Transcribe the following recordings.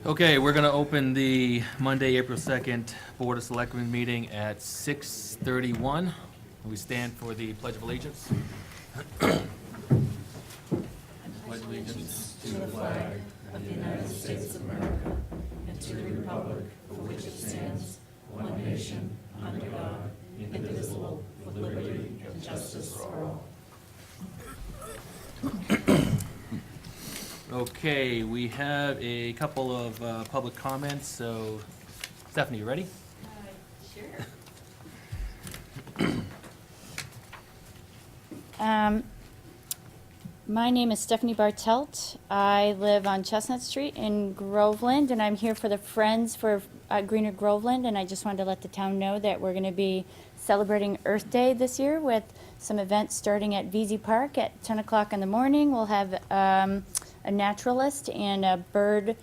Okay, we're going to open the Monday, April 2nd Board of Selectmen meeting at 6:31. We stand for the Pledge of Allegiance. Pledge allegiance to the flag of the United States of America and to the republic for which it stands, one nation, under God, indivisible, with liberty and justice for all. Okay, we have a couple of public comments, so Stephanie, you ready? Sure. My name is Stephanie Bartelt. I live on Chestnut Street in Groveland, and I'm here for the Friends for Greener Groveland, and I just wanted to let the town know that we're going to be celebrating Earth Day this year with some events starting at VZ Park at 10 o'clock in the morning. We'll have a naturalist and a bird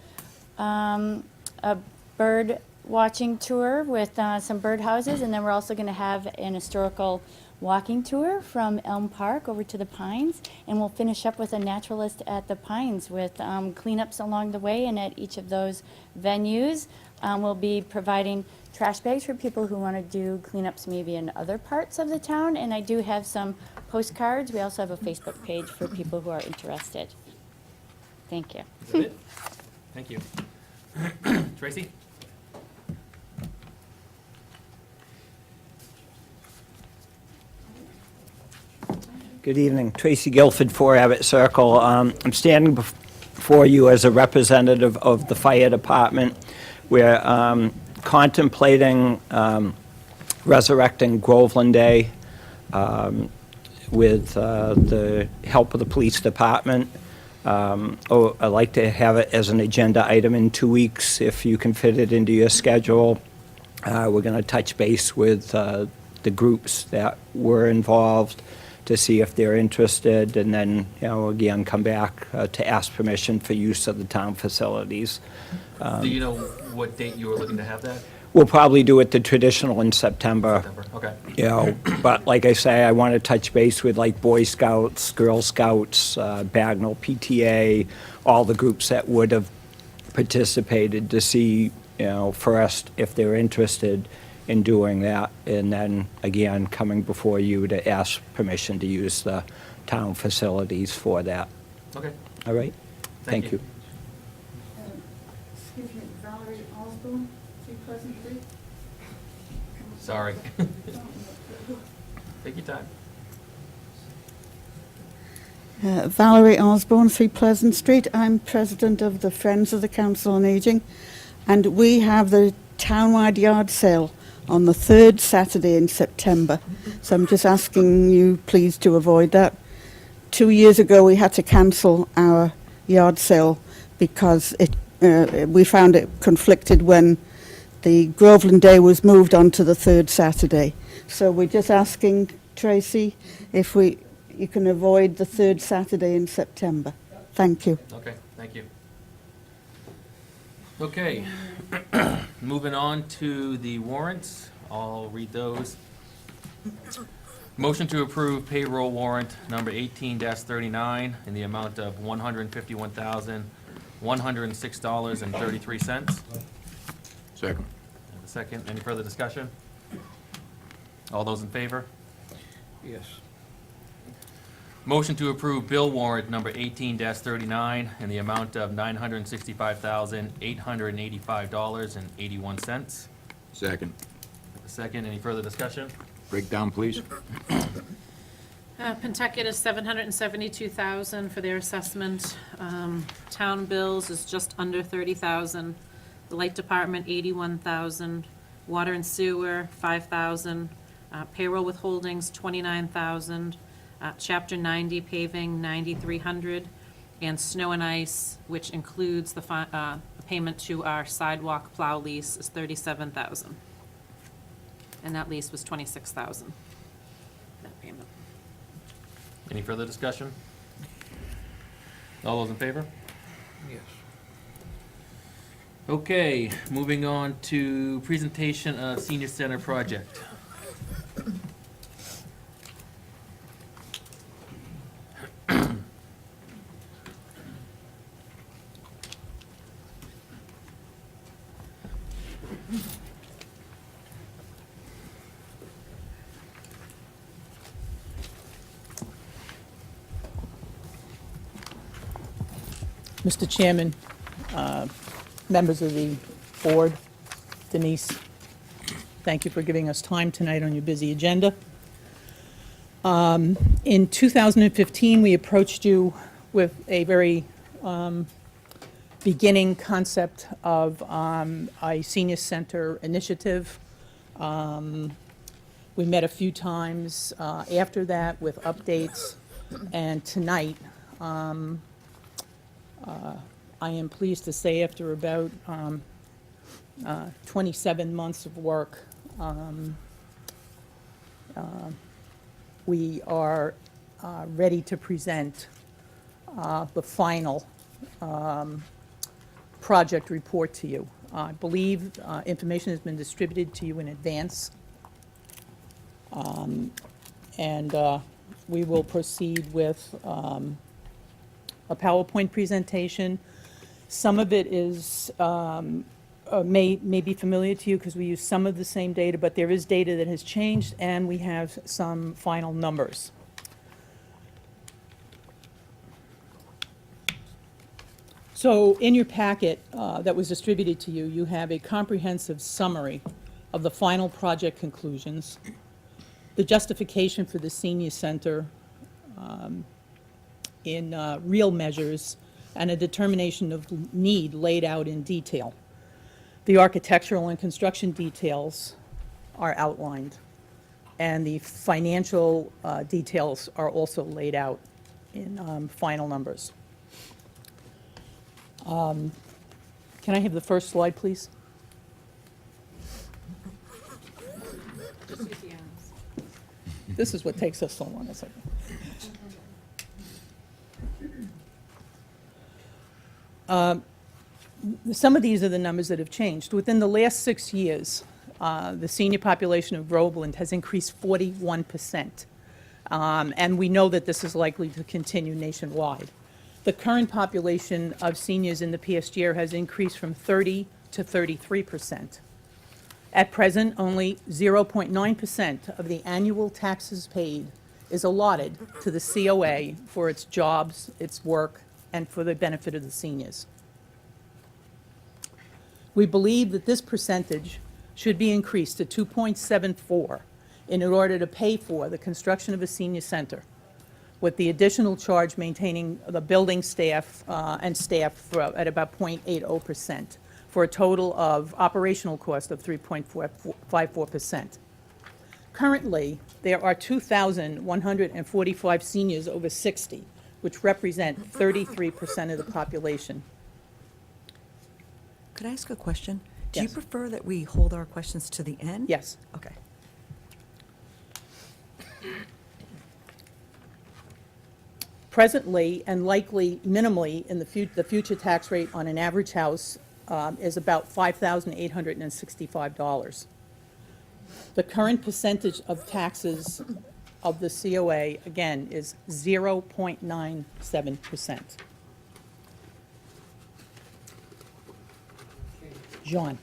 watching tour with some bird houses, and then we're also going to have an historical walking tour from Elm Park over to the Pines, and we'll finish up with a naturalist at the Pines with cleanups along the way. And at each of those venues, we'll be providing trash bags for people who want to do cleanups maybe in other parts of the town. And I do have some postcards. We also have a Facebook page for people who are interested. Thank you. Is that it? Thank you. Tracy? Good evening. Tracy Guilford, 4 Abbott Circle. I'm standing before you as a representative of the fire department. We're contemplating resurrecting Groveland Day with the help of the police department. I'd like to have it as an agenda item in 2 weeks, if you can fit it into your schedule. We're going to touch base with the groups that were involved to see if they're interested, and then, again, come back to ask permission for use of the town facilities. Do you know what date you were looking to have that? We'll probably do it the traditional in September. Okay. But like I say, I want to touch base with like Boy Scouts, Girl Scouts, Bagnell PTA, all the groups that would have participated to see, first if they're interested in doing that, and then again coming before you to ask permission to use the town facilities for that. Okay. All right? Thank you. Excuse me, Valerie Osborne, 3 Pleasant Street. Sorry. Take your time. Valerie Osborne, 3 Pleasant Street. I'm president of the Friends of the Council on Aging, and we have the townwide yard sale on the 3rd Saturday in September. So I'm just asking you please to avoid that. 2 years ago we had to cancel our yard sale because we found it conflicted when the Groveland Day was moved on to the 3rd Saturday. So we're just asking, Tracy, if you can avoid the 3rd Saturday in September. Thank you. Okay, thank you. Okay, moving on to the warrants. I'll read those. Motion to approve payroll warrant number 18-39 in the amount of $151,106.33. Second. Second, any further discussion? All those in favor? Yes. Motion to approve bill warrant number 18-39 in the amount of $965,885.81. Second. Second, any further discussion? Breakdown, please. Pentucket is $772,000 for their assessment. Town bills is just under $30,000. The light department, $81,000. Water and sewer, $5,000. Payroll withholdings, $29,000. Chapter 90 paving, $9,300. And snow and ice, which includes the payment to our sidewalk plow lease, is $37,000. And that lease was $26,000. That payment. Any further discussion? All those in favor? Yes. Okay, moving on to presentation of senior center project. Mr. Chairman, members of the board, Denise, thank you for giving us time tonight on your busy agenda. In 2015, we approached you with a very beginning concept of a senior center initiative. We met a few times after that with updates, and tonight, I am pleased to say after about 27 months of work, we are ready to present the final project report to you. I believe information has been distributed to you in advance. And we will proceed with a PowerPoint presentation. Some of it is may be familiar to you because we use some of the same data, but there is data that has changed, and we have some final numbers. So in your packet that was distributed to you, you have a comprehensive summary of the final project conclusions, the justification for the senior center in real measures, and a determination of need laid out in detail. The architectural and construction details are outlined, and the financial details are also laid out in final numbers. Can I have the first slide, please? This is what takes us so long, a second. Some of these are the numbers that have changed. Within the last 6 years, the senior population of Groveland has increased 41%. And we know that this is likely to continue nationwide. The current population of seniors in the PSGR has increased from 30 to 33%. At present, only 0.9% of the annual taxes paid is allotted to the COA for its jobs, its work, and for the benefit of the seniors. We believe that this percentage should be increased to 2.74 in order to pay for the construction of a senior center, with the additional charge maintaining the building staff and staff at about 0.80%, for a total of operational cost of 3.54%. Currently, there are 2,145 seniors over 60, which represent 33% of the population. Could I ask a question? Do you Yes. prefer that we hold our questions to the end? Yes. Okay. Presently, and likely minimally in the future tax rate on an average house is about $5,865. The current percentage of taxes of the COA, again, is 0.97%. John?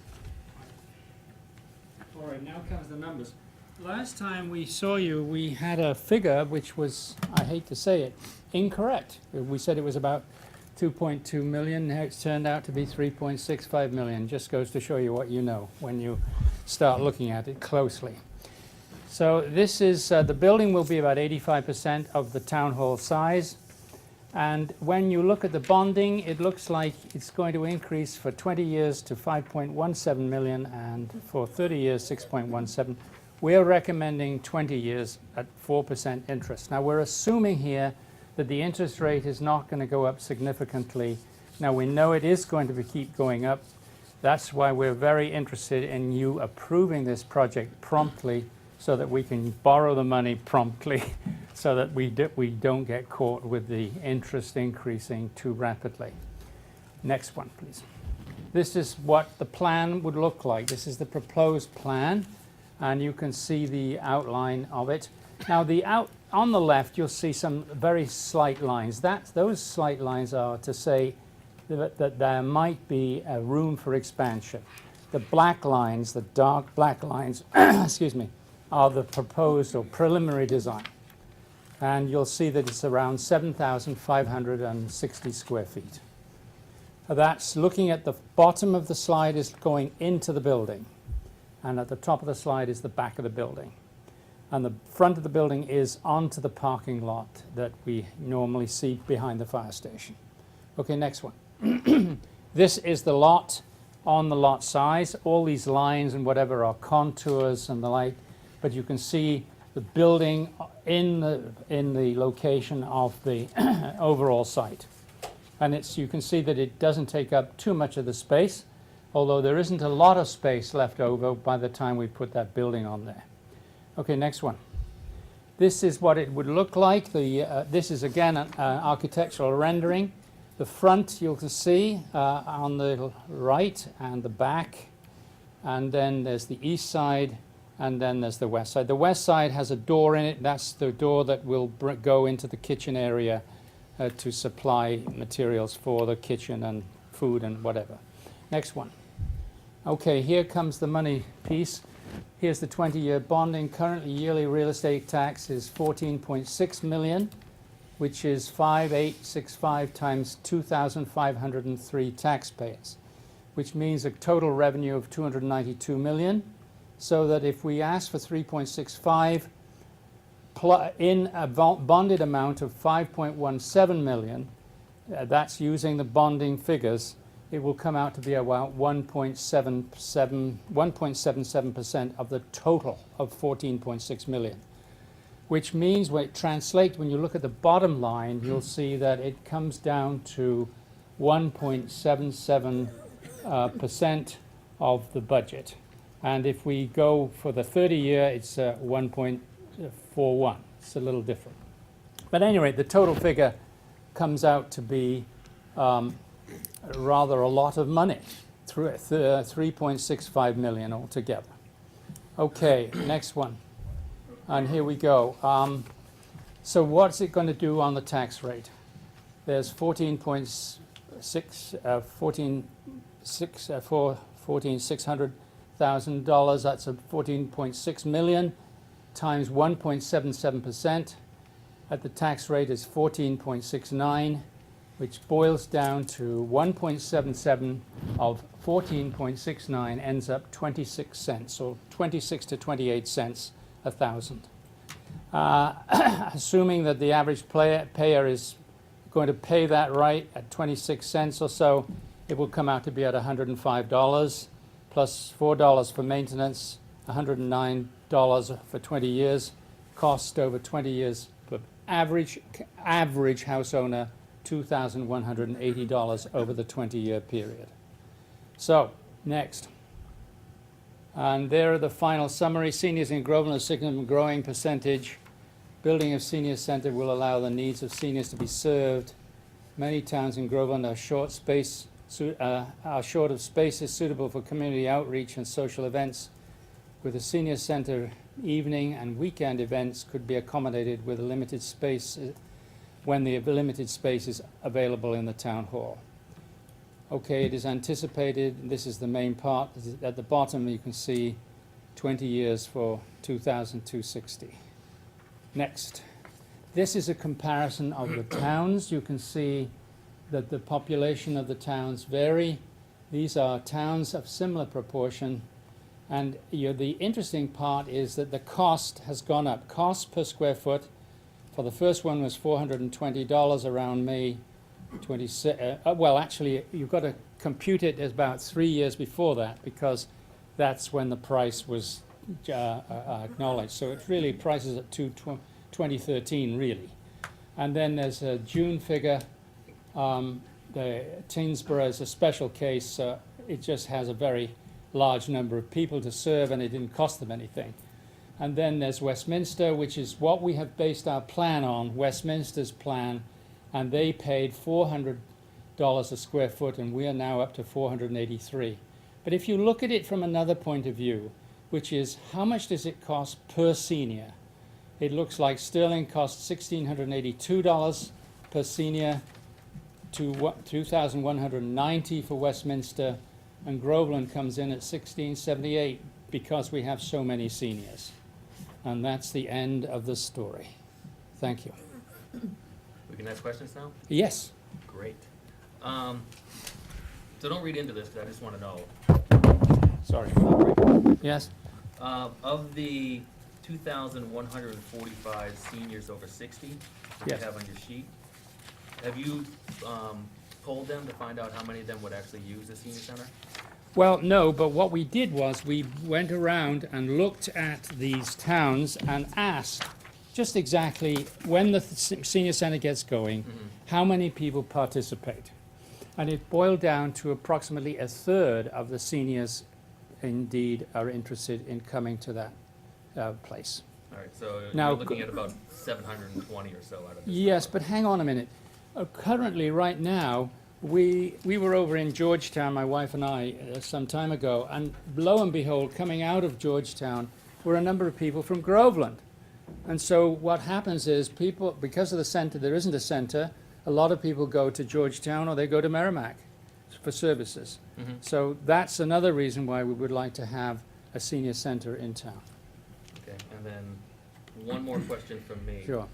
All right, now comes the numbers. Last time we saw you, we had a figure which was, I hate to say it, incorrect. We said it was about 2.2 million. Now it's turned out to be 3.65 million. Just goes to show you what you know when you start looking at it closely. So this is, the building will be about 85% of the town hall size. And when you look at the bonding, it looks like it's going to increase for 20 years to 5.17 million and for 30 years, 6.17. We're recommending 20 years at 4% interest. Now, we're assuming here that the interest rate is not going to go up significantly. Now, we know it is going to keep going up. That's why we're very interested in you approving this project promptly so that we can borrow the money promptly so that we don't get caught with the interest increasing too rapidly. Next one, please. This is what the plan would look like. This is the proposed plan, and you can see the outline of it. Now, on the left, you'll see some very slight lines. Those slight lines are to say that there might be a room for expansion. The black lines, the dark black lines, excuse me, are the proposed or preliminary design. And you'll see that it's around 7,560 square feet. That's looking at the bottom of the slide is going into the building. And at the top of the slide is the back of the building. And the front of the building is onto the parking lot that we normally see behind the fire station. Okay, next one. This is the lot on the lot size. All these lines and whatever are contours and the like, but you can see the building in the location of the overall site. And you can see that it doesn't take up too much of the space, although there isn't a lot of space left over by the time we put that building on there. Okay, next one. This is what it would look like. This is again an architectural rendering. The front you can see on the right and the back, and then there's the east side, and then there's the west side. The west side has a door in it. That's the door that will go into the kitchen area to supply materials for the kitchen and food and whatever. Next one. Okay, here comes the money piece. Here's the 20-year bonding. Currently, yearly real estate tax is $14.6 million, which is 5,865 times 2,503 taxpayers, which means a total revenue of $292 million. So that if we ask for 3.65 in a bonded amount of 5.17 million, that's using the bonding figures, it will come out to be about 1.77% of the total of 14.6 million. Which means when it translates, when you look at the bottom line, you'll see that it comes down to 1.77% of the budget. And if we go for the 30-year, it's 1.41. It's a little different. But anyway, the total figure comes out to be rather a lot of money, 3.65 million altogether. Okay, next one. And here we go. So what's it going to do on the tax rate? There's $14,600,000. That's a 14.6 million times 1.77%. At the tax rate is 14.69, which boils down to 1.77 of 14.69 ends up 26 cents, or 26 to 28 cents a thousand. Assuming that the average payer is going to pay that right at 26 cents or so, it will come out to be at $105 plus $4 for maintenance, $109 for 20 years, cost over 20 years for average house owner, $2,180 over the 20-year period. So, next. And there are the final summary. Seniors in Groveland are significant growing percentage. Building of senior center will allow the needs of seniors to be served. Many towns in Groveland are short of spaces suitable for community outreach and social events. With a senior center, evening and weekend events could be accommodated with a limited space when the limited space is available in the town hall. Okay, it is anticipated, this is the main part, at the bottom you can see 20 years for 2,260. Next. This is a comparison of the towns. You can see that the population of the towns vary. These are towns of similar proportion. And the interesting part is that the cost has gone up. Cost per square foot for the first one was $420 around May 26. Well, actually, you've got to compute it as about 3 years before that, because that's when the price was acknowledged. So it really prices at 2013, really. And then there's a June figure. The Tingsboro is a special case. It just has a very large number of people to serve, and it didn't cost them anything. And then there's Westminster, which is what we have based our plan on, Westminster's plan, and they paid $400 a square foot, and we are now up to $483. But if you look at it from another point of view, which is how much does it cost per senior? It looks like Sterling costs $1,682 per senior, to $2,190 for Westminster, and Groveland comes in at 1678 because we have so many seniors. And that's the end of the story. Thank you. We can ask questions now? Yes. Great. So don't read into this, because I just want to know. Sorry. Yes? Of the 2,145 seniors over 60 that Yes. you have on your sheet, have you polled them to find out how many of them would actually use the senior center? Well, no, but what we did was we went around and looked at these towns and asked just exactly when the senior center gets going, how many people participate. And it boiled down to approximately a third of the seniors indeed are interested in coming to that place. All right, so Now, you're looking at about 720 or so out of this. Yes, but hang on a minute. Currently, right now, we were over in Georgetown, my wife and I, some time ago, and lo and behold, coming out of Georgetown were a number of people from Groveland. And so what happens is people, because of the center, there isn't a center, a lot of people go to Georgetown or they go to Merrimack for services. So that's another reason why we would like to have a senior center in town. Okay, and then one more question from me. Sure.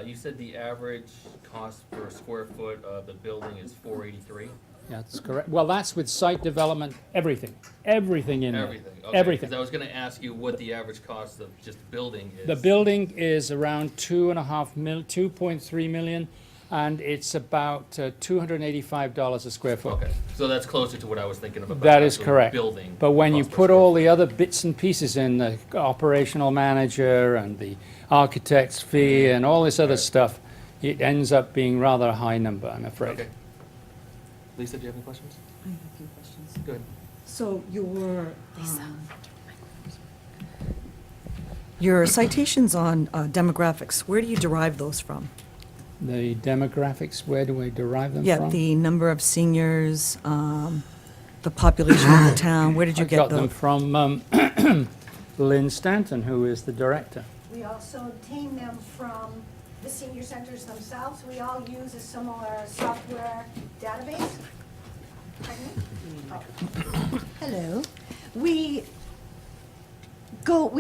You said the average cost per square foot of the building is $483? Yeah, that's correct. Well, that's with site development, everything in there. Everything? Okay, Everything. 'cause I was gonna ask you what the average cost of just building is. The building is around 2.3 million, and it's about $285 a square foot. Okay, so that's closer to what I was thinking of about That is actual correct. building. But when you cost per put square all foot. the other bits and pieces in, the operational manager and the architect's fee and all this other Right. stuff, it ends up being rather a high number, I'm afraid. Okay. Lisa, do you have any questions? I have a few questions. Go ahead. So your citations on demographics, where do you derive those from? The demographics, where do I derive them Yeah, from? the number of seniors, the population of the town, where did you I get got them those? from Lynn Stanton, who is the director. We also obtain them from the senior centers themselves. We all use a similar software database. Pardon me? Oh. Hello. We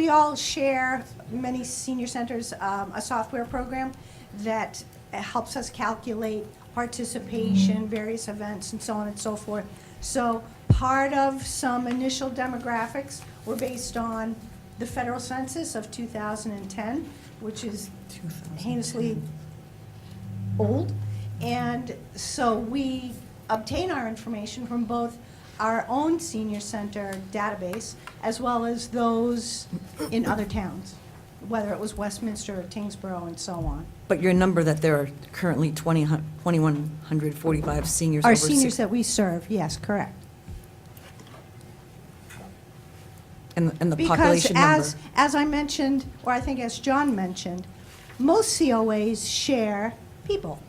all share, many senior centers, a software program that helps us calculate participation, various events, and so on and so forth. So part of some initial demographics were based on the federal census of 2010, which is heinously old. And so we obtain our information from both our own senior center database as well as those in other towns, whether it was Westminster or Tingsboro and so on. But your number that there are currently 2,145 seniors Our over seniors 60 that we serve, yes, correct. and the Because population number. as I mentioned, or I think as John mentioned, most COAs share people.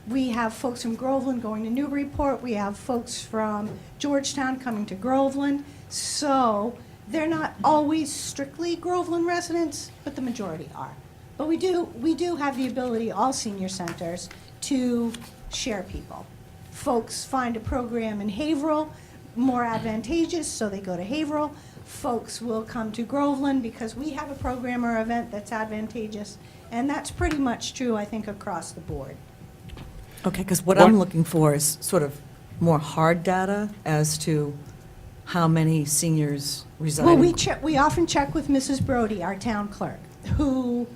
We have folks from Groveland going to Newburyport, we have folks from Georgetown coming to Groveland, so they're not always strictly Groveland residents, but the majority are. But we do have the ability, all senior centers, to share people. Folks find a program in Haverhill more advantageous, so they go to Haverhill. Folks will come to Groveland because we have a program or event that's advantageous, and that's pretty much true, I think, across the board. Okay, because what I'm looking for is sort of more hard data as to how many seniors reside. Well, in- we often check with Mrs. Brody, our town clerk, who...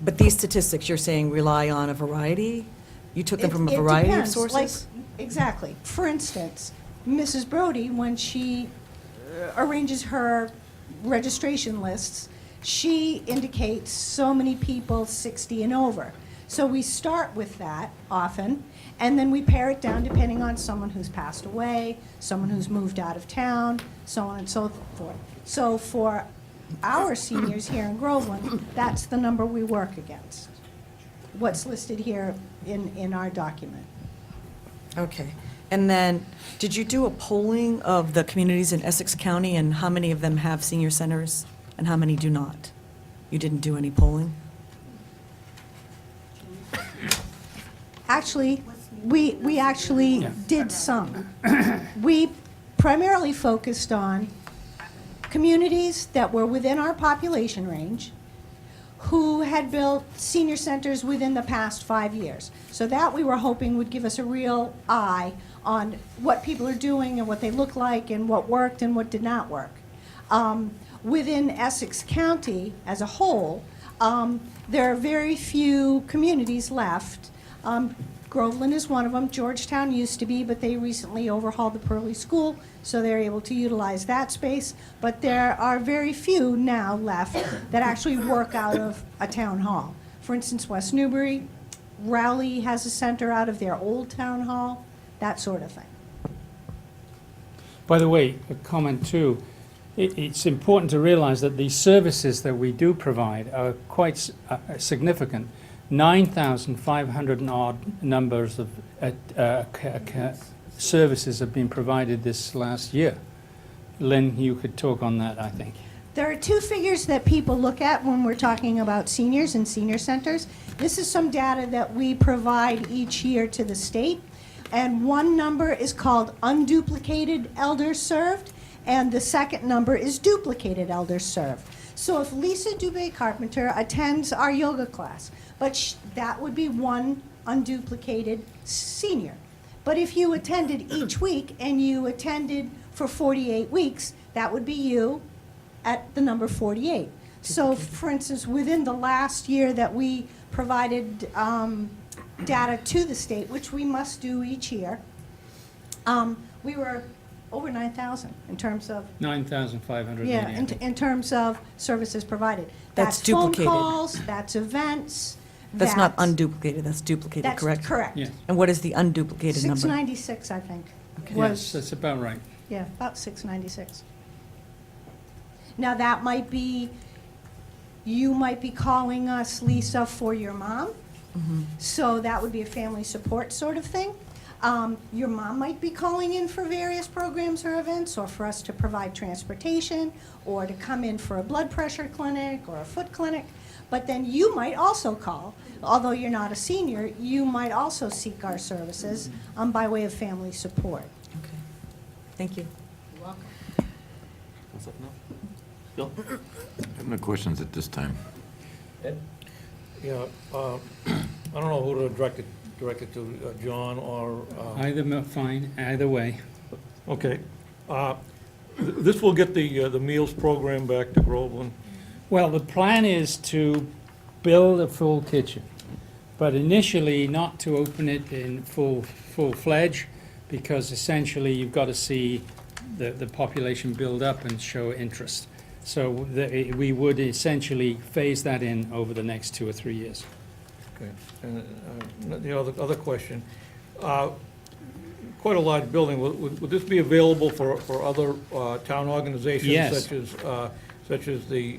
But these statistics, you're saying rely on a variety? You took them from a It variety of depends, sources? like, exactly. For instance, Mrs. Brody, when she arranges her registration lists, she indicates so many people 60 and over. So we start with that often, and then we pare it down depending on someone who's passed away, someone who's moved out of town, so on and so forth. So for our seniors here in Groveland, that's the number we work against, what's listed here in our document. Okay. And then, did you do a polling of the communities in Essex County, and how many of them have senior centers, and how many do not? You didn't do any polling? Actually, we actually did some. We primarily focused on communities that were within our population range who had built senior centers within the past 5 years. So that we were hoping would give us a real eye on what people are doing and what they look like and what worked and what did not work. Within Essex County as a whole, there are very few communities left. Groveland is one of them. Georgetown used to be, but they recently overhauled the Pearly School, so they're able to utilize that space. But there are very few now left that actually work out of a town hall. For instance, West Newbury, Rowley has a center out of their old town hall, that sort of thing. By the way, a comment too, it's important to realize that the services that we do provide are quite significant. 9,500 and odd numbers of services have been provided this last year. Lynn, you could talk on that, I think. There are two figures that people look at when we're talking about seniors and senior centers. This is some data that we provide each year to the state. And one number is called unduplicated elders served, and the second number is duplicated elders served. So if Lisa Dubé Carpenter attends our yoga class, but that would be one unduplicated senior. But if you attended each week and you attended for 48 weeks, that would be you at the number 48. So for instance, within the last year that we provided data to the state, which we must do each year, we were over 9,000 in terms of 9,500. yeah, in terms of services provided. That's phone duplicated. calls, that's events. That's not unduplicated, that's duplicated, That's correct? correct. Yeah. And what is the unduplicated number? 696, I think. Okay. Yes, that's about right. Yeah, about 696. Now, that might be, you might be calling us, Lisa, for your mom. So that would be a family support sort of thing. Your mom might be calling in for various programs or events, or for us to provide transportation, or to come in for a blood pressure clinic or a foot clinic. But then you might also call, although you're not a senior, you might also seek our services by way of family support. Okay. Thank you. What's up now? Bill? I have no questions at this time. Ed? Yeah, I don't know who to direct it to, John or, Either fine, either way. okay. This will get the meals program back to Groveland. Well, the plan is to build a full kitchen, but initially not to open it in full-fledged, because essentially you've got to see the population build up and show interest. So we would essentially phase that in over the next 2 or 3 years. Okay, and the other question, quite a large building, would this be available for other town organizations? Yes. Such as the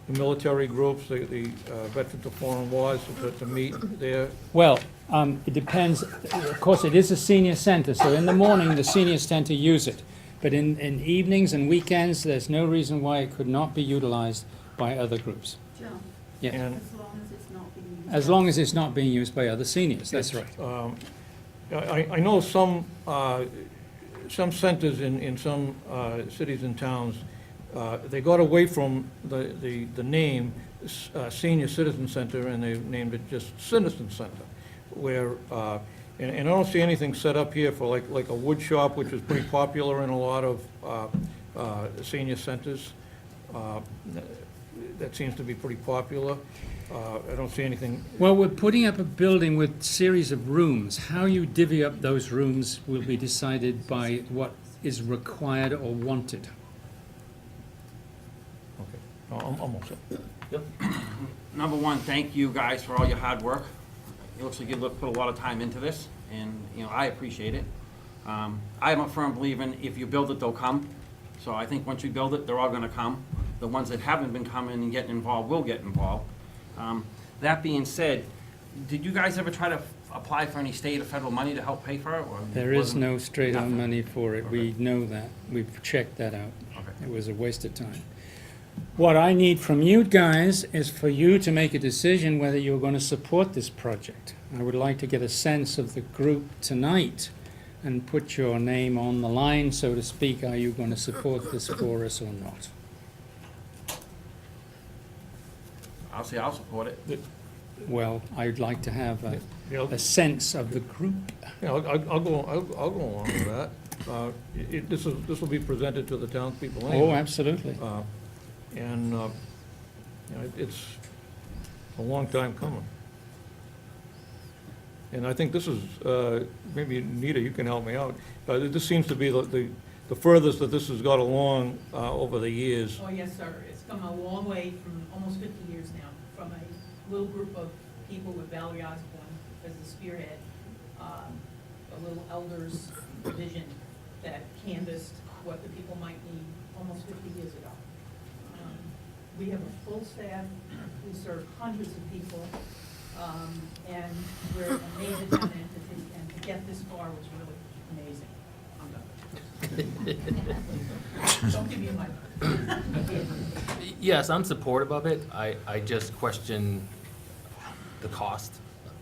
military groups, the Veterans of Foreign Wars, to meet there? Well, it depends. Of course, it is a senior center, so in the morning, the seniors tend to use it. But in evenings and weekends, there's no reason why it could not be utilized by other groups. Yeah. And As long as it's not being used by other seniors, that's right. I know some centers in some cities and towns, they got away from the name Senior Citizen Center, and they named it just Citizen Center, where, and I don't see anything set up here for like a wood shop, which is pretty popular in a lot of senior centers. That seems to be pretty popular. I don't see anything. Well, we're putting up a building with series of rooms. How you divvy up those rooms will be decided by what is required or wanted. Okay, I'm all set. Number one, thank you guys for all your hard work. It looks like you put a lot of time into this, and, you know, I appreciate it. I am a firm believer in if you build it, they'll come. So I think once you build it, they're all gonna come. The ones that haven't been coming and getting involved will get involved. That being said, did you guys ever try to apply for any state or federal money to help pay for it? Or There is wasn't- no straight-on nothing? money for it. We know that. We've checked that out. Okay. It was a waste of time. What I need from you guys is for you to make a decision whether you're going to support this project. I would like to get a sense of the group tonight and put your name on the line, so to speak. Are you going to support this for us or not? I'll say I'll support it. Well, I'd like to have Yeah, a sense of the group. yeah, I'll go along with that. This will be presented to the townspeople anyway. Oh, absolutely. And, you know, it's a long time coming. And I think this is, maybe Nita, you can help me out. This seems to be the furthest that this has got along over the years. Oh, yes, sir. It's come a long way from almost 50 years now, from a little group of people with Valerie Osborne as the spearhead, a little elders vision that canvassed what the people might need almost 50 years ago. We have a full staff. We serve hundreds of people, and we're a major town entity, and to get this far was really amazing. Don't give me a mic. Yes, I'm supportive of it. I just question the cost,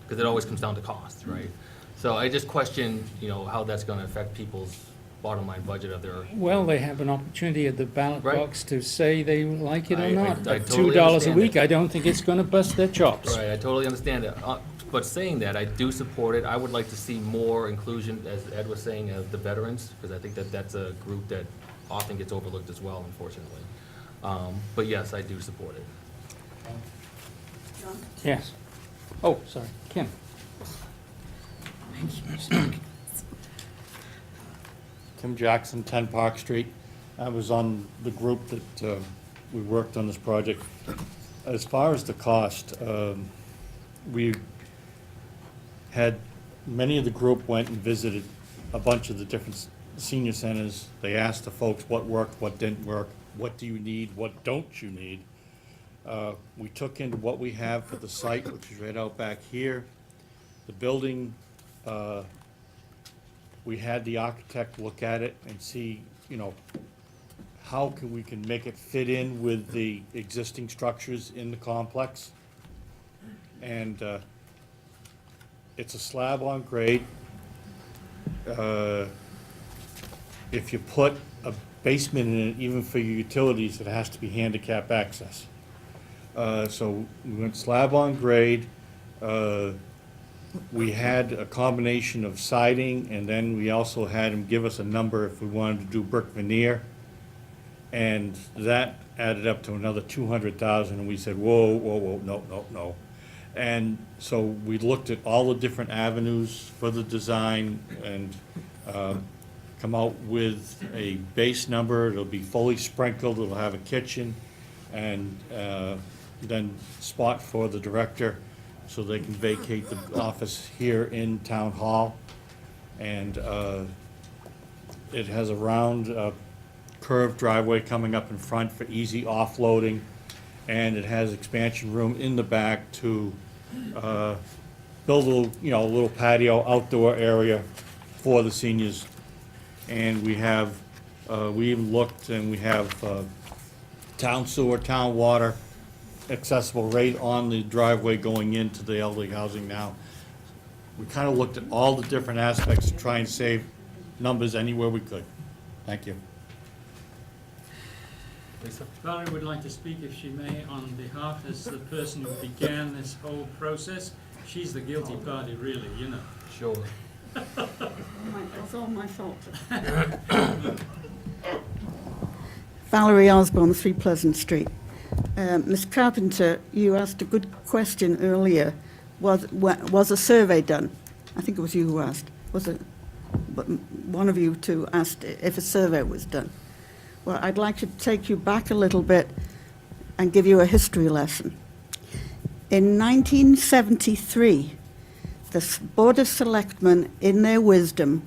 because it always comes down to cost, right? So I just question, how that's gonna affect people's bottom line budget of their. Well, they have an opportunity at the ballot Right. box to say they like it or I not. At totally $2 a understand week, it. I don't think it's going to bust their chops. Right, I totally understand that. But saying that, I do support it. I would like to see more inclusion, as Ed was saying, of the veterans, because I think that that's a group that often gets overlooked as well, unfortunately. But yes, I do support it. Yes. Oh, sorry, Kim. Tim Jackson, 10 Park Street. I was on the group that we worked on this project. As far as the cost, we had, many of the group went and visited a bunch of the different senior centers. They asked the folks what worked, what didn't work, what do you need, what don't you need. We took into what we have for the site, which is right out back here. The building, we had the architect look at it and see, how we can make it fit in with the existing structures in the complex. And it's a slab on grade. If you put a basement in it, even for your utilities, it has to be handicap access. So we went slab on grade. We had a combination of siding, and then we also had him give us a number if we wanted to do brick veneer. And that added up to another 200,000, and we said, whoa, whoa, whoa, no. And so we looked at all the different avenues for the design and come out with a base number. It'll be fully sprinkled, it'll have a kitchen, and then spot for the director, so they can vacate the office here in Town Hall. And it has a round curved driveway coming up in front for easy offloading, and it has expansion room in the back to build a little patio outdoor area for the seniors. And we have, we even looked, and we have town sewer, town water, accessible right on the driveway going into the elderly housing now. We kind of looked at all the different aspects to try and save numbers anywhere we could. Thank you. Lisa? Valerie would like to speak, if she may, on behalf as the person who began this whole process. She's the guilty party, really, Sure. It's all my fault. Valerie Osborne, 3 Pleasant Street. Ms. Carpenter, you asked a good question earlier. Was a survey done? I think it was you who asked. But one of you two asked if a survey was done. Well, I'd like to take you back a little bit and give you a history lesson. In 1973, the Board of Selectmen, in their wisdom,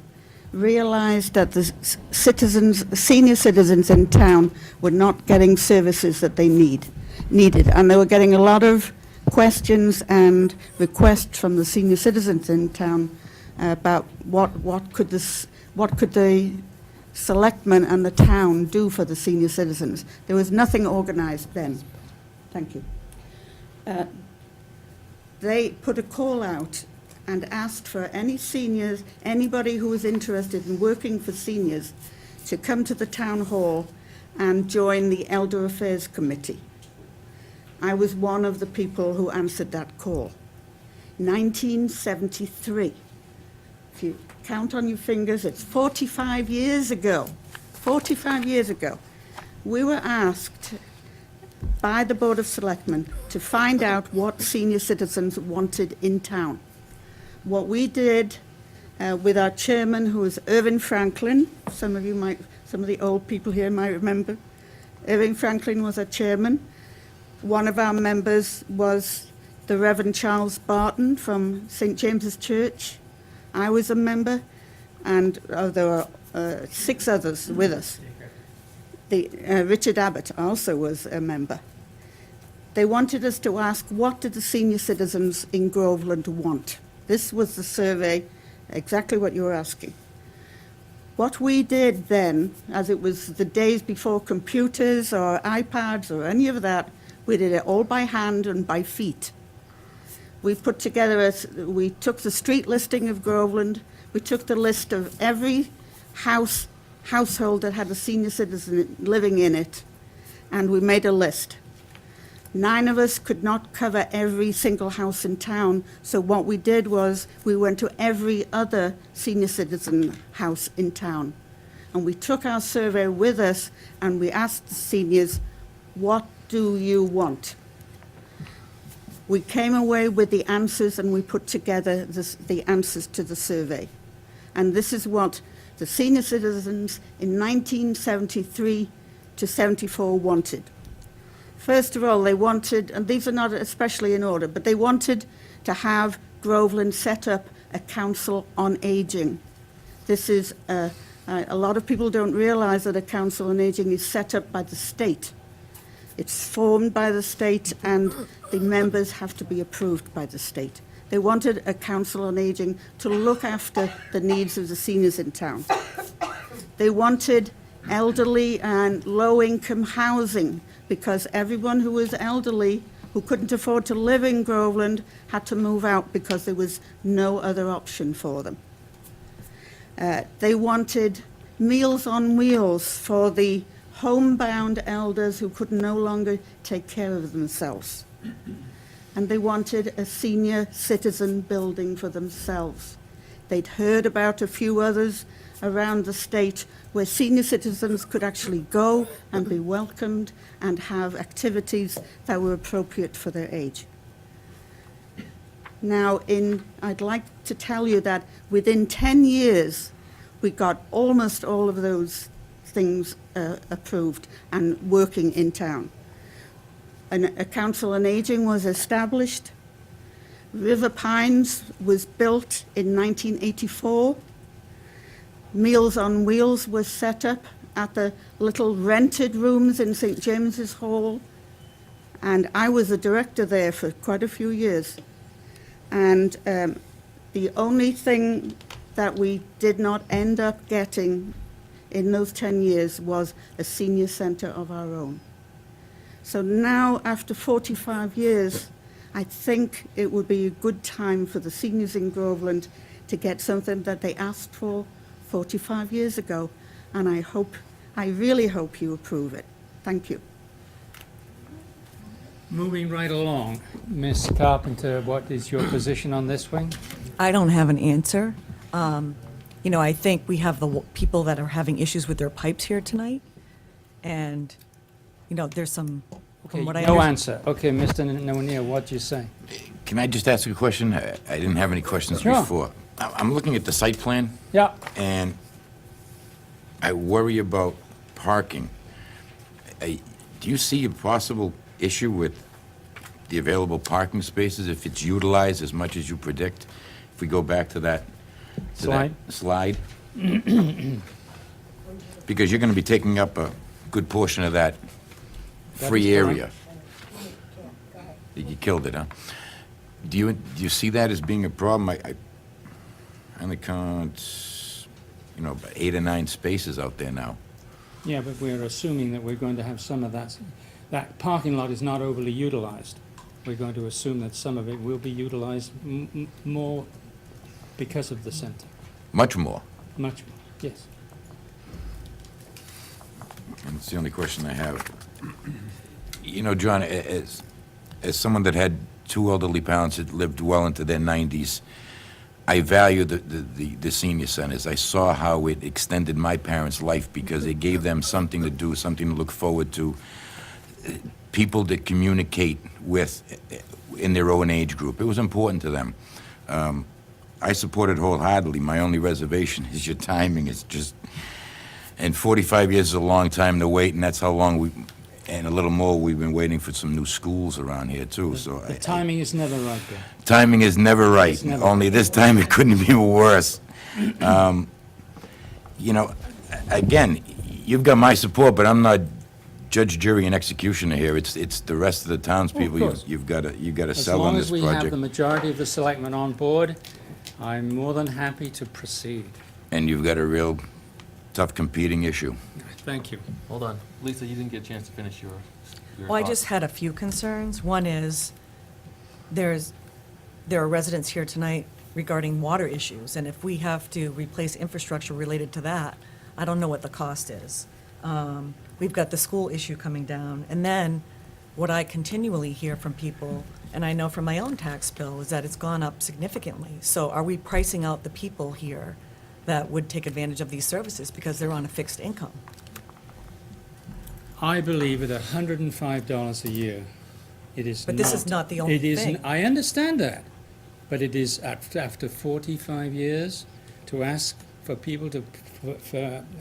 realized that the senior citizens in town were not getting services that they needed, and they were getting a lot of questions and requests from the senior citizens in town about what could the selectmen and the town do for the senior citizens. There was nothing organized then. Thank you. They put a call out and asked for any seniors, anybody who was interested in working for seniors, to come to the town hall and join the Elder Affairs Committee. I was one of the people who answered that call. 1973. If you count on your fingers, it's 45 years ago. 45 years ago. We were asked by the Board of Selectmen to find out what senior citizens wanted in town. What we did with our chairman, who was Irving Franklin, some of the old people here might remember. Irving Franklin was our chairman. One of our members was the Reverend Charles Barton from St. James's Church. I was a member, and there were 6 others with us. Richard Abbott also was a member. They wanted us to ask, what did the senior citizens in Groveland want? This was the survey, exactly what you were asking. What we did then, as it was the days before computers or iPads or any of that, we did it all by hand and by feet. We put together, we took the street listing of Groveland, we took the list of every household that had a senior citizen living in it, and we made a list. 9 of us could not cover every single house in town, so what we did was we went to every other senior citizen house in town. And we took our survey with us and we asked the seniors, what do you want? We came away with the answers and we put together the answers to the survey. And this is what the senior citizens in 1973 to 74 wanted. First of all, they wanted, and these are not especially in order, but they wanted to have Groveland set up a council on aging. This is, a lot of people don't realize that a council on aging is set up by the state. It's formed by the state and the members have to be approved by the state. They wanted a council on aging to look after the needs of the seniors in town. They wanted elderly and low-income housing, because everyone who was elderly, who couldn't afford to live in Groveland, had to move out because there was no other option for them. They wanted Meals on Wheels for the homebound elders who could no longer take care of themselves. And they wanted a senior citizen building for themselves. They'd heard about a few others around the state where senior citizens could actually go and be welcomed and have activities that were appropriate for their age. Now, I'd like to tell you that within 10 years, we got almost all of those things approved and working in town. A council on aging was established. River Pines was built in 1984. Meals on Wheels was set up at the little rented rooms in St. James's Hall, and I was the director there for quite a few years. And the only thing that we did not end up getting in those 10 years was a senior center of our own. So now, after 45 years, I think it would be a good time for the seniors in Groveland to get something that they asked for 45 years ago, and I really hope you approve it. Thank you. Moving right along, Ms. Carpenter, what is your position on this one? I don't have an answer. I think we have the people that are having issues with their pipes here tonight, and, there's some, Okay, from what I no understand. answer. Okay, Mr. O'Neill, what do you say? Can I just ask a question? I didn't have any questions Sure. before. I'm looking at the site plan, Yeah, and I worry about parking. Do you see a possible issue with the available parking spaces if it's utilized as much as you predict? If we go back to that slide? Because you're going to be taking up a good portion of that free is correct. area. You killed it, huh? Do you see that as being a problem? I only count, about 8 or 9 spaces out there now. yeah, but we're assuming that we're going to have some of that. That parking lot is not overly utilized. We're going to assume that some of it will be utilized more because of the center. Much more. Much more, yes. And it's the only question I have. You know, John, as someone that had two elderly parents that lived well into their 90s, I value the senior centers. I saw how it extended my parents' life because it gave them something to do, something to look forward to, people to communicate with in their own age group. It was important to them. I support it wholeheartedly. My only reservation is your timing. It's just, and 45 years is a long time to wait, and that's how long and a little more, we've been waiting for some new schools around here, too, so. The timing is never right there. Timing is never right. It's never Only this time it couldn't be worse. You know, again, you've got my support, but I'm not judge, jury, and executioner here. It's the rest of the townspeople course. you've got to As sell long on as this we have the project. majority of the selectmen on board, I'm more than happy to proceed. And you've got a real tough competing issue. Thank you. Hold on. Lisa, you didn't get a chance to finish your Well, I thought. just had a few concerns. One is, there are residents here tonight regarding water issues, and if we have to replace infrastructure related to that, I don't know what the cost is. We've got the school issue coming down, and then what I continually hear from people, and I know from my own tax bill, is that it's gone up significantly. So are we pricing out the people here that would take advantage of these services because they're on a fixed income? I believe at $105 a year, it is But this is not the only It is, thing. I understand that, but it is after 45 years to ask for people to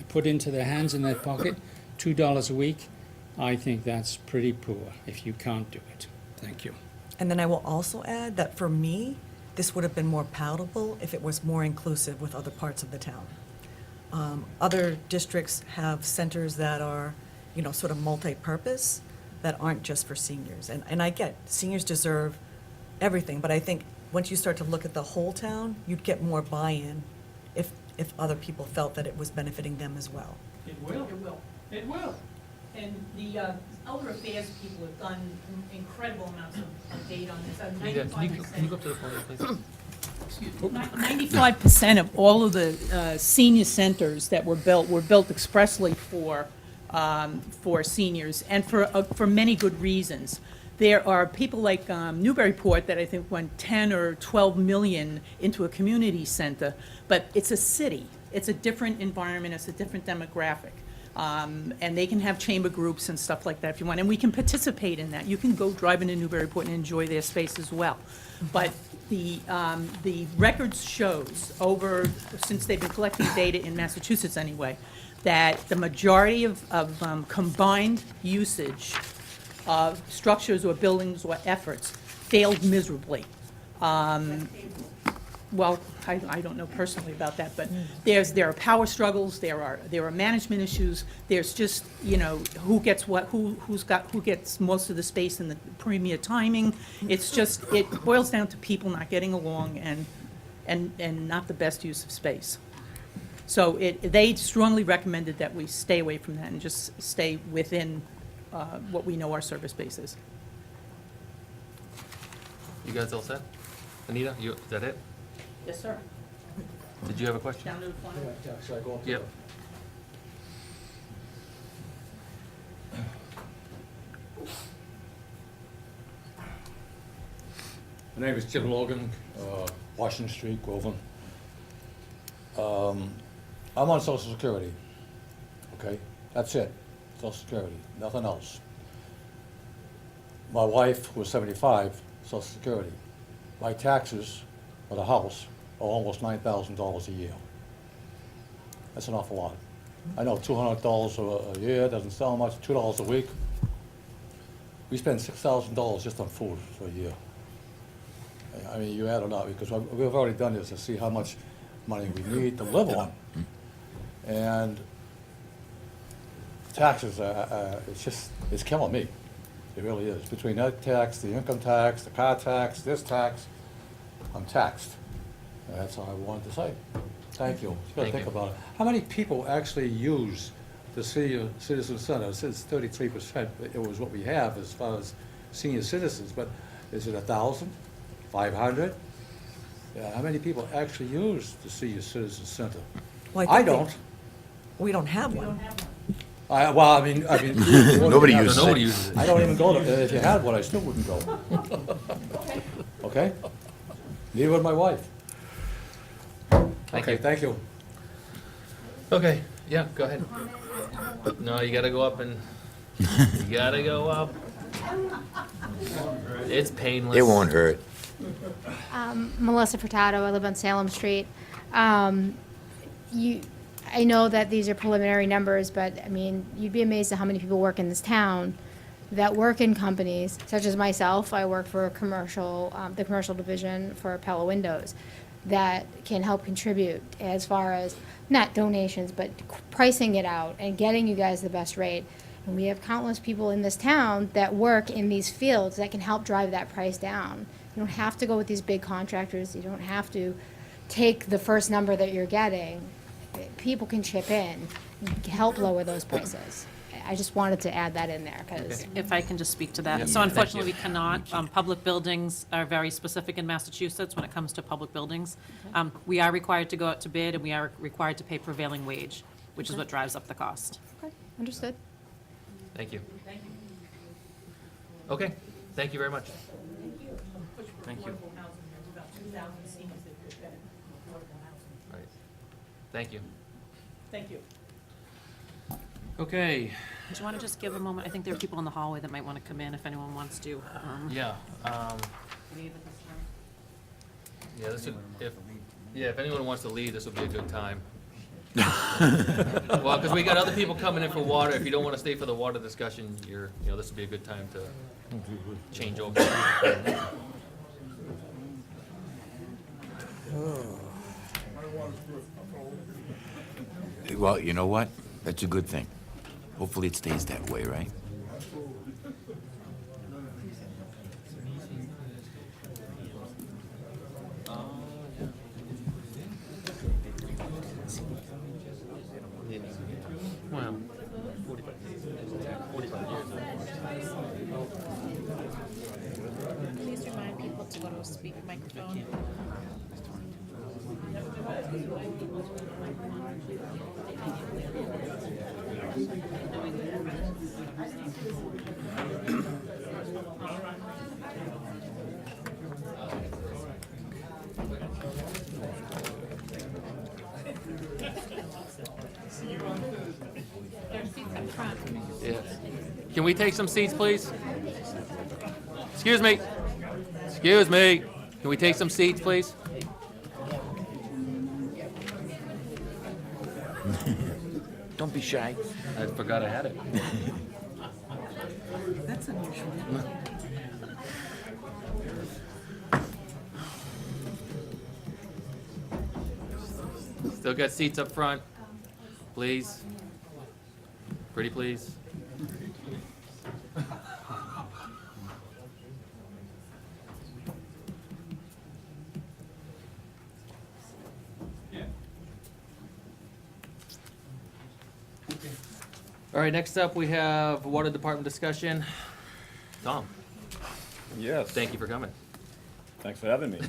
put into their hands in their pocket $2 a week. I think that's pretty poor if you can't do it. Thank you. And then I will also add that for me, this would have been more palatable if it was more inclusive with other parts of the town. Other districts have centers that are, you know, sort of multi-purpose, that aren't just for seniors. And I get, seniors deserve everything, but I think once you start to look at the whole town, you'd get more buy-in if other people felt that it was benefiting them as well. It will. It will. It will. And the Elder Affairs people have done incredible amounts of data on this. Anita, can you go up to the podium, please? 95% of all of the senior centers that were built expressly for seniors, and for many good reasons. There are people like Newburyport that I think went 10 or 12 million into a community center, but it's a city. It's a different environment, it's a different demographic. And they can have chamber groups and stuff like that if you want, and we can participate in that. You can go drive into Newburyport and enjoy their space as well. But the records shows since they've been collecting data in Massachusetts anyway, that the majority of combined usage of structures or buildings or efforts failed miserably. Well, I don't know personally about that, but there are power struggles, there are management issues, there's just, you know, who gets what, who gets most of the space and the premier timing. It's just, it boils down to people not getting along and not the best use of space. So they strongly recommended that we stay away from that and just stay within what we know our service base is. You guys all set? Anita, is that it? Yes, sir. Did you have a question? Down to the front. Should I go up to Yep. My name is Jim Logan, Washington Street, Groveland. I'm on Social Security, okay? That's it, Social Security, nothing else. My wife, who was 75, Social Security. My taxes for the house are almost $9,000 a year. That's an awful lot. I know $200 a year doesn't sound much, $2 a week. We spend $6,000 just on food for a year. I mean, you add it up, because we've already done this to see how much money we need to live on. And taxes, it's killing me. It really is. Between that tax, the income tax, the car tax, this tax, I'm taxed. And that's all I wanted to say. Thank you. You gotta think about it. How many people actually use the senior citizen center? It says 33%, it was what we have as far as senior citizens, but is it 1,000, 500? Yeah, how many people actually use the senior citizen center? Well, I think they- don't. We don't have one. Well, I mean. Nobody have uses it. Nobody uses it. I don't even go to, if you had one, I still wouldn't go. Okay? Neither would my wife. Thank Okay, you. thank you. Okay, yeah, go ahead. No, you gotta go up and, you gotta go up. It's painless. It won't hurt. Melissa Furtado, I live on Salem Street. I know that these are preliminary numbers, but, I mean, you'd be amazed at how many people work in this town that work in companies, such as myself. I work for a commercial, the commercial division for Pella Windows, that can help contribute as far as, not donations, but pricing it out and getting you guys the best rate. And we have countless people in this town that work in these fields that can help drive that price down. You don't have to go with these big contractors. You don't have to take the first number that you're getting. People can chip in and help lower those prices. I just wanted to add that in there, because If I can just speak to that. Yes. So Thank unfortunately, you. we cannot. Public buildings are very specific in Massachusetts when it comes to public buildings. We are required to go out to bid, and we are required to pay prevailing wage, which is what drives up the cost. okay, understood. Thank you. Okay, thank you very much. Thank you. All right. Thank you. Thank you. Okay, Do you want to just give a moment? I think there are people in the hallway that might want to come in if anyone wants to. yeah, yeah, this would, if anyone wants to leave, this would be a good time. Well, because we got other people coming in for water. If you don't want to stay for the water discussion, this would be a good time to change over. Well, you know what? That's a good thing. Hopefully it stays that way, right? Wow. Please remind people to go to a speaker microphone. Yeah. Can we take some seats, please? Excuse me. Excuse me. Can we take some seats, please? Don't be shy. I forgot I had it. That's unusual. Still got seats up front, please. Pretty please. All right, next up, we have Water Department discussion. Tom, Yes. thank you for coming. Thanks for having me.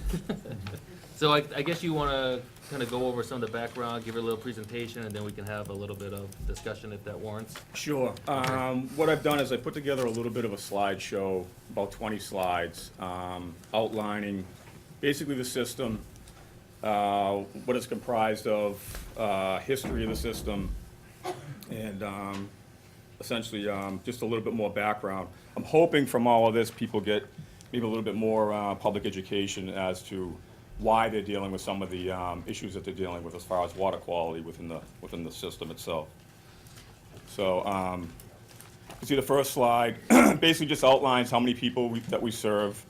So I guess you want to kind of go over some of the background, give her a little presentation, and then we can have a little bit of discussion if that warrants. Sure. What I've done is I put together a little bit of a slideshow, about 20 slides, outlining basically the system, what it's comprised of, history of the system, and essentially just a little bit more background. I'm hoping from all of this, people get maybe a little bit more public education as to why they're dealing with some of the issues that they're dealing with as far as water quality within the system itself. So you see the first slide basically just outlines how many people that we serve,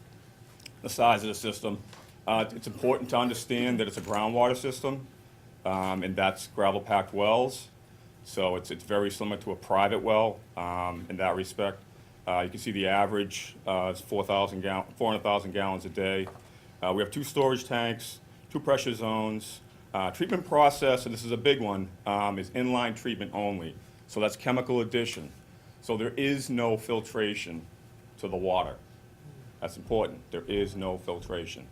the size of the system. It's important to understand that it's a groundwater system, and that's gravel-packed wells. So it's very similar to a private well in that respect. You can see the average is 400,000 gallons a day. We have 2 storage tanks, 2 pressure zones. Treatment process, and this is a big one, is inline treatment only. So that's chemical addition. So there is no filtration to the water. That's important. There is no filtration.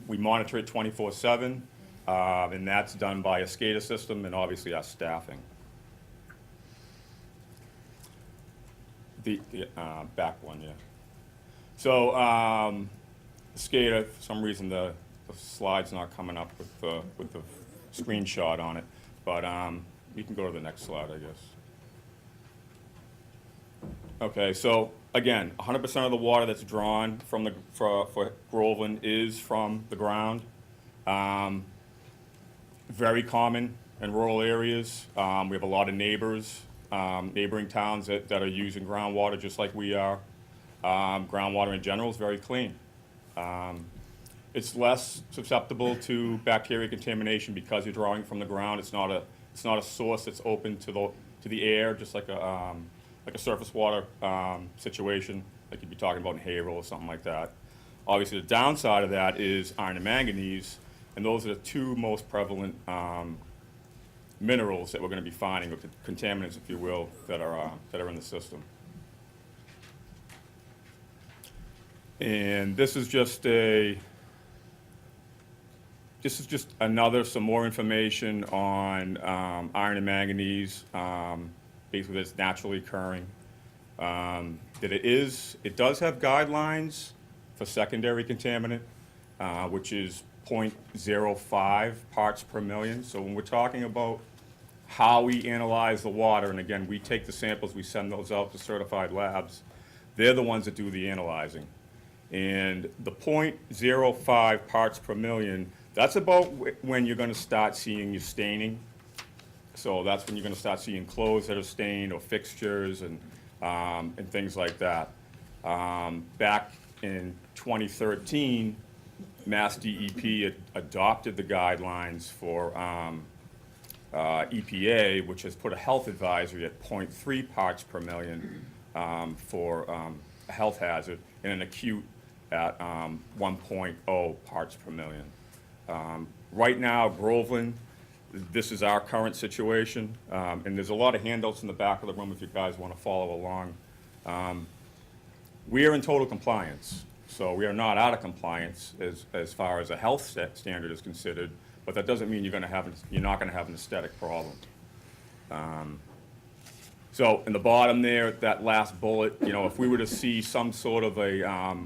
We monitor it 24/7, and that's done by a SCADA system and obviously our staffing. The back one, yeah. So SCADA, for some reason the slide's not coming up with the screenshot on it, but you can go to the next slide, I guess. Okay, so again, 100% of the water that's drawn from for Groveland is from the ground. Very common in rural areas. We have a lot of neighbors, neighboring towns that are using groundwater just like we are. Groundwater in general is very clean. It's less susceptible to bacteria contamination because you're drawing from the ground. It's not a source that's open to the air, just like a surface water situation, like you'd be talking about in Haverhill or something like that. Obviously, the downside of that is iron and manganese, and those are the two most prevalent minerals that we're going to be finding, or contaminants, if you will, that are in the system. And this is just some more information on iron and manganese. Basically, that's naturally occurring. It does have guidelines for secondary contaminant, which is 0.05 parts per million. So when we're talking about how we analyze the water, and again, we take the samples, we send those out to certified labs, they're the ones that do the analyzing. And the 0.05 parts per million, that's about when you're going to start seeing your staining. So that's when you're going to start seeing clothes that are stained, or fixtures, and things like that. Back in 2013, Mass DEP adopted the guidelines for EPA, which has put a health advisory at 0.3 parts per million for a health hazard, and an acute at 1.0 parts per million. Right now, Groveland, this is our current situation, and there's a lot of handouts in the back of the room if you guys want to follow along. We are in total compliance, so we are not out of compliance as far as a health standard is considered, but that doesn't mean you're not going to have an aesthetic problem. So in the bottom there, that last bullet, if we were to see some sort of a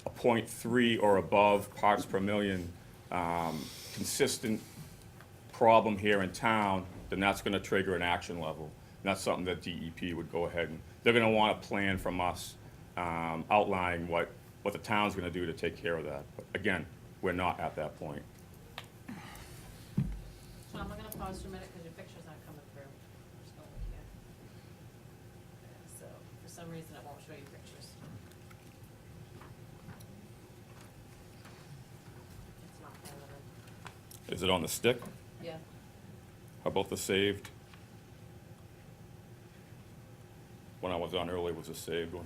0.3 or above parts per million consistent problem here in town, then that's going to trigger an action level. And that's something that DEP would go ahead and, they're going to want a plan from us outlining what the town's going to do to take care of that. But again, we're not at that point. Sean, I'm going to pause for a minute because your pictures aren't coming through. I'm just going here. So for some reason, it won't show you pictures. It's not there. Is it on the stick? Yeah. How about the saved? One I was on earlier was a saved one.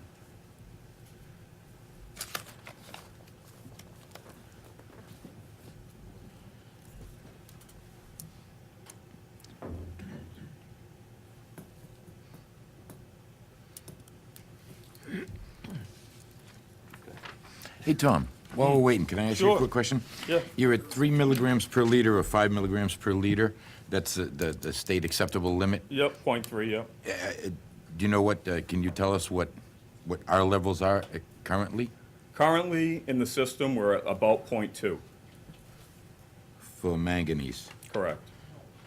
Hey, Tom, while we're waiting, can I ask you a Sure. quick question? Yeah. You're at 3 milligrams per liter or 5 milligrams per liter? That's the state acceptable limit? Yep, 0.3, yep. Do you know what, can you tell us what our levels are currently? Currently, in the system, we're at about 0.2. For manganese, Correct.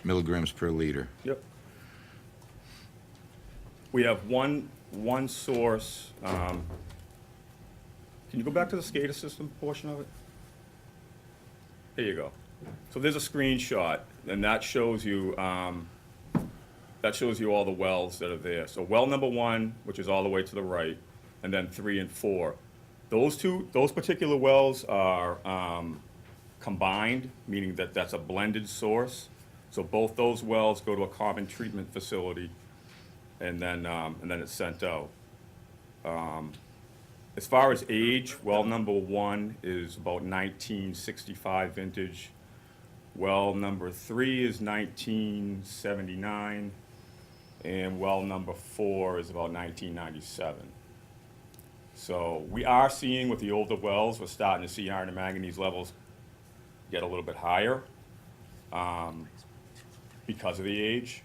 milligrams per liter. Yep. We have one source. Can you go back to the SCADA system portion of it? There you go. So there's a screenshot, and that shows you all the wells that are there. So well number 1, which is all the way to the right, and then 3 and 4. Those particular wells are combined, meaning that that's a blended source. So both those wells go to a common treatment facility, and then it's sent out. As far as age, well number 1 is about 1965 vintage. Well number 3 is 1979, and well number 4 is about 1997. So we are seeing with the older wells, we're starting to see iron and manganese levels get a little bit higher because of the age.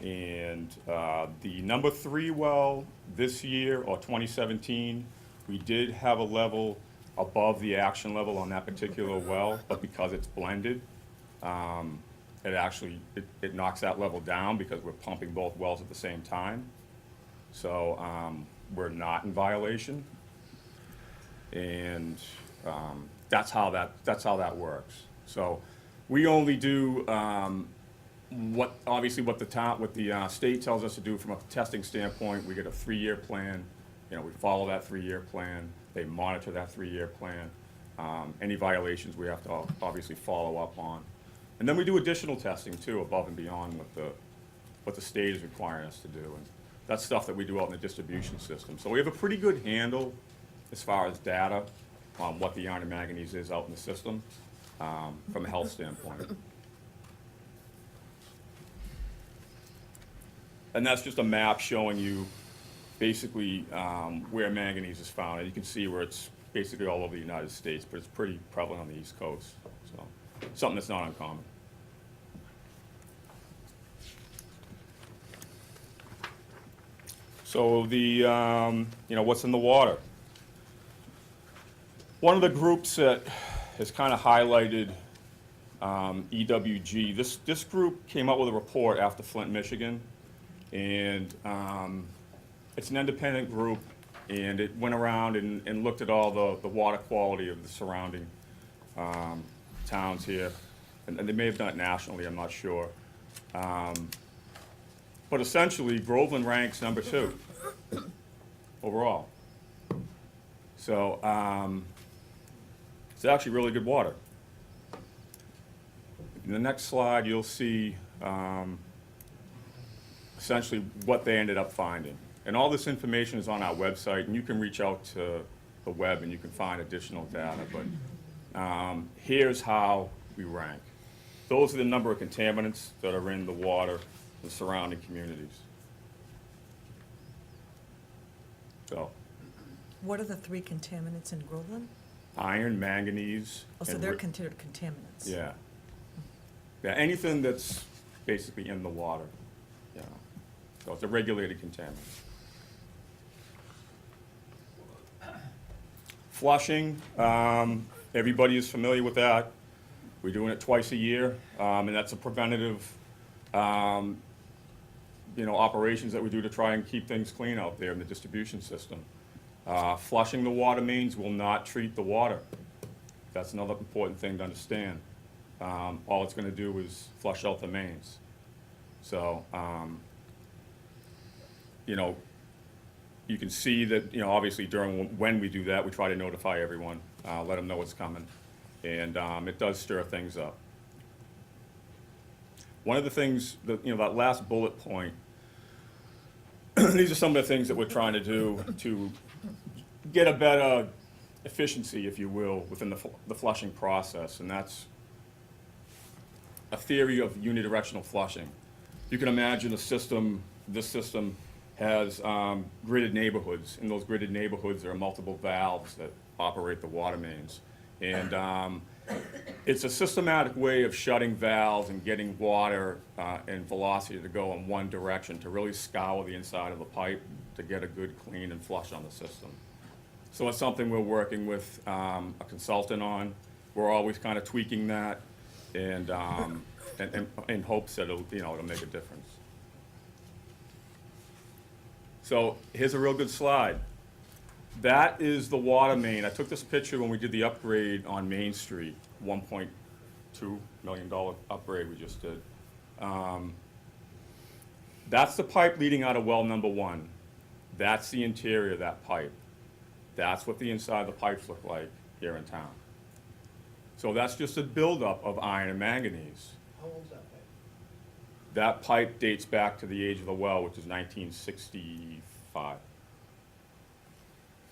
And the number 3 well this year, or 2017, we did have a level above the action level on that particular well, but because it's blended, it actually, it knocks that level down because we're pumping both wells at the same time. So we're not in violation. And that's how that works. So we only do what the state tells us to do from a testing standpoint. We get a 3-year plan. You know, we follow that 3-year plan. They monitor that 3-year plan. Any violations we have to obviously follow up on. And then we do additional testing too, above and beyond what the state is requiring us to do. And that's stuff that we do out in the distribution system. So we have a pretty good handle as far as data on what the iron and manganese is out in the system from a health standpoint. And that's just a map showing you basically where manganese is found. And you can see where it's basically all over the United States, but it's pretty prevalent on the East Coast. So something that's not uncommon. So what's in the water? One of the groups that has kind of highlighted EWG, this group came up with a report after Flint, Michigan, and it's an independent group, and it went around and looked at all the water quality of the surrounding towns here, and they may have done it nationally, I'm not sure. But essentially, Groveland ranks number 2 overall. So it's actually really good water. In the next slide, you'll see essentially what they ended up finding. And all this information is on our website, and you can reach out to the web and you can find additional data. But here's how we rank. Those are the number of contaminants that are in the water, the surrounding communities. So, What are the 3 contaminants in Groveland? iron, manganese. Oh, so and they're considered contaminants? Yeah. Yeah, anything that's basically in the water. Yeah. So it's a regulated contaminant. Flushing, everybody is familiar with that. We're doing it twice a year, and that's a preventative, operations that we do to try and keep things clean out there in the distribution system. Flushing the water mains will not treat the water. That's another important thing to understand. All it's going to do is flush out the mains. So, you can see that, obviously when we do that, we try to notify everyone, let them know what's coming. And it does stir things up. One of the things, that last bullet point, these are some of the things that we're trying to do to get a better efficiency, if you will, within the flushing process, and that's a theory of unidirectional flushing. You can imagine this system has gridded neighborhoods. In those gridded neighborhoods, there are multiple valves that operate the water mains. And it's a systematic way of shutting valves and getting water and velocity to go in one direction to really scour the inside of the pipe to get a good clean and flush on the system. So it's something we're working with a consultant on. We're always kind of tweaking that and in hopes that it'll make a difference. So here's a real good slide. That is the water main. I took this picture when we did the upgrade on Main Street, $1.2 million upgrade we just did. That's the pipe leading out of well number 1. That's the interior of that pipe. That's what the inside of the pipes look like here in town. So that's just a buildup of iron and manganese. How old is that pipe? That pipe dates back to the age of the well, which is 1965.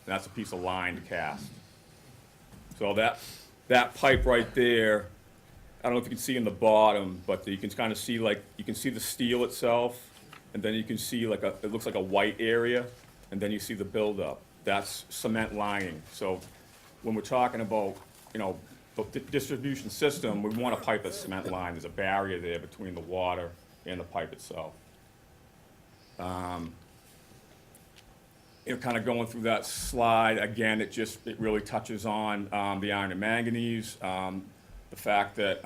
That's a piece of lined cast. So that pipe right there, I don't know if you can see in the bottom, but you can kind of see you can see the steel itself, and then you can see it looks like a white area, and then you see the buildup. that's cement lining. So when we're talking about, you know, the distribution system, we want a pipe that's cement lined. There's a barrier there between the water and the pipe itself. You know, kind of going through that slide, again, it really touches on the iron and manganese, the fact that,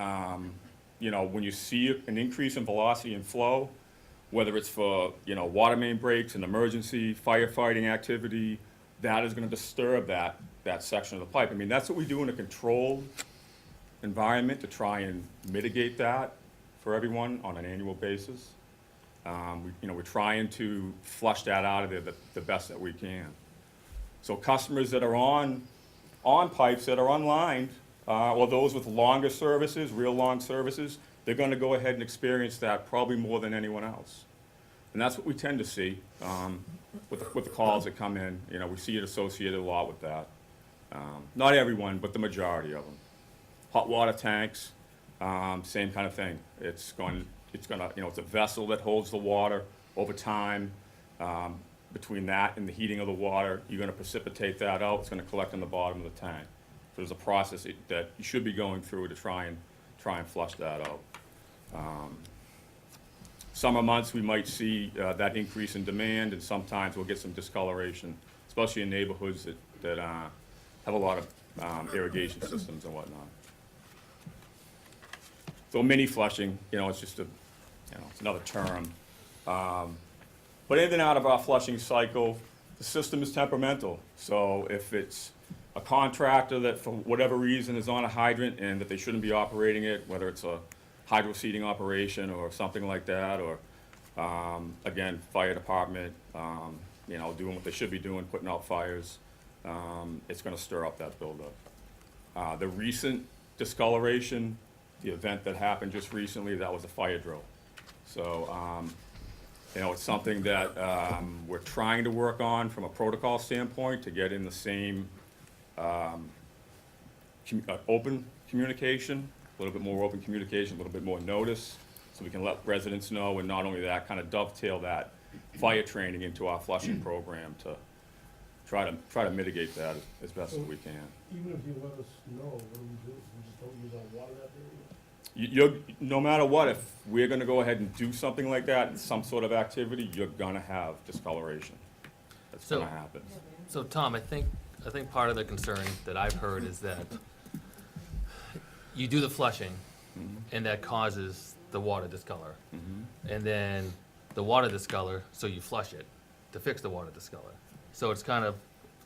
you know, when you see an increase in velocity and flow, whether it's for, you know, water main breaks, an emergency, firefighting activity, that is going to disturb that section of the pipe. I mean, that's what we do in a controlled environment to try and mitigate that for everyone on an annual basis. You know, we're trying to flush that out of there the best that we can. So customers that are on pipes that are unlined, or those with longer services, real long services, they're going to go ahead and experience that probably more than anyone else. And that's what we tend to see with the calls that come in. You know, we see it associated a lot with that. Not everyone, but the majority of them. Hot water tanks, same kind of thing. It's gonna, you know, it's a vessel that holds the water over time. Between that and the heating of the water, you're gonna precipitate that out. It's gonna collect on the bottom of the tank. So there's a process that you should be going through to try and flush that out. Summer months, we might see that increase in demand, and sometimes we'll get some discoloration, especially in neighborhoods that have a lot of irrigation systems and whatnot. So mini flushing, you know, it's just it's another term. But in and out of our flushing cycle, the system is temperamental. So if it's a contractor that for whatever reason is on a hydrant and that they shouldn't be operating it, whether it's a hydro seeding operation or something like that, or again, fire department, you know, doing what they should be doing, putting out fires, it's gonna stir up that buildup. The recent discoloration, the event that happened just recently, that was a fire drill. So, you know, it's something that we're trying to work on from a protocol standpoint to get in the same open communication, a little bit more open communication, a little bit more notice, so we can let residents know, and not only that, kind of dovetail that fire training into our flushing program to try to mitigate that as best as we can. Even if you let us know, what do we do? We just don't use our water that day? No matter what, if we're gonna go ahead and do something like that, some sort of activity, you're gonna have discoloration. That's gonna happen. So Tom, I think part of the concern that I've heard is that you do the flushing, and that causes the water discolor. And then the water discolor, so you flush it to fix the water discolor. So it's kind of,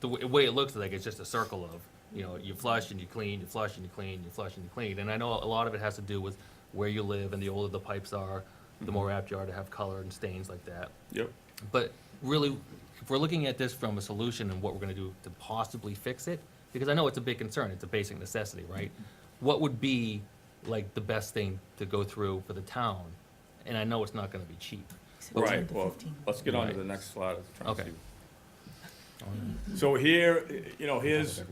the way it looks like it's just a circle of, you know, you flush and you clean, you flush and you clean, you flush and you clean. And I know a lot of it has to do with where you live, and the older the pipes are, the more apt you are to have color and stains like that. Yep. But really, if we're looking at this from a solution and what we're gonna do to possibly fix it, because I know it's a big concern, it's a basic necessity, right? What would be like the best thing to go through for the town? And I know it's not gonna be cheap. Right, well, let's get on to the next slide. Okay. So here, you know, here's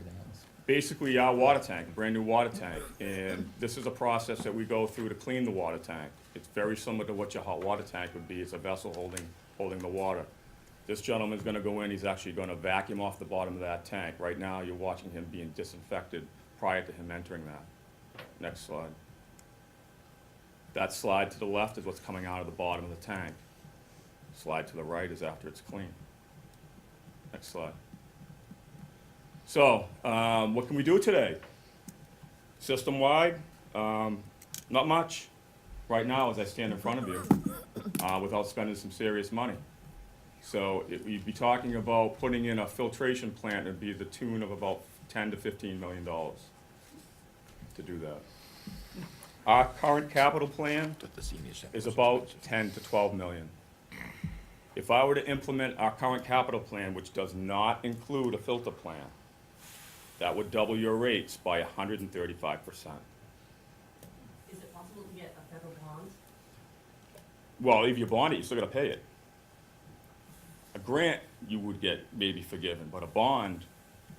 basically our water tank, brand new water tank. And this is a process that we go through to clean the water tank. It's very similar to what your hot water tank would be. It's a vessel holding the water. This gentleman's gonna go in, he's actually gonna vacuum off the bottom of that tank. Right now, you're watching him being disinfected prior to him entering that. Next slide. That slide to the left is what's coming out of the bottom of the tank. Slide to the right is after it's clean. Next slide. So, what can we do today? System-wide, not much right now as I stand in front of you, without spending some serious money. So you'd be talking about putting in a filtration plant. It'd be the tune of about $10 to $15 million to do that. Our current capital plan is about 10 to 12 million. If I were to implement our current capital plan, which does not include a filter plant, that would double your rates by 135%. Is it possible to get a federal bond? Well, if you bond it, you're still gonna pay it. A grant, you would get maybe forgiven, but a bond,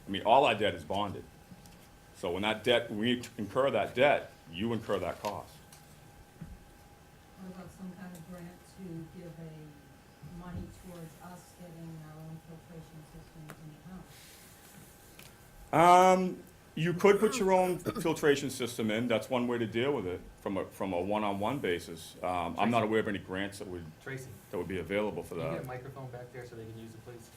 I mean, all our debt is bonded. So when we incur that debt, you incur that cost. What about some kind of grant to give money towards us getting our own filtration systems in the house? You could put your own filtration system in. That's one way to deal with it from a one-on-one basis. I'm not aware of any grants that Tracy, would be available for can you that. get a microphone back there so they can use it, please?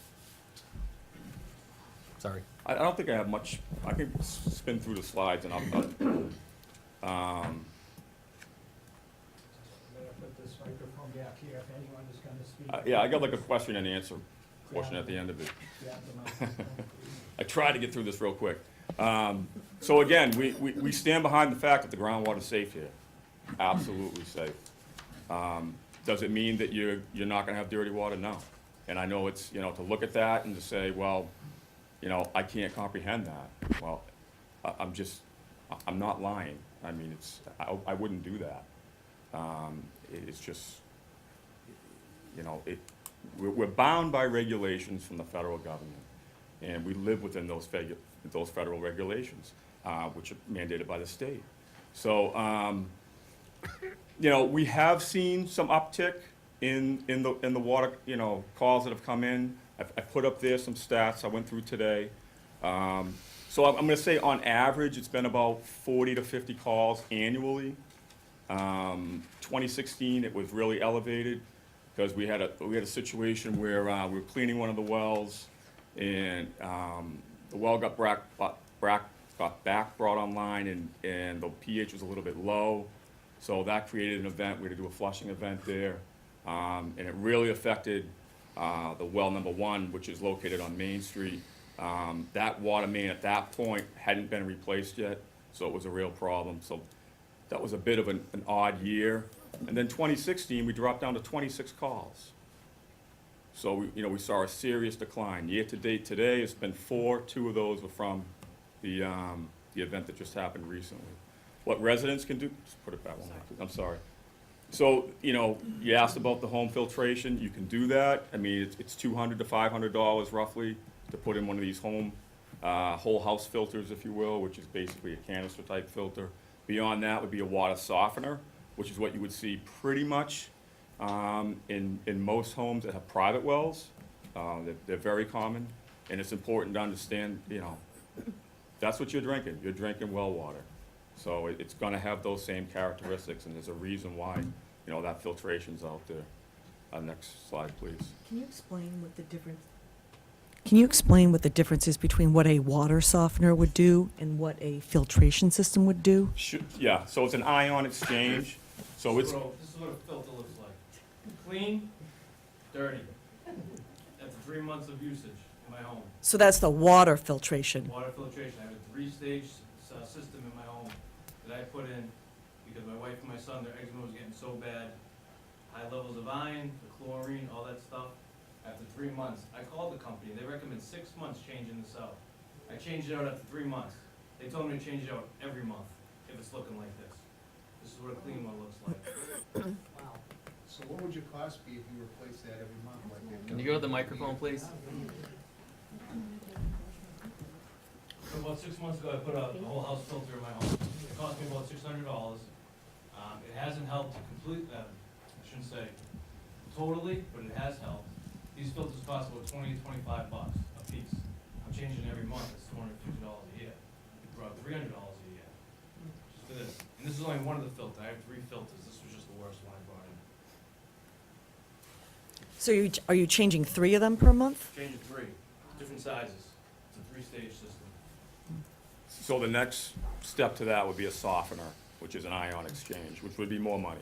Sorry. I don't think I have much. I can spin through the slides and I'm gonna put this microphone back here if anyone is gonna speak. yeah, I got like a question and answer portion at the end of it. Grab the microphone, please. I tried to get through this real quick. So again, we stand behind the fact that the groundwater's safe here. Absolutely safe. Does it mean that you're not gonna have dirty water? No. And I know it's, to look at that and to say, well, I can't comprehend that. Well, I'm not lying. I mean, I wouldn't do that. It's just, we're bound by regulations from the federal government. And we live within those federal regulations, which are mandated by the state. So, we have seen some uptick in the water, calls that have come in. I put up there some stats I went through today. So I'm gonna say on average, it's been about 40 to 50 calls annually. 2016, it was really elevated because we had a situation where we were cleaning one of the wells, and the well got back brought online, and the pH was a little bit low. So that created an event. We had to do a flushing event there, and it really affected the well number 1, which is located on Main Street. That water main at that point hadn't been replaced yet, so it was a real problem. So that was a bit of an odd year. And then 2016, we dropped down to 26 calls. So we saw a serious decline. Year to date today, it's been 4. 2 of those were from the event that just happened recently. What residents can do, just put it back one more, please. I'm sorry. So, you asked about the home filtration. You can do that. I mean, it's $200 to $500 roughly to put in one of these whole house filters, if you will, which is basically a canister type filter. Beyond that would be a water softener, which is what you would see pretty much in most homes that have private wells. They're very common, and it's important to understand, that's what you're drinking. You're drinking well water. So it's gonna have those same characteristics, and there's a reason why, that filtration's out there. Next slide, please. Can you explain what the difference? Can you explain what the difference is between what a water softener would do and what a filtration system would do? Yeah, so it's an ion exchange. So it's, This is what a filter looks like. Clean, dirty. After 3 months of usage in my home. So that's the water filtration. Water filtration. I have a 3-stage system in my home that I put in because my wife and my son, their eczema was getting so bad. High levels of iron, the chlorine, all that stuff. After 3 months, I called the company. They recommend 6 months changing this out. I changed it out after 3 months. They told me to change it out every month if it's looking like this. This is what a clean one looks like. Wow. So what would your cost be if you replaced that every month like that? Can you go to the microphone, please? So about 6 months ago, I put a whole house filter in my home. It cost me about $600. It hasn't helped completely, I shouldn't say totally, but it has helped. These filters cost about $20 to $25 a piece. I'm changing every month. It's $250 a year. About $300 a year. Just for this. And this is only one of the filters. I have 3 filters. This was just the worst one I brought in. So are you changing 3 of them per month? Changing 3, different sizes. It's a 3-stage system. so the next step to that would be a softener, which is an ion exchange, which would be more money.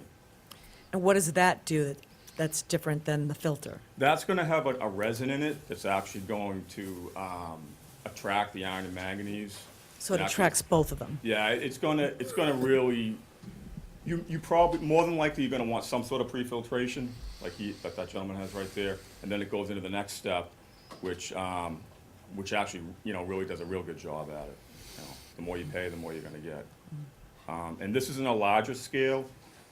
And what does that do that's different than the filter? That's gonna have a resin in it that's actually going to attract the iron and manganese. So it And attracts both of them? Yeah, it's gonna really, you probably, more than likely, you're gonna want some sort of pre-filtration, like that gentleman has right there, and then it goes into the next step, which actually, really does a real good job at it. The more you pay, the more you're gonna get. And this is in a larger scale,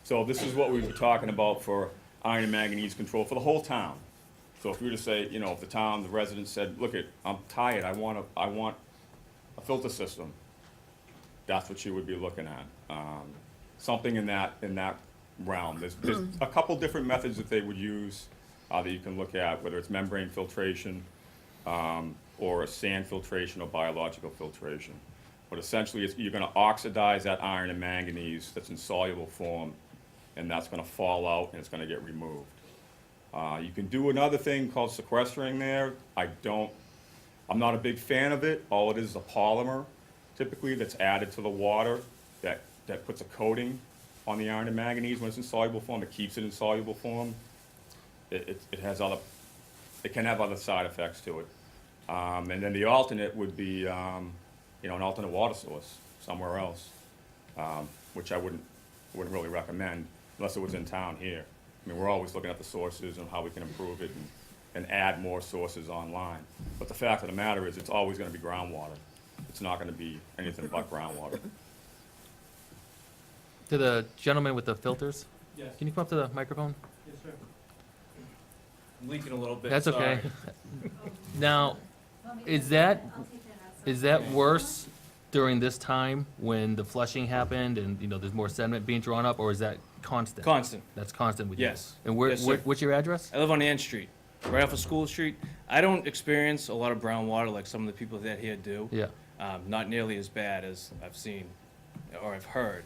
so this is what we were talking about for iron and manganese control for the whole town. So if we were to say, if the residents said, look, I'm tired, I want a filter system, that's what you would be looking at. Something in that realm. There's a couple different methods that they would use that you can look at, whether it's membrane filtration. or a sand filtration or biological filtration. But essentially, you're gonna oxidize that iron and manganese that's in soluble form, and that's gonna fall out and it's gonna get removed. You can do another thing called sequestering there. I'm not a big fan of it. All it is a polymer, typically, that's added to the water that puts a coating on the iron and manganese when it's in soluble form. It keeps it in soluble form. It can have other side effects to it. And then the alternate would be, an alternate water source somewhere else, which I wouldn't really recommend unless it was in town here. I mean, we're always looking at the sources and how we can improve it and add more sources online. But the fact of the matter is, it's always gonna be groundwater. It's not gonna be anything but groundwater. To the gentleman with the filters, Yes. can you come up to the microphone? Yes, sir. I'm leaking a little bit. That's okay. sorry. Now, is that worse during this time when the flushing happened and, there's more sediment being drawn up, or is that constant? Constant. That's constant with you? Yes. And where, Yes, sir. what's your address? I live on Ann Street, right off of School Street. I don't experience a lot of brown water like some of the people that here do. Yeah. Not nearly as bad as I've seen or I've heard.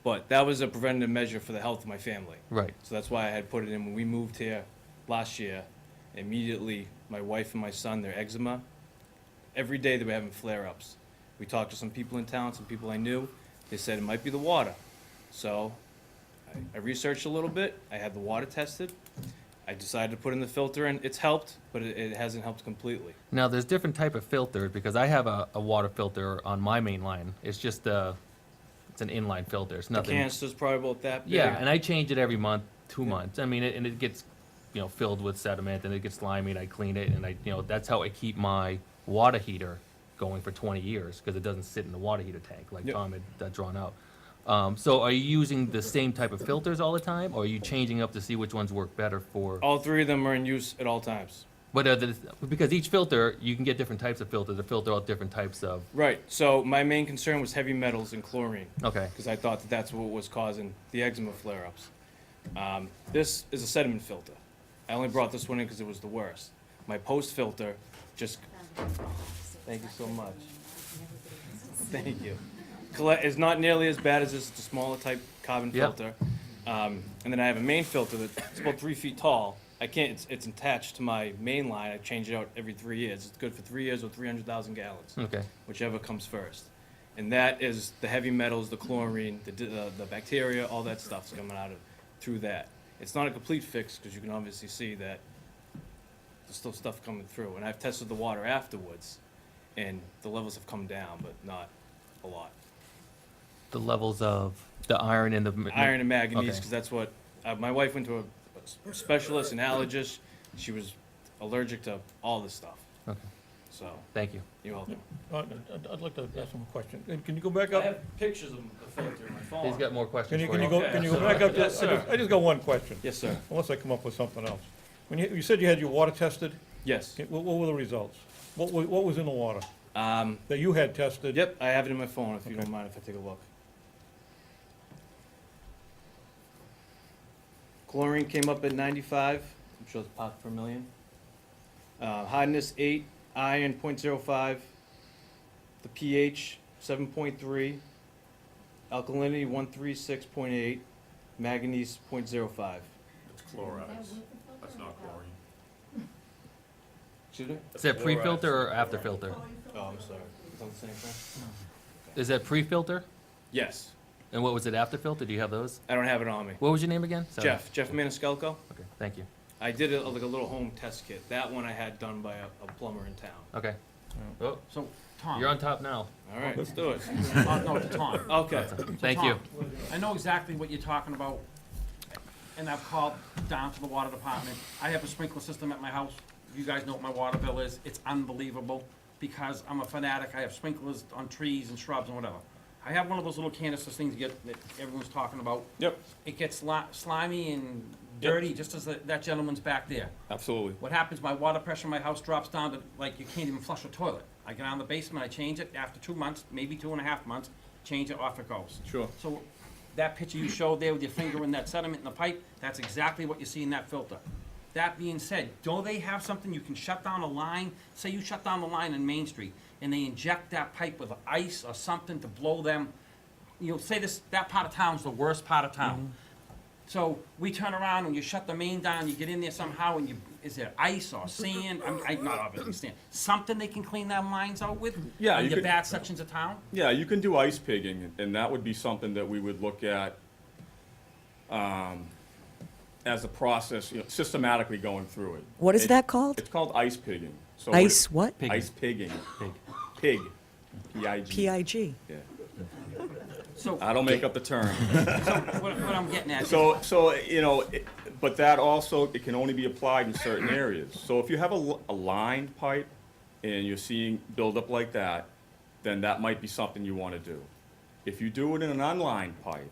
But that was a preventative measure for the health of my family. Right. So that's why I had put it in. When we moved here last year, immediately my wife and my son, their eczema, every day they were having flare-ups. We talked to some people in town, some people I knew. They said it might be the water. So I researched a little bit. I had the water tested. I decided to put in the filter, and it's helped, but it hasn't helped completely. Now, there's different type of filters, because I have a water filter on my main line. It's just it's an inline filter. It's The nothing. canister's probably about that big. Yeah, and I change it every month, 2 months. I mean, and it gets, filled with sediment, and it gets slimy, and I clean it, and that's how I keep my water heater going for 20 years, because it doesn't sit in the water heater tank like Yep. Tom had drawn out. So are you using the same type of filters all the time, or are you changing up to see which ones work better for? All three of them are in use at all times. But because each filter, you can get different types of filters to filter out different types of. Right. So my main concern was heavy metals and chlorine. Okay. Because I thought that that's what was causing the eczema flare-ups. This is a sediment filter. I only brought this one in because it was the worst. My post filter just. Thank you so much. Thank you. Is not nearly as bad as this. It's a smaller type carbon Yep. filter. And then I have a main filter that's about 3 feet tall. I can't. It's attached to my main line. I change it out every 3 years. It's good for 3 years or 300,000 gallons. Okay. Whichever comes first. And that is the heavy metals, the chlorine, the bacteria, all that stuff's coming out of through that. It's not a complete fix because you can obviously see that there's still stuff coming through. And I've tested the water afterwards, and the levels have come down, but not a lot. The levels of the iron and the. Iron and manganese, Okay. because that's what my wife went to a specialist, an allergist. She was allergic to all this stuff. Okay. So Thank you. you're welcome. I'd like to ask him a question. Can you go back I up? have pictures of the filter in my phone. He's got more questions Can for you you. go, can you go back up? Yes, sir. I just got one question, Yes, sir. unless I come up with something else. When you said you had your water tested, Yes. what were the results? What was in the water Um, that you had tested? Yep, I have it in my phone if you don't mind if I take a look. Chlorine came up at 95, I'm sure it's parts per million. Hardness 8, iron 0.05, the pH 7.3, alkalinity 136.8, manganese 0.05. It's chlorides. That's not chlorine. Excuse me? Is that pre-filter or after filter? Oh, I'm sorry. Is that the same thing? Is that pre-filter? Yes. And what was it after filter? Do you have those? I don't have it on me. What was your name again? Sorry. Jeff Maniscalco. Okay, thank you. I did like a little home test kit. That one I had done by a plumber in town. Okay. Oh, So, Tom. you're on top now. All right, let's do it. No, to Tom. Okay. Thank Tom, you. I know exactly what you're talking about, and I've called down to the water department. I have a sprinkler system at my house. You guys know what my water bill is. It's unbelievable because I'm a fanatic. I have sprinklers on trees and shrubs and whatever. I have one of those little canister things that everyone's talking about. Yep, It gets slimy and dirty, just as that gentleman's back there. absolutely. What happens, my water pressure in my house drops down to, like, you can't even flush a toilet. I get down the basement, I change it, after 2 months, maybe 2.5 months, change it, off it goes. Sure. So, that picture you showed there with your finger in that sediment in the pipe, that's exactly what you see in that filter. that being said, don't they have something you can shut down a line? Say you shut down the line on Main Street, and they inject that pipe with ice or something to blow them, say that part of town's the worst part of town. So we turn around and you shut the main down, you get in there somehow, and is there ice or sand? I'm not obviously sand. Something they can clean them lines out with? Yeah, in you the could- bad sections of town? Yeah, you can do ice pigging, and that would be something that we would look at as a process, systematically going through it. What is that called? It's called ice pigging. So Ice what? Ice pigging. Pig. P-I-G. P-I-G. Yeah. So, I don't make up the term. what I'm getting at. But that also, it can only be applied in certain areas. So if you have a lined pipe and you're seeing buildup like that, then that might be something you want to do. If you do it in an unlined pipe,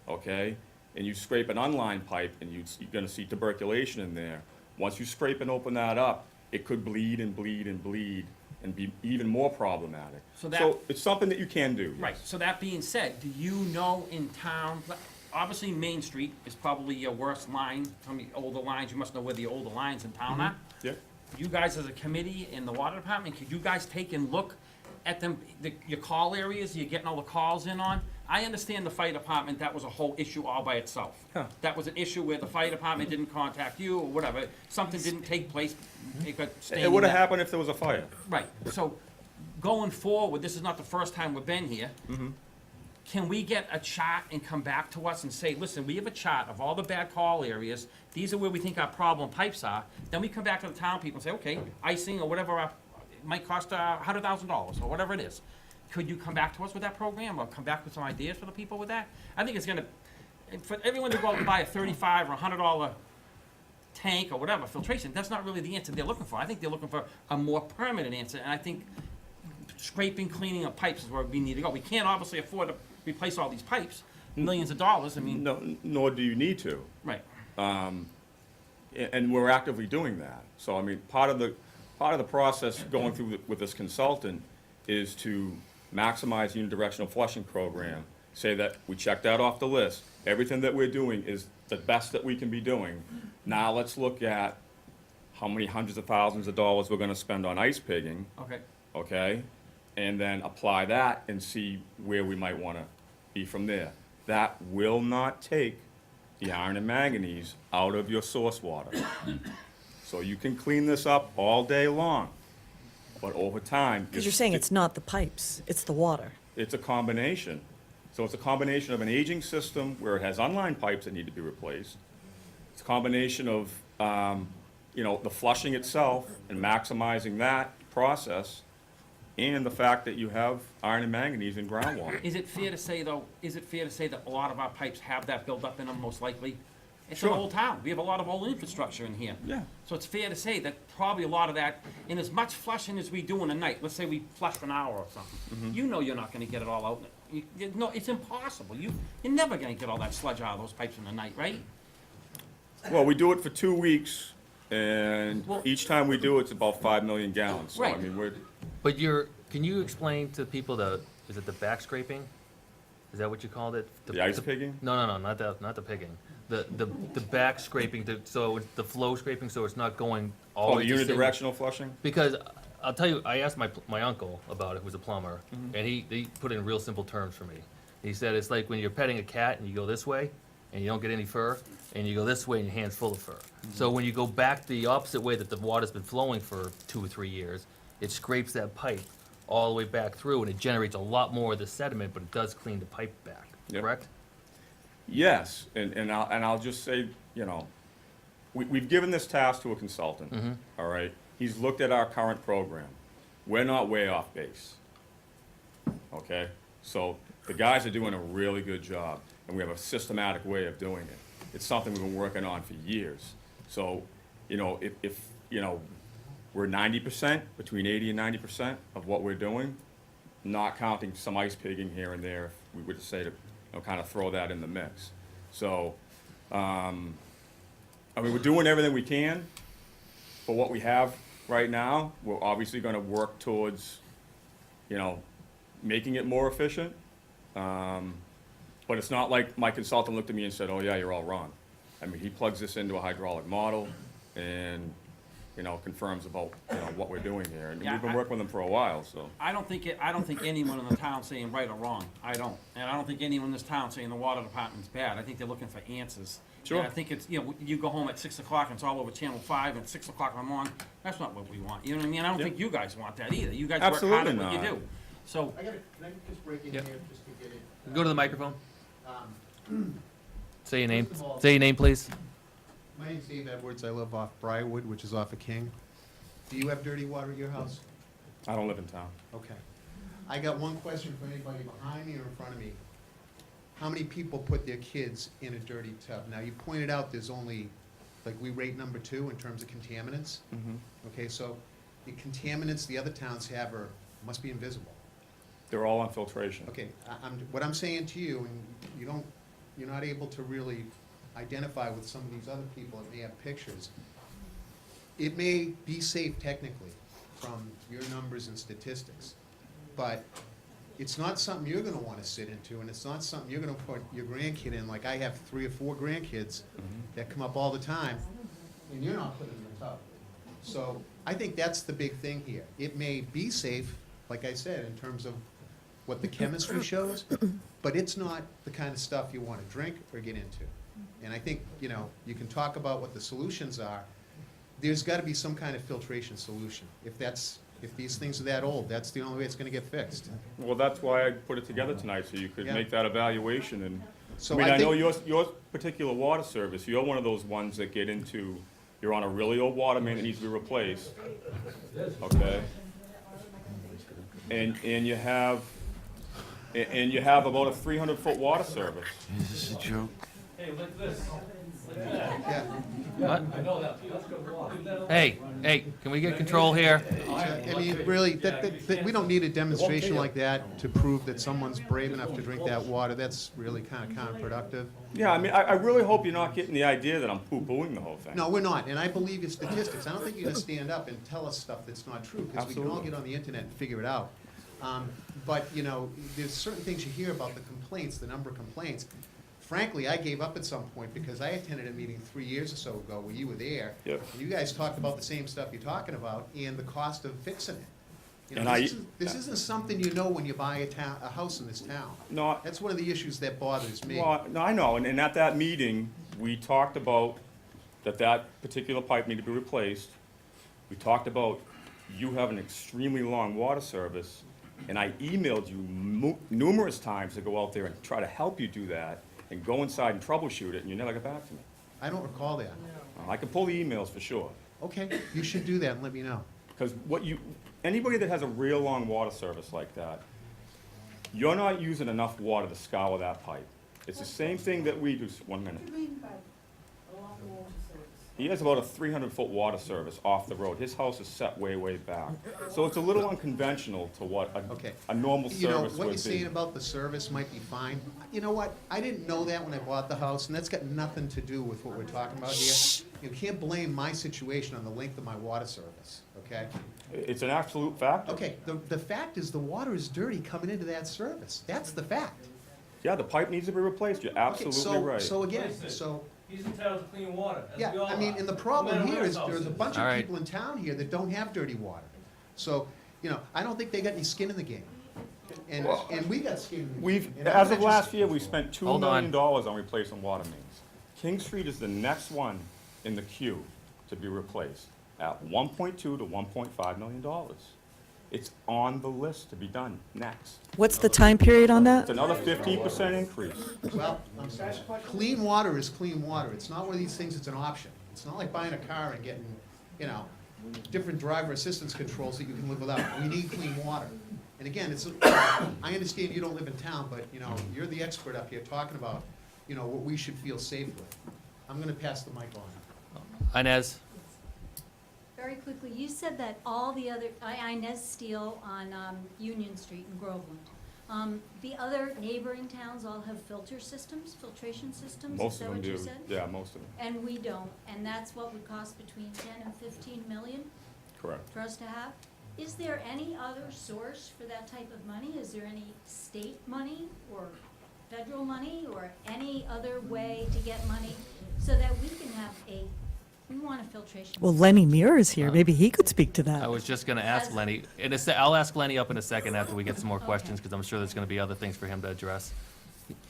okay, and you scrape an unlined pipe and you're going to see tuberculation in there, once you scrape and open that up, it could bleed and bleed and bleed and be even more problematic. So it's something that you can do. Right, so that being said, do you know in town, obviously Main Street is probably your worst line, some of the older lines, you must know where the older lines in town are. Yeah. You guys as a committee in the water department, could you guys take and look at them, your call areas you're getting all the calls in on? I understand the fire department, that was a whole issue all by itself. Huh. That was an issue where the fire department didn't contact you or whatever, something didn't take place, it got staying It in would have that- happened if there was a fire. Right, so going forward, this is not the first time we've been here. Can we get a chart and come back to us and say, listen, we have a chart of all the bad call areas, these are where we think our problem pipes are, then we come back to the town people and say, okay, icing or whatever, it might cost $100,000 or whatever it is. Could you come back to us with that program, or come back with some ideas for the people with that? I think it's gonna, for everyone to go out and buy a $35 or $100 tank or whatever, filtration, that's not really the answer they're looking for. I think they're looking for a more permanent answer, and I think scraping, cleaning of pipes is where we need to go. We can't obviously afford to replace all these pipes, millions of dollars, I mean. No, nor do you need to. Right. And we're actively doing that. So, I mean, part of the process going through with this consultant is to maximize unidirectional flushing program, say that we checked that off the list. Everything that we're doing is the best that we can be doing. Now let's look at how many hundreds of thousands of dollars we're gonna spend on ice pigging. Okay. Okay? And then apply that and see where we might wanna be from there. That will not take the iron and manganese out of your source water. So you can clean this up all day long, but over time. Because you're saying it's not the pipes, it's the water. It's a combination. So it's a combination of an aging system where it has unlined pipes that need to be replaced. It's a combination of, the flushing itself and maximizing that process, and the fact that you have iron and manganese in groundwater. Is it fair to say, though, that a lot of our pipes have that buildup in them, most likely? It's an Sure. old town. We have a lot of old infrastructure in here. Yeah. So it's fair to say that probably a lot of that, in as much flushing as we do in a night, let's say we flush for an hour or something, you know you're not gonna get it all out. No, it's impossible. You're never gonna get all that sludge out of those pipes in the night, right? Well, we do it for 2 weeks, and Well- each time we do, it's about 5 million gallons. So, I Right. mean, But can you explain to people is it the back scraping? Is that what you called it? The ice pigging? No, not the pigging. The back scraping, so it's the flow scraping, so it's not going all the Oh, way the to single- unidirectional flushing? Because I'll tell you, I asked my uncle about it, who's a plumber, and he put it in real simple terms for me. He said it's like when you're petting a cat and you go this way and you don't get any fur, and you go this way and your hand's full of fur. So when you go back the opposite way that the water's been flowing for 2 or 3 years, it scrapes that pipe all the way back through, and it generates a lot more of the sediment, but it does clean the pipe back, Yep. correct? Yes, and I'll just say, we've given this task to a consultant, all right? He's looked at our current program. We're not way off base, okay? So the guys are doing a really good job, and we have a systematic way of doing it. It's something we've been working on for years. So, if we're 90%, between 80 and 90% of what we're doing, not counting some ice pigging here and there, if we would say to kind of throw that in the mix. So, we're doing everything we can for what we have right now. We're obviously going to work towards, making it more efficient. But it's not like my consultant looked at me and said, oh yeah, you're all wrong. I mean, he plugs this into a hydraulic model. and, confirms about, what we're doing here. And Yeah, we've been I- working with them for a while, so. I don't think anyone in the town saying right or wrong. I don't. And I don't think anyone in this town saying the water department's bad. I think they're looking for answers. Sure. And I think it's, you go home at 6 o'clock and it's all over Channel 5 and 6 o'clock in the morning. That's not what we want. You know what I mean? I don't Yeah. think you guys want that either. You guys work hard Absolutely at what you not. do. So, Can I just break in Yep. here just to get it? Go to the microphone. Um, Say your name. First of all- Say your name, please. My name's Dave Edwards. I live off Briarwood, which is off of King. Do you have dirty water at your house? I don't live in town. Okay. I got one question for anybody behind me or in front of me. How many people put their kids in a dirty tub? Now, you pointed out there's only, like, we rate number 2 in terms of contaminants. Mhm. Okay, so the contaminants the other towns have must be invisible. They're all on filtration. Okay, what I'm saying to you, and you're not able to really identify with some of these other people that may have pictures. It may be safe technically from your numbers and statistics, but it's not something you're gonna wanna sit into, and it's not something you're gonna put your grandkid in. Like, I have 3 or 4 grandkids that come up all the time, and you're not putting them in the tub. So, I think that's the big thing here. It may be safe, like I said, in terms of what the chemistry shows, but it's not the kind of stuff you wanna drink or get into. And I think, you can talk about what the solutions are. There's gotta be some kind of filtration solution. If these things are that old, that's the only way it's gonna get fixed. Well, that's why I put it together tonight, so you could Yeah. make that evaluation, and, So I mean, I I know think- your particular water service, you're one of those ones that get into, you're on a really old water main that needs to be replaced, okay? And you have about a 300-foot water service. Is this a joke? Yeah. Hey, can we get control here? I mean, really, we don't need a demonstration like that to prove that someone's brave enough to drink that water. That's really kind of counterproductive. Yeah, I mean, I really hope you're not getting the idea that I'm poo-pooing the whole thing. No, we're not, and I believe your statistics. I don't think you're gonna stand up and tell us stuff that's not true, because we can all Absolutely. get on the internet and figure it out. But, there's certain things you hear about the complaints, the number of complaints. Frankly, I gave up at some point, because I attended a meeting 3 years or so ago where you were there. Yep. And you guys talked about the same stuff you're talking about, and the cost of fixing it. And This isn't something you know when you buy a house in this town. No, That's one of the issues that bothers me. well, no, I know, and at that meeting, we talked about that particular pipe needed to be replaced. We talked about you have an extremely long water service, and I emailed you numerous times to go out there and try to help you do that, and go inside and troubleshoot it, and you never got back to me. I don't recall that. I can pull the emails for sure. Okay, you should do that and let me know. Because anybody that has a real long water service like that, you're not using enough water to scour that pipe. It's the same thing that we do. 1 minute. He has about a 300-foot water service off the road. His house is set way, way back. So it's a little unconventional to what a normal service What you're would saying be. about the service might be fine. You know what? I didn't know that when I bought the house, and that's got nothing to do with what we're talking about here. You can't blame my situation on the length of my water service, okay? It's an absolute fact. Okay, the fact is the water is dirty coming into that service. That's the fact. Yeah, the pipe needs to be replaced. You're Okay, absolutely right. So again, He's entitled to clean water. yeah, I mean, and the problem here is there's a bunch All of right. people in town here that don't have dirty water. So, I don't think they got any skin in the game. And we got skin in the game. And I'm As of not last just- year, we spent $2 Hold on. million on replacing water mains. King Street is the next one in the queue to be replaced at $1.2 to $1.5 million. It's on the list to be done next. What's the time period on that? It's another 15% increase. Well, I'm sorry. Clean water is clean water. It's not one of these things that's an option. It's not like buying a car and getting, different driver assistance controls that you can live without. We need clean water. And again, I understand you don't live in town, but, you're the expert up here talking about, what we should feel safe with. I'm gonna pass the mic on. Inez? Very quickly, you said that all the other, Inez Steele on Union Street in Groveland. The other neighboring towns all have filtration systems? Most Is that of them what you do. said? Yeah, most of them. And we don't, and that's what would cost between 10 and 15 million Correct. for us to have? Is there any other source for that type of money? Is there any state money or federal money or any other way to get money so that we can have a We want a filtration. Well, Lenny Muir is here. Maybe he could speak to I that. was just gonna ask Lenny, I'll ask Lenny up in a second after we get some more questions, because I'm sure there's gonna be other things for him to address.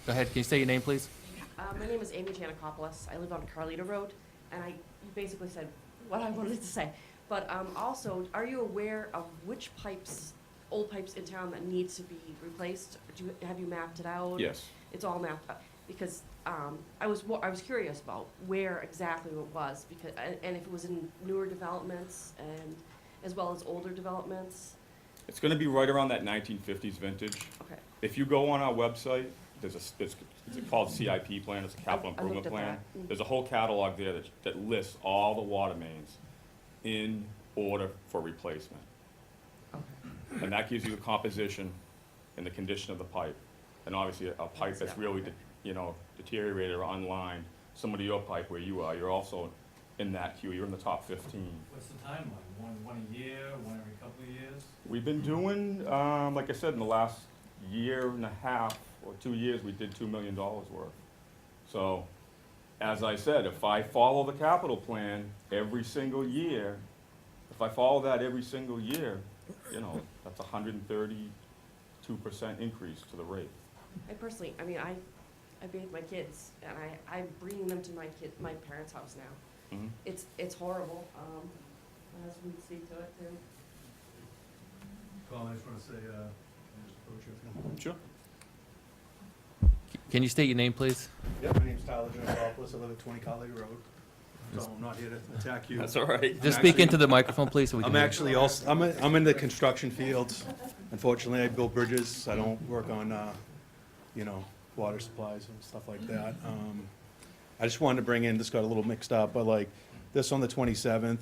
Go ahead, can you say your name, please? My name is Amy Janakopoulos. I live on Carlita Road, and you basically said what I wanted to say. But also, are you aware of which pipes, old pipes in town that needs to be replaced? Have you mapped it out? Yes. It's all mapped out, because I was curious about where exactly it was, because, and if it was in newer developments and as well as older developments. It's gonna be right around that 1950s vintage. Okay. If you go on our website, it's called CIP plan, it's a capital I looked improvement at plan. that. There's a whole catalog there that lists all the water mains in order for replacement. And that gives you the composition and the condition of the pipe. And obviously, a pipe that's really, deteriorated or unlined, similar to your pipe where you are, you're also in that queue, you're in the top 15. What's the timeline? One a year, one every couple of years? We've been doing, like I said, in the last year and a half or 2 years, we did $2 million worth. So, as I said, if I follow the capital plan every single year, that's a 132% increase to the rate. I personally, I bathe my kids, and I'm bringing them to my parents' house now. Mhm. It's horrible. My husband would speak to it too. Colin, I just want to say, just approach you if you don't. Sure. Can you state your name, please? Yeah, my name's Tyler Janopoulos. I live at 20 Collier Road. So I'm not here to attack you. That's all right. Just speak into the microphone, please, so we can I'm hear you. actually also, I'm in the construction fields. Unfortunately, I build bridges. I don't work on, water supplies and stuff like that. I just wanted to bring in, this got a little mixed up, but like this on the 27th,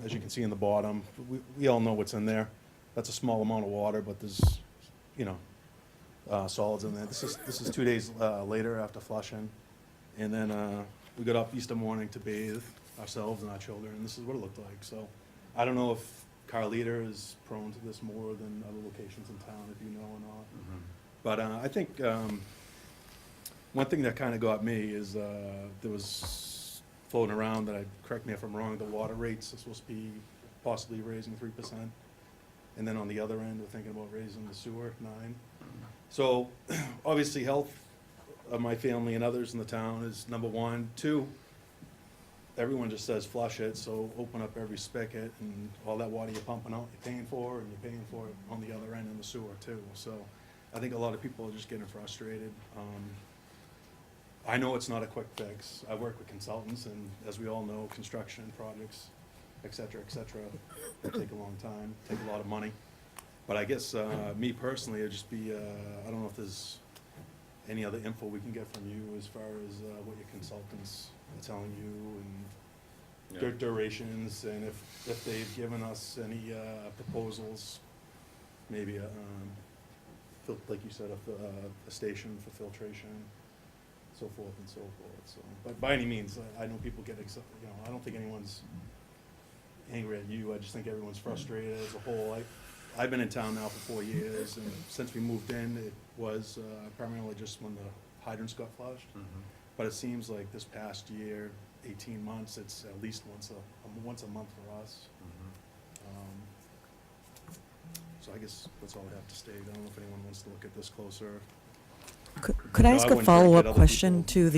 as you can see in the bottom, we all know what's in there. That's a small amount of water, but there's, solids in there. This is 2 days later after flushing. And then we got up Easter morning to bathe ourselves and our children, and this is what it looked like. So I don't know if Carlita is prone to this more than other locations in town, if you know or not. Mm-hmm. But I think one thing that kind of got me is there was floating around that, correct me if I'm wrong, the water rates are supposed to be possibly raising 3%. And then on the other end, we're thinking about raising the sewer 9%. So obviously health of my family and others in the town is number one. 2, everyone just says flush it, so open up every spigot, and all that water you're pumping out, you're paying for, and you're paying for it on the other end in the sewer too. So I think a lot of people are just getting frustrated. I know it's not a quick fix. I work with consultants, and as we all know, construction projects, et cetera, they take a long time, take a lot of money. But I guess me personally, it'd just be, I don't know if there's any other info we can get from you as far as what your consultants are telling you, and their durations, and if they've given us any proposals, maybe like you said, a station for filtration, so forth and so forth. So, but by any means, I know people get I don't think anyone's angry at you. I just think everyone's frustrated as a whole. I've been in town now for 4 years, and since we moved in, it was primarily just when the hydrants got flushed. Mm-hmm. But it seems like this past year, 18 months, it's at least once a month for us. So I guess that's all I have to state. I don't know if anyone wants to look at this closer. Could I ask a follow-up question to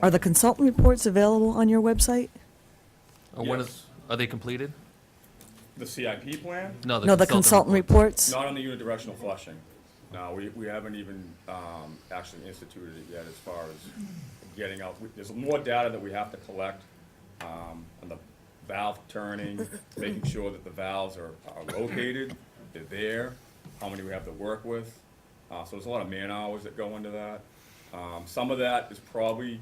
are the consultant reports available on your website? Are they completed? The CIP plan? No, the consultant reports? Not on the unidirectional flushing. No, we haven't even actually instituted it yet as far as getting out. There's more data that we have to collect on the valve turning, making sure that the valves are located, they're there, how many we have to work with. So there's a lot of man hours that go into that. Some of that is probably,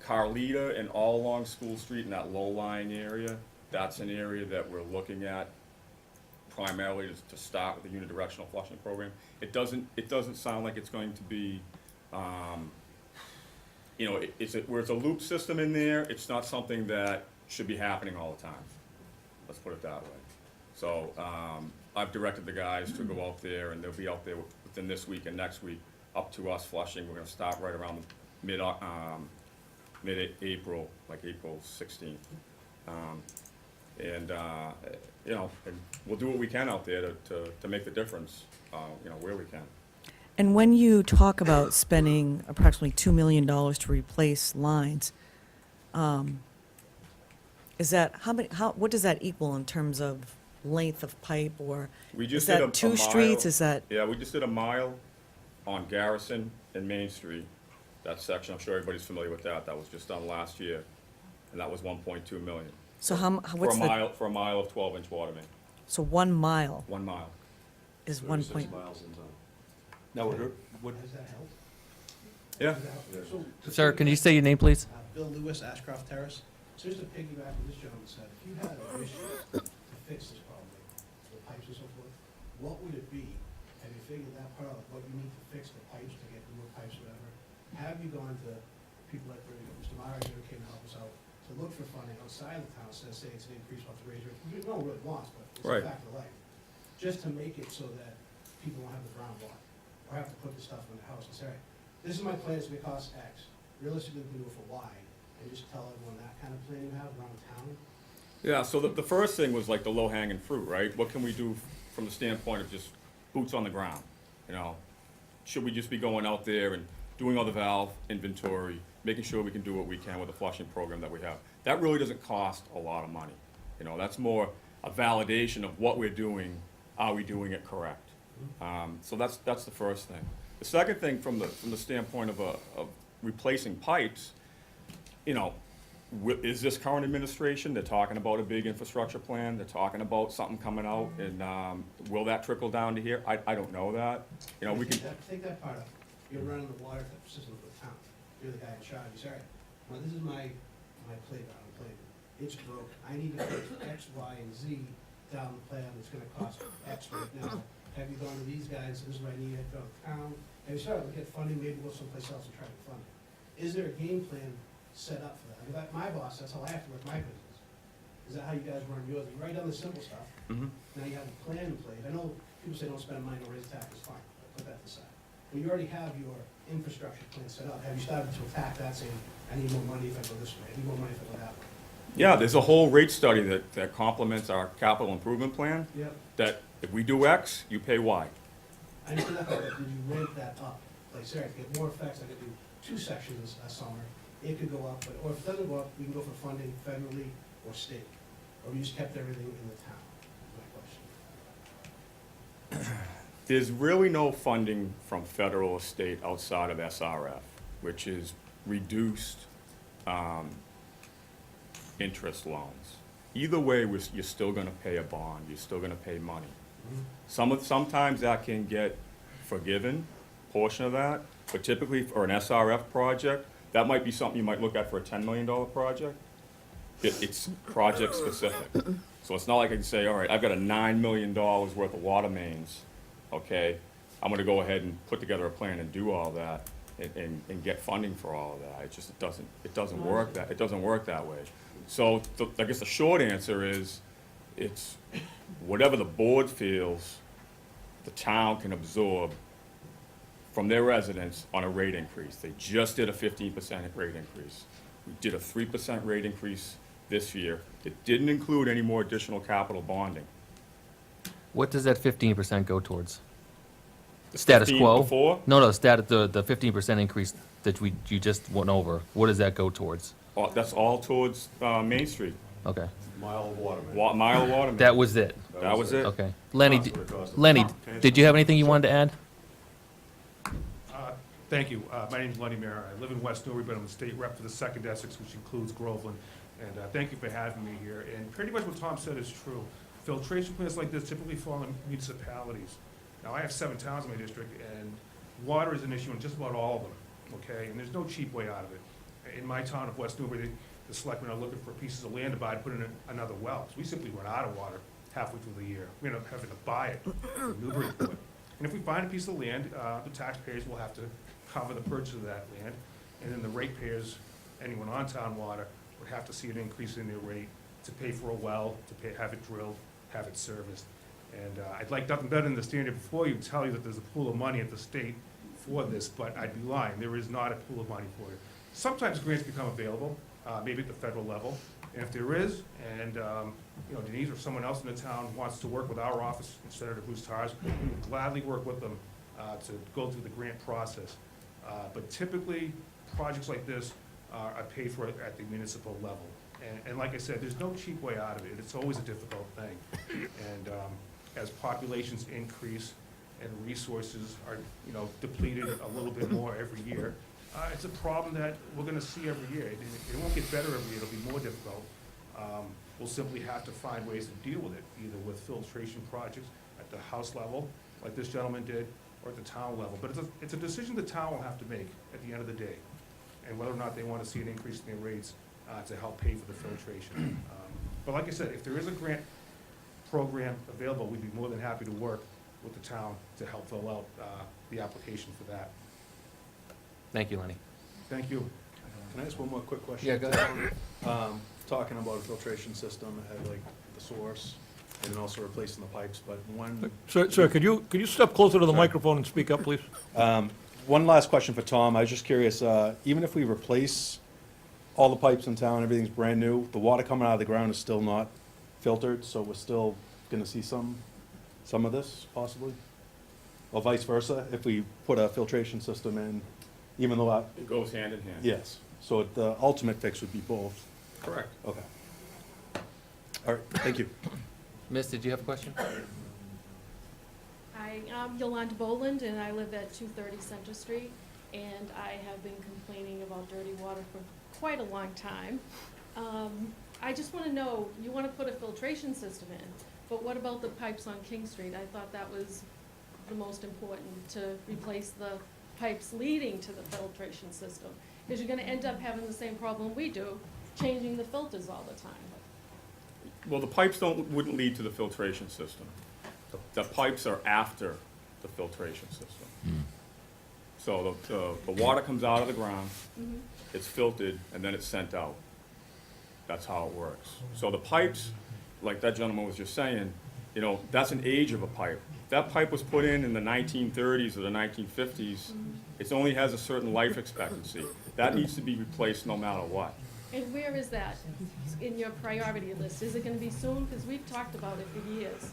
Carlita and all along School Street in that low-lying area. That's an area that we're looking at primarily to start with the unidirectional flushing program. It doesn't sound like it's going to be, where it's a loop system in there. It's not something that should be happening all the time. Let's put it that way. So I've directed the guys to go out there, and they'll be out there within this week and next week, up to us flushing. We're going to start right around mid-April, like April 16th. And, you know, and we'll do what we can out there to make the difference, you know, where we can. And when you talk about spending approximately $2 million to replace lines, is that, what does that equal in terms of length of pipe, or We is just did that two streets, is that? Yeah, we just did a mile on Garrison and Main Street, that section. I'm sure everybody's familiar with that. That was just done last year, and that was 1.2 million. So what's the? For a mile of 12-inch water main. So 1 mile 1 mile. is 1 point. Now, what? Does that help? Yeah. So- Sir, can you say your name, please? Bill Lewis, Ashcroft Terrace. So just to piggyback what this gentleman said, if you had an issue to fix this problem, the pipes and so forth, what would it be? Have you figured that part out, what you need to fix the pipes to get newer pipes, whatever? Have you gone to people like Mr. Meyer here came to help us out to look for funding outside the town, so say it's an increase off the raise rate? No one really wants, but it's Right. a fact of life. Just to make it so that people won't have the groundwater, or have to put the stuff in the house and say, all right, this is my plan, it's gonna cost X. Realistically, we can do it for Y, and just tell everyone that kind of plan you have around town. Yeah, so the first thing was like the low-hanging fruit, right? What can we do from the standpoint of just boots on the ground, you know? Should we just be going out there and doing all the valve inventory, making sure we can do what we can with the flushing program that we have? That really doesn't cost a lot of money. You know, that's more a validation of what we're doing, are we doing it correct? So that's the first thing. The second thing from the standpoint of replacing pipes, you know, is this current administration, they're talking about a big infrastructure plan, they're talking about something coming out, and will that trickle down to here? I don't know that. You know, we can. Take that part out. You're running the water system for the town. You're the guy in charge. You say, all right, well, this is my playground, I'm playing. It's broke. I need to fix X, Y, and Z down the plan. It's gonna cost X right now. Have you gone to these guys? This is what I need. Have you gone to town? Have you started to look at funding? Maybe go someplace else and try to fund it. Is there a game plan set up for that? Because my boss, that's how I have to work my business. Is that how you guys run yours? You write down the simple stuff. Now you have a plan in place. I know people say don't spend money, don't raise taxes, fine, put that aside. But you already have your infrastructure plan set up. Have you started to attack that, saying, I need more money if I go this way, I need more money if I go that way? Yeah, there's a whole rate study that complements our capital improvement plan. Yep. That if we do X, you pay Y. I understand that, but did you ramp that up? Like, say, I could get more effects, I could do 2 sections a summer, it could go up, but, or if it doesn't go up, we can go for funding federally or state. Or we just kept everything in the town, is my question. There's really no funding from federal or state outside of SRF, which is reduced interest loans. Either way, you're still gonna pay a bond, you're still gonna pay money. Sometimes that can get forgiven, portion of that, but typically for an SRF project, that might be something you might look at for a $10 million project. It's project specific. So it's not like I can say, all right, I've got a $9 million worth of water mains, okay? I'm gonna go ahead and put together a plan and do all that and get funding for all of that. It doesn't work that way. So I guess the short answer is, it's whatever the board feels the town can absorb from their residents on a rate increase. They just did a 15% rate increase. We did a 3% rate increase this year. It didn't include any more additional capital bonding. What does that 15% go towards? The Status 15 quo? before? No, the 15% increase that you just went over, what does that go towards? That's all towards Main Street. Okay. Mile of water main. Mile of water main. That was it? That was it. Okay. Lenny, did you have anything you wanted to add? Thank you. My name's Lenny Mayer. I live in West Newbury, but I'm the state rep for the 2nd Essex, which includes Groveland. And thank you for having me here. And pretty much what Tom said is true. Filtration plants like this typically fall in municipalities. Now, I have 7 towns in my district, and water is an issue in just about all of them, okay? And there's no cheap way out of it. In my town of West Newbury, the selectmen are looking for pieces of land to buy to put in another well. So we simply run out of water halfway through the year. We end up having to buy it from Newburyport. And if we find a piece of land, the taxpayers will have to cover the purchase of that land, and then the ratepayers, anyone on town water, would have to see an increase in their rate to pay for a well, to have it drilled, have it serviced. And I'd like nothing better than to stand here before you and tell you that there's a pool of money at the state for this, but I'd be lying. There is not a pool of money for it. sometimes grants become available, maybe at the federal level. And if there is, and, you know, Denise or someone else in the town wants to work with our office and Senator Boussard's, we would gladly work with them to go through the grant process. But typically, projects like this are paid for at the municipal level. And like I said, there's no cheap way out of it. It's always a difficult thing. And as populations increase and resources are, you know, depleted a little bit more every year, it's a problem that we're gonna see every year. It won't get better every year, it'll be more difficult. We'll simply have to find ways to deal with it, either with filtration projects at the house level, like this gentleman did, or at the town level. But it's a decision the town will have to make at the end of the day, and whether or not they want to see an increase in their rates to help pay for the filtration. But like I said, if there is a grant program available, we'd be more than happy to work with the town to help fill out the application for that. Thank you, Lenny. Thank you. Can I ask one more quick question? Yeah, go ahead. Talking about a filtration system, it had like the source, and then also replacing the pipes, but one. Sir, could you step closer to the microphone and speak up, please? One last question for Tom. I was just curious, even if we replace all the pipes in town, everything's brand new, the water coming out of the ground is still not filtered, so we're still gonna see some of this possibly? Or vice versa, if we put a filtration system in, even though It goes hand in hand. yes, so the ultimate fix would be both. Correct. Okay. All right, thank you. Miss, did you have a question? Hi, I'm Yolanda Boland, and I live at 230 Center Street, and I have been complaining about dirty water for quite a long time. I just want to know, you want to put a filtration system in, but what about the pipes on King Street? I thought that was the most important, to replace the pipes leading to the filtration system, because you're going to end up having the same problem we do, changing the filters all the time. Well, the pipes wouldn't lead to the filtration system. The pipes are after the filtration system. So the water comes out of the ground, it's filtered, and then it's sent out. That's how it works. So the pipes, like that gentleman was just saying, you know, that's an age of a pipe. That pipe was put in the 1930s or the 1950s. It only has a certain life expectancy. That needs to be replaced no matter what. And where is that in your priority list? Is it going to be soon? Because we've talked about it for years,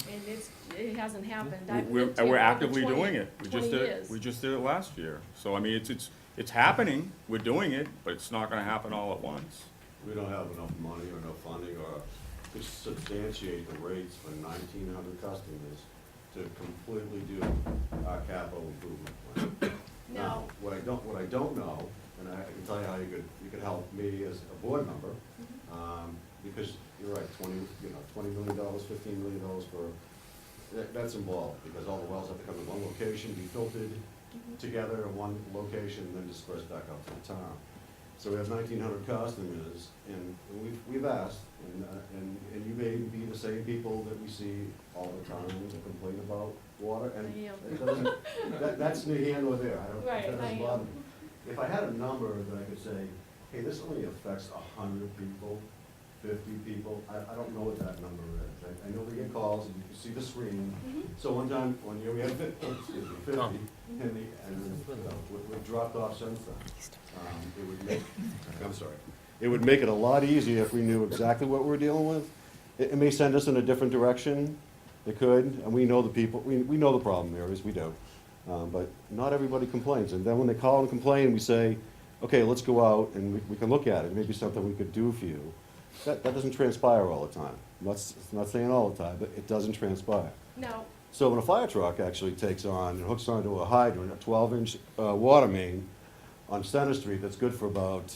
and it hasn't happened. I've lived here We're for actively 20 doing it. 20 years. We just did it last year. So, I mean, it's happening, we're doing it, but it's not gonna happen all at once. We don't have enough money or enough funding or to substantiate the rates for 1,900 customers to completely do our capital improvement plan. Now, what I don't know, and I can tell you how you could help me as a board member, because you're right, $20 million, $15 million that's involved, because all the wells have to come in one location, be filtered together in one location, and then dispersed back out to the town. So we have 1,900 customers, and we've asked, and you may be the same people that we see all the time that complain about water, and it doesn't, that's neither here nor there. That doesn't bother me. If I had a number that I could say, hey, this only affects 100 people, 50 people, I don't know what that number is. I know we get calls, and you can see the screen. So one year we had 50, and we've dropped off since then. It would make it a lot easier if we knew exactly what we're dealing with. It may send us in a different direction. It could, and we know the people, we know the problem areas, we do. But not everybody complains. And then when they call and complain, we say, okay, let's go out and we can look at it. Maybe something we could do for you. That doesn't transpire all the time. I'm not saying all the time, but it doesn't transpire. No. So when a fire truck actually takes on and hooks onto a hydrant, a 12-inch water main on Center Street that's good for about,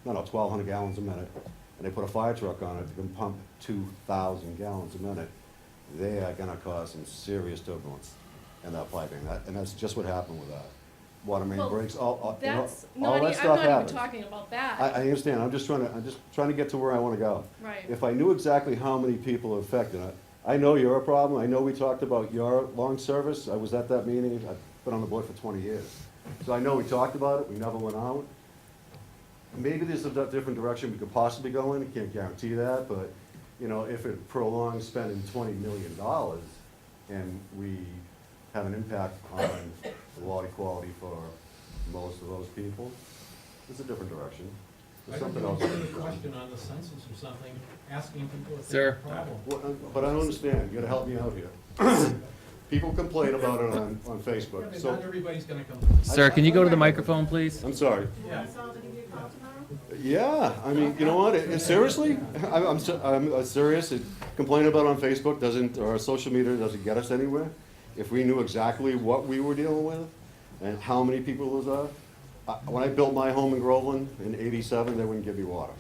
1,200 gallons a minute, and they put a fire truck on it that can pump 2,000 gallons a minute, they are gonna cause some serious turbulence in that piping. And that's just what happened with that. Water main breaks, all that stuff I'm not happens. even talking about that. I understand, I'm just trying to get to where I wanna go. Right. If I knew exactly how many people are affected, I know you're a problem, I know we talked about your long service, I was at that meeting, I've been on the board for 20 years. So I know we talked about it, we never went out. Maybe there's a different direction we could possibly go in, I can't guarantee that, but, if it prolongs spending $20 million and we have an impact on the water quality for most of those people, It's a different direction. I There's don't something know else. if you put a question on the census or something, asking people if they Sir. have a problem. Well, but I don't understand, you gotta help me out here. People complain about it on Yeah, Facebook, but so. not everybody's gonna complain. Sir, can you go to the microphone, please? I'm sorry. Yeah. Yeah, I mean, you know what, seriously, I'm serious, complaining about it on Facebook doesn't, or social media doesn't get us anywhere. If we knew exactly what we were dealing with and how many people was there. When I built my home in Groveland in '87, they wouldn't give me water.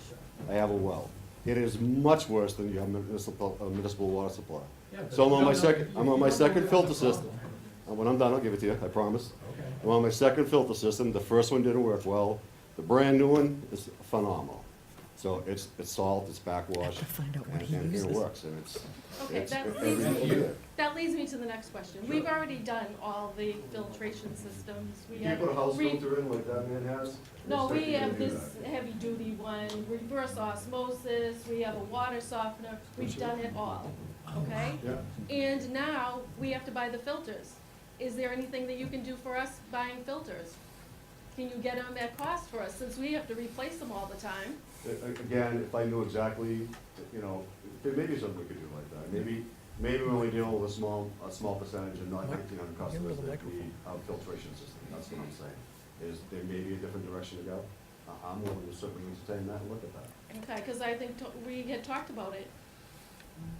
I have a well. It is much worse than your municipal water supply. Yeah, but So I'm on you my don't second, know- I'm on you my don't know second that's filter the system. problem. And when I'm done, I'll give it to you, I promise. Okay. I'm on my second filter system, the first one didn't work well, the brand new one is phenomenal. So it's salt, it's backwash, find out what and he it uses. works, and it's, Okay, it's that every leads little me, bit. that leads me to the next question. We've already done all the filtration systems. We Can you have put a house re- filter in like that man has? No, we Expect have you to do this that. heavy-duty one, reverse osmosis, we have a water softener, we've done it all, okay? Yeah. And now, we have to buy the filters. Is there anything that you can do for us buying filters? Can you get them at cost for us, since we have to replace them all the time? Again, if I knew exactly, you know, there may be something we could do like that. Maybe we only deal with a small percentage and not 1,900 customers that need a filtration system. That's what I'm saying, is there may be a different direction to go. I'm willing to certainly entertain that and look at that. Okay, because I think we had talked about it,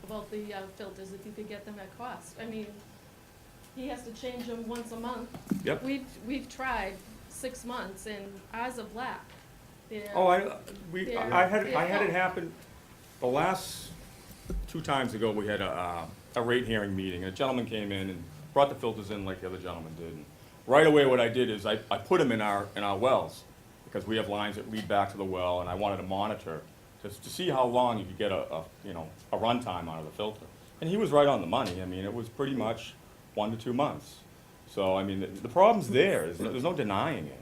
about the filters, if you could get them at cost. I mean, he has to change them once a month. Yep. We've tried 6 months, and ours are black. They're- Oh, I they're- had they're it full. happen, the last 2 times ago, we had a rate hearing meeting. A gentleman came in and brought the filters in like the other gentleman did. And right away, what I did is I put them in our wells, because we have lines that lead back to the well, and I wanted to monitor just to see how long you could get a runtime out of the filter. And he was right on the money. I mean, it was pretty much 1 to 2 months. So, I mean, the problem's there. There's no denying it.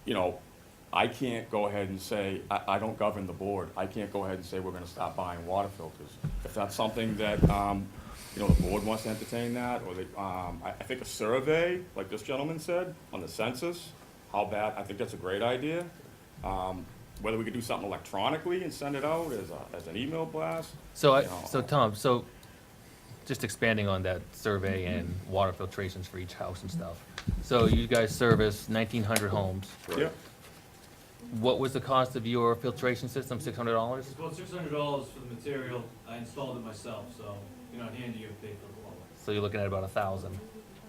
You know, I can't go ahead and say, I don't govern the board. I can't go ahead and say we're gonna stop buying water filters. If that's something that, the board wants to entertain that, or I think a survey, like this gentleman said, on the census, how bad, I think that's a great idea. Whether we could do something electronically and send it out as an email blast. So, you know. Tom, just expanding on that survey and water filtrations for each house and stuff. So you guys service 1,900 homes. Yeah. What was the cost of your filtration system, $600? It's about $600 for the material. I installed it myself, so you're not handy, you pay for the water. So you're looking at about 1,000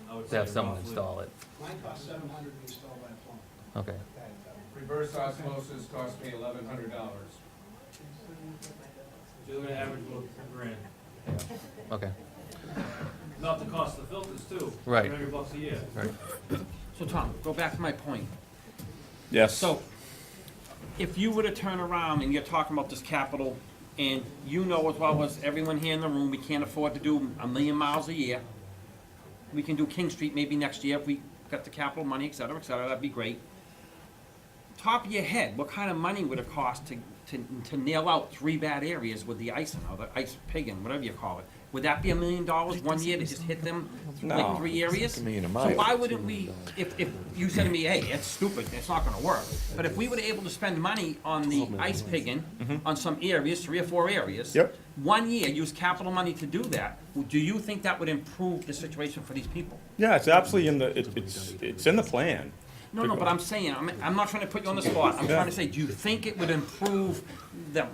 I would to have say someone roughly. install it. Mine cost $700 to install by a plumber. Okay. Reverse osmosis cost me $1,100. You're gonna average about $1,000. Okay. Not the cost of the filters too. Right. $300 a year. Right. So Tom, go back to my point. Yes. So, if you were to turn around and you're talking about this capital, and you know as well as everyone here in the room, we can't afford to do 1,000,000 miles a year. We can do King Street maybe next year if we got the capital money, et cetera, that'd be great. Top of your head, what kind of money would it cost to nail out 3 bad areas with the icing, or the ice pigging, whatever you call it? Would that be $1 million 1 year to just hit them, No. like 3 areas? $1 million a So mile. why wouldn't we, if you said to me, hey, it's stupid, it's not gonna work, but if we were able to spend money on the ice pigging, on some areas, 3 or 4 areas. Yep. 1 year, use capital money to do that, do you think that would improve the situation for these people? Yeah, it's absolutely it's in the plan. No, but I'm saying, I'm not trying to put you on the spot, I'm trying to say, do you think it would improve the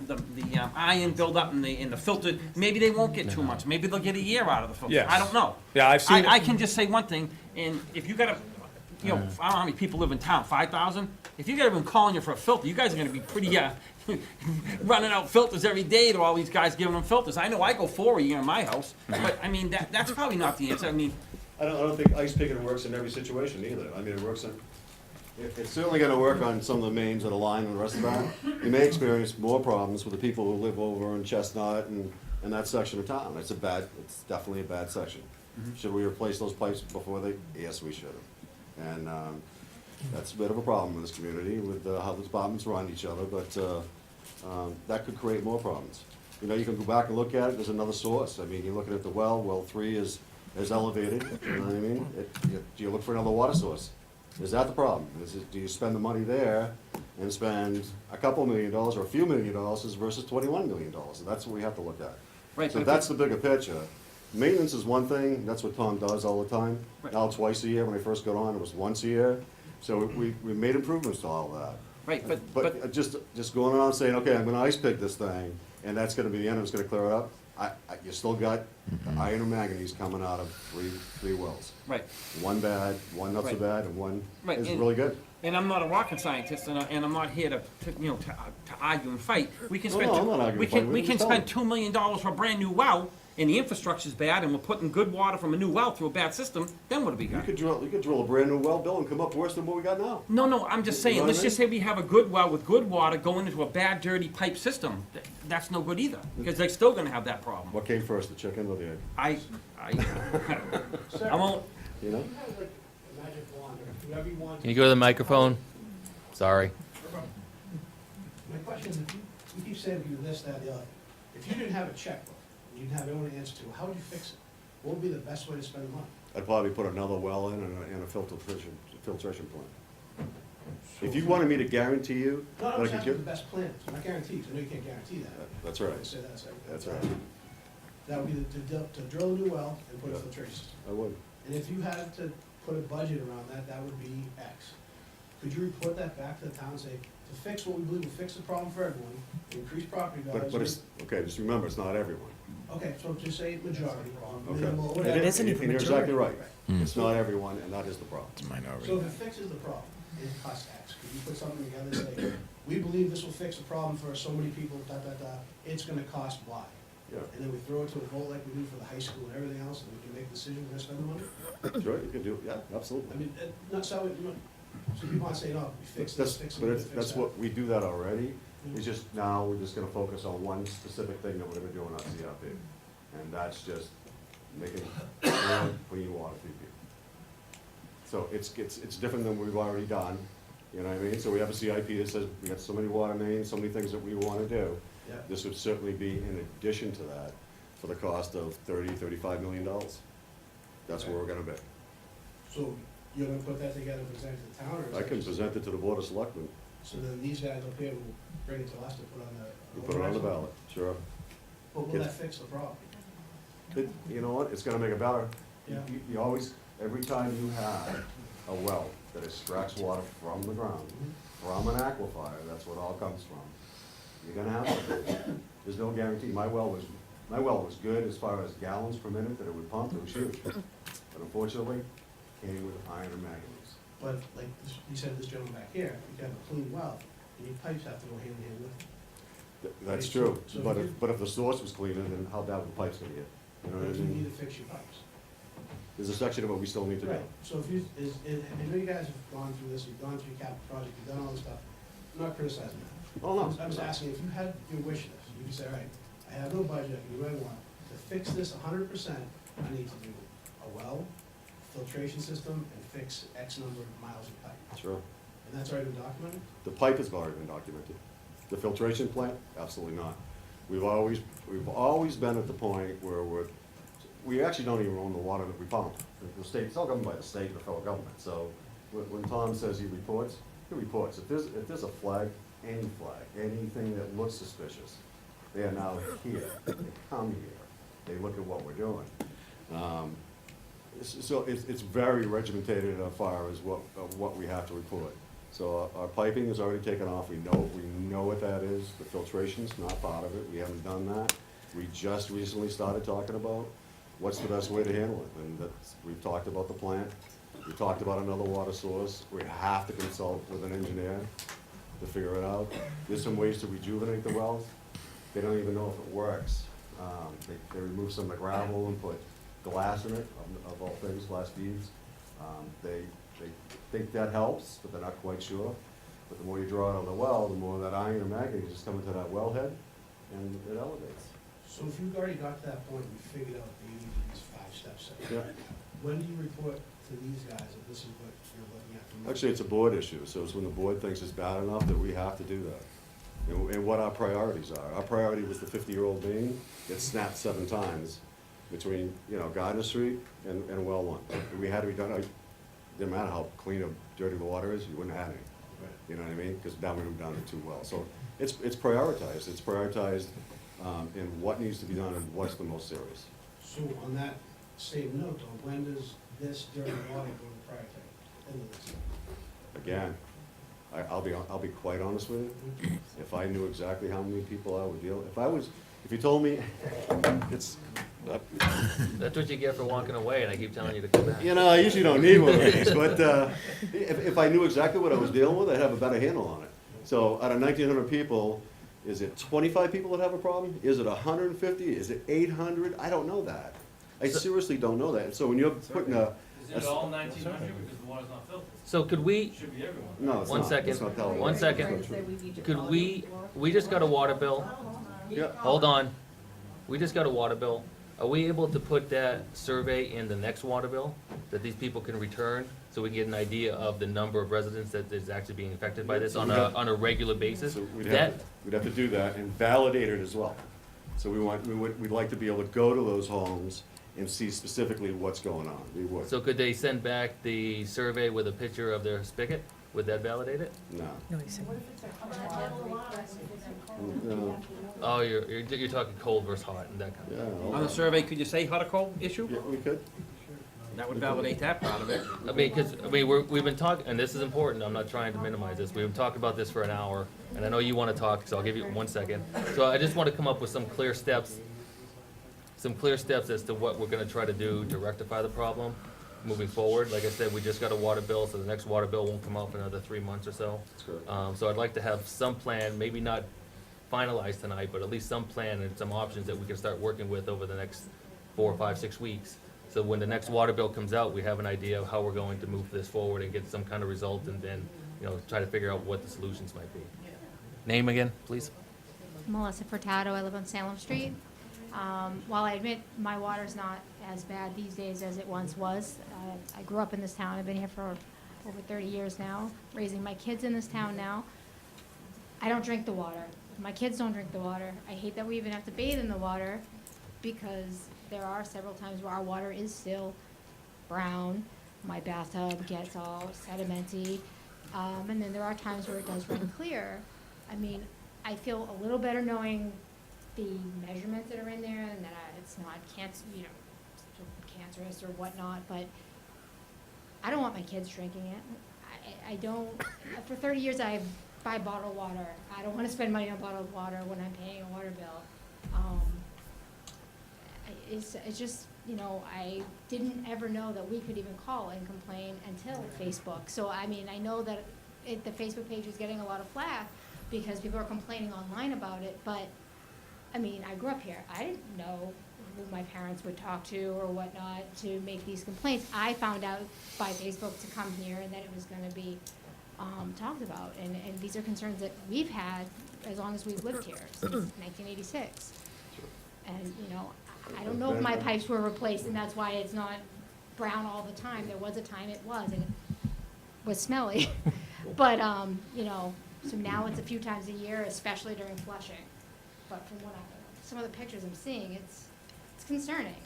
iron buildup and the filter? Maybe they won't get too much, maybe they'll get a year out of the filter, Yes. I don't know. Yeah, I've seen I it. can just say one thing, and if you got I don't know how many people live in town, 5,000? If you got everyone calling you for a filter, you guys are gonna be pretty, running out filters every day to all these guys giving them filters. I know I go 4 a year in my house, but, I mean, that's probably not the answer, I mean, I don't think ice picking works in every situation either. I mean, it works in, it's certainly gonna work on some of the mains that are lying and the rest of that. You may experience more problems with the people who live over in Chestnut and that section of town. It's definitely a bad section. Should we replace those pipes before they? Yes, we should. And, that's a bit of a problem in this community with how the departments run each other, but, that could create more problems. You know, you can go back and look at it, there's another source. I mean, you're looking at the well 3 is elevated, you know what I mean? You look for another water source. Is that the problem? Do you spend the money there and spend a couple $1 million or a few $1 million versus $21 million? And that's what we have to look at. Right, So but if that's the bigger picture. Maintenance is one thing, that's what Tom does all the time. Right. Now twice a year, when I first got on, it was once a year. So we made improvements to all that. Right, but But just going around saying, okay, I'm gonna ice pick this thing, and that's gonna be the end, it's gonna clear it up, you still got iron and manganese coming out of three wells. Right. One bad, one not so Right. bad, and one Right, is and- really good. And I'm not a rocket scientist, and I'm not here to argue and fight. We can spend, No, I'm not arguing we and fight. can, We we can can just spend tell $2 million for a brand new well, and the infrastructure's bad, and we're putting good water from a new well through a bad system, then what do we You got? could drill a brand new well, Bill, and come up worse than what we got now. No, I'm just You saying, know what let's I just say we have a good well with good water going into a bad, dirty pipe system. That's no good either, because they're still gonna have that problem. What came first, the chicken or the egg? I won't, You know? You have like a magic wand, or whatever you want. Can you go to the microphone? Sorry. My question is, if you keep saying you do this, that, the other, if you didn't have a checkbook, and you didn't have anyone to answer to, how would you fix it? What would be the best way to spend the money? I'd probably put another well in and a filtration plant. If you wanted me to guarantee you No, that I'm I just could asking get, for the best plans, not guarantees, I know you can't guarantee that. that's right, I say that's like. that's right. That would be to drill a new well and put a Yeah. filtration system. I would. And if you had to put a budget around that, that would be X. Could you report that back to the town and say, to fix what we believe will fix the problem for everyone, increase property values? But it's, okay, just remember, it's not everyone. Okay, so just say majority, or Okay. minimal, And whatever. It isn't and even you're exactly majority. right. It's not everyone, and that is the problem. It's a minority. So if it fixes the problem, and it costs X, could you put something together and say, we believe this will fix the problem for so many people, it's gonna cost Y. Yeah, And then we throw it to a vote like we do for the high school and everything else, and we can make a decision, we're gonna spend the money? sure, you can do, yeah, I absolutely. mean, not so, so people aren't saying, oh, we fix this, fix But it, it's, fix that's that. what, we do that already. It's just, now, we're just gonna focus on one specific thing that we're gonna do in our CRP. And that's just making clean water for people. So it's different than we've already done, you know what I mean? So we have a CIP that says we got so many water mains, so many things that we wanna do. Yeah. This would certainly be in addition to that, for the cost of $35 million. That's where we're gonna be. So you're gonna put that together and present it to the town, or? is I that can just- present it to the Board of Selectmen, So then these guys up here will bring it to us to put on the. we put it on the ballot, sure. But will that fix the problem? You know what, it's gonna make it better. Yeah. You always, every time you have a well that extracts water from the ground, from an aquifer, that's what all comes from, you're gonna have to. There's no guarantee. My well was good as far as gallons per minute that it would pump, it was huge. But unfortunately, came with iron and manganese. But like you said, this gentleman back here, you can have a clean well, and your pipes have to go hand in hand with it. That's true, So but if the source was cleaner, then how bad would the pipes gonna get? You know what I But you mean? need to fix your pipes. There's a section of it we still need to do. Right, so if you, I know you guys have gone through this, you've gone through your capital project, you've done all this stuff, I'm not criticizing that. Oh, no. I'm just asking, if you had your wish list, you could say, all right, I have no budget, I can do what I want, to fix this 100%, I need to do a well, filtration system, and fix X number of miles of pipe. Sure. And that's already been documented? The pipe has already been documented. The filtration plant, absolutely not. We've always been at the point where we actually don't even own the water that we pump. The state, it's all governed by the state and the federal government. So when Tom says he reports, he reports. If there's a flag, anything that looks suspicious, they are now here. They come here. They look at what we're doing. So it's very regimented as far as what we have to report. So our piping is already taken off, we know what that is, the filtration's not part of it, we haven't done that. We just recently started talking about what's the best way to handle it, and we've talked about the plant, we talked about another water source, we have to consult with an engineer to figure it out. There's some ways to rejuvenate the wells, they don't even know if it works. They remove some of the gravel and put glass in it, of all things, glass beads. They think that helps, but they're not quite sure. But the more you draw it out of the well, the more that iron and manganese is coming to that wellhead, and it elevates. So if you've already got to that point, you figured out that you need these 5 steps. Yeah. When do you report to these guys that this is what you're looking at? Actually, it's a board issue, so it's when the board thinks it's bad enough that we have to do that. And what our priorities are. Our priority was the 50-year-old main that snapped 7 times between, Gardner Street and Well 1. We had to be done, didn't matter how clean or dirty the water is, you wouldn't have had any. You know what I mean? Because now we moved down to 2 wells. So it's prioritized. It's prioritized in what needs to be done and what's the most serious. So on that same note, though, when does this dirty water go to prioritize? End of this? Again, I'll be quite honest with you. If I knew exactly how many people I would deal, if you told me, it's, That's what you get for walking away, and I keep telling you to come back. you know, I usually don't need one of these, but if I knew exactly what I was dealing with, I'd have a better handle on it. So out of 1,900 people, is it 25 people that have a problem? Is it 150? Is it 800? I don't know that. I seriously don't know that. So when you're putting a... Is it all 1,900 because the water's not filtered? So could we, It should be everyone. No, it's one not. second, It's not telling. one It's second. not true. Could we just got a water bill. Yeah. Hold on. We just got a water bill. Are we able to put that survey in the next water bill that these people can return? So we can get an idea of the number of residents that is actually being affected by this on a regular basis? So we'd That, have to do that and validate it as well. So we'd like to be able to go to those homes and see specifically what's going on. We would. so could they send back the survey with a picture of their spigot? Would that validate it? No. No, he said- No. Oh, you're talking cold versus hot and that kind of Yeah. thing. On the survey, could you say hot or cold issue? Yeah, we could. That would validate that part of it. We've been talking, and this is important, I'm not trying to minimize this, we've been talking about this for an hour, and I know you wanna talk, so I'll give you 1 second. So I just wanna come up with some clear steps as to what we're gonna try to do to rectify the problem moving forward. Like I said, we just got a water bill, so the next water bill won't come out for another 3 months or so. That's correct. So I'd like to have some plan, maybe not finalized tonight, but at least some plan and some options that we can start working with over the next 4, 5, 6 weeks. So when the next water bill comes out, we have an idea of how we're going to move this forward and get some kind of result, and then, try to figure out what the solutions might be. Name again, please? Melissa Furtado, I live on Salem Street. While I admit my water's not as bad these days as it once was, I grew up in this town, I've been here for over 30 years now, raising my kids in this town now. I don't drink the water. My kids don't drink the water. I hate that we even have to bathe in the water, because there are several times where our water is still brown. My bathtub gets all sedimenty, and then there are times where it does run clear. I mean, I feel a little better knowing the measurements that are in there and that it's not cancerous or whatnot, but I don't want my kids drinking it. I don't, for 30 years I buy bottled water. I don't want to spend money on bottled water when I'm paying a water bill. It's just, I didn't ever know that we could even call and complain until Facebook. So, I mean, I know that the Facebook page is getting a lot of flack because people are complaining online about it, but, I mean, I grew up here. I didn't know who my parents would talk to or whatnot to make these complaints. I found out by Facebook to come here and that it was gonna be talked about. And these are concerns that we've had as long as we've lived here, since 1986. And, I don't know if my pipes were replaced, and that's why it's not brown all the time. There was a time it was, and it was smelly. But, so now it's a few times a year, especially during flushing. But from some of the pictures I'm seeing, it's concerning.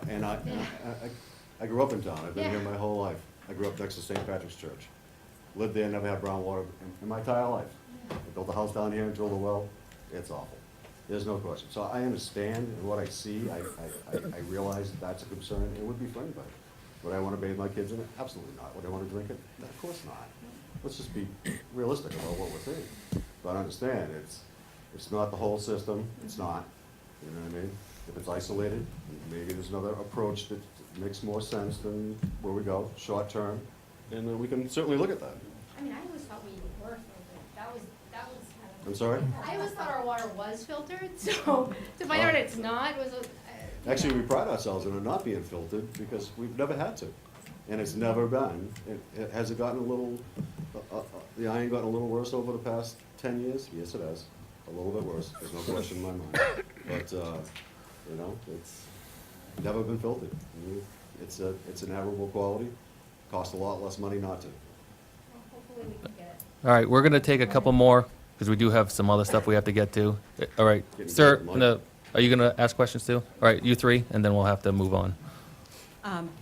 And I grew up in town. I've been here my whole life. I grew up next to St. Patrick's Church. Lived there, never had brown water in my entire life. I built a house down here and drilled a well. It's awful. There's no question. So I understand, and what I see, I realize that that's a concern. It would be for anybody. Would I want to bathe my kids in it? Absolutely not. Would I want to drink it? Of course not. Let's just be realistic about what we're saying. But understand, it's not the whole system. It's not. You know what I mean? If it's isolated, maybe there's another approach that makes more sense than where we go, short term, and we can certainly look at that. I mean, I always thought we were filtered. That was kind of. I'm sorry? I always thought our water was filtered, so to find out it's not was Actually, we pride ourselves in it not being filtered because we've never had to. And it's never been. Has it gotten a little, the iron gotten a little worse over the past 10 years? Yes, it has. A little bit worse. There's no question in my mind. But, it's never been filtered. I mean, it's an admirable quality. Costs a lot less money not to. hopefully we can get it. All right, we're gonna take a couple more, because we do have some other stuff we have to get to. All right, sir, are you gonna ask questions too? All right, you three, and then we'll have to move on.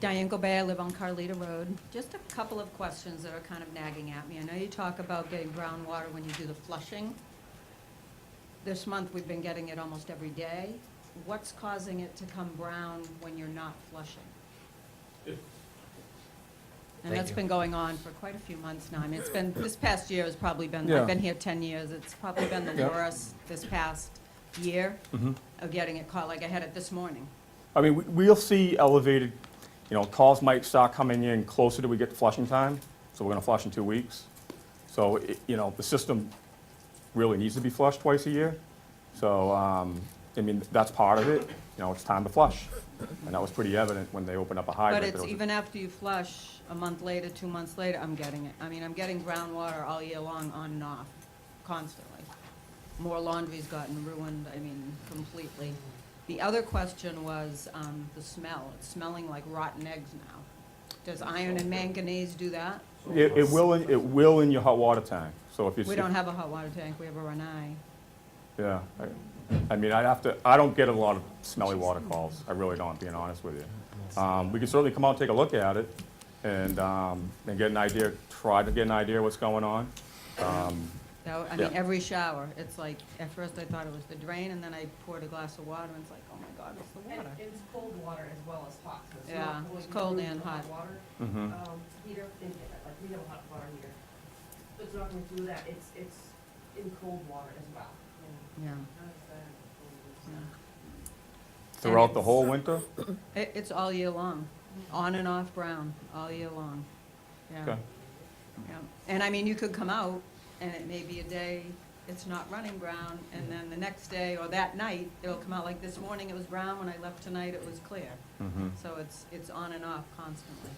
Diane Gobey, I live on Carlita Road. Just a couple of questions that are kind of nagging at me. I know you talk about getting brown water when you do the flushing. This month, we've been getting it almost every day. What's causing it to come brown when you're not flushing? And Thank that's you. been going on for quite a few months now. I mean, it's been, this past year has probably been, Yeah. I've been here 10 years. It's probably been the Yeah. worst this past year of getting it caught, like I had it this morning. I mean, we'll see elevated, calls might start coming in closer to we get to flushing time, so we're gonna flush in 2 weeks. So, the system really needs to be flushed twice a year. So, that's part of it, it's time to flush. And that was pretty evident when they opened up a hydrant. But it's There was a- even after you flush, a month later, 2 months later, I'm getting it. I mean, I'm getting brown water all year long, on and off, constantly. More laundry's gotten ruined, completely. The other question was the smell. It's smelling like rotten eggs now. Does iron and manganese do that? It will in your hot water tank, so if you. We don't have a hot water tank, we have a Renai. Yeah, I don't get a lot of smelly water calls, I really don't, being honest with you. We can certainly come out and take a look at it, and get an idea, try to get an idea what's going on. Yeah. Every shower, it's like, at first I thought it was the drain, and then I poured a glass of water, and it's like, oh my God, it's the water. It's cold water as well as hot, so it's Yeah, not it's going cold through and the hot. water. Mhm. Heater, we have a hot water heater. It's not going through that, it's in cold water as well. Yeah. Throughout the whole winter? It's all year long, on and off brown, all year long. Yeah. Okay. Yeah. And you could come out, and it may be a day it's not running brown, and then the next day or that night, it'll come out like this morning it was brown, when I left tonight it was clear. Mhm. So it's on and off constantly.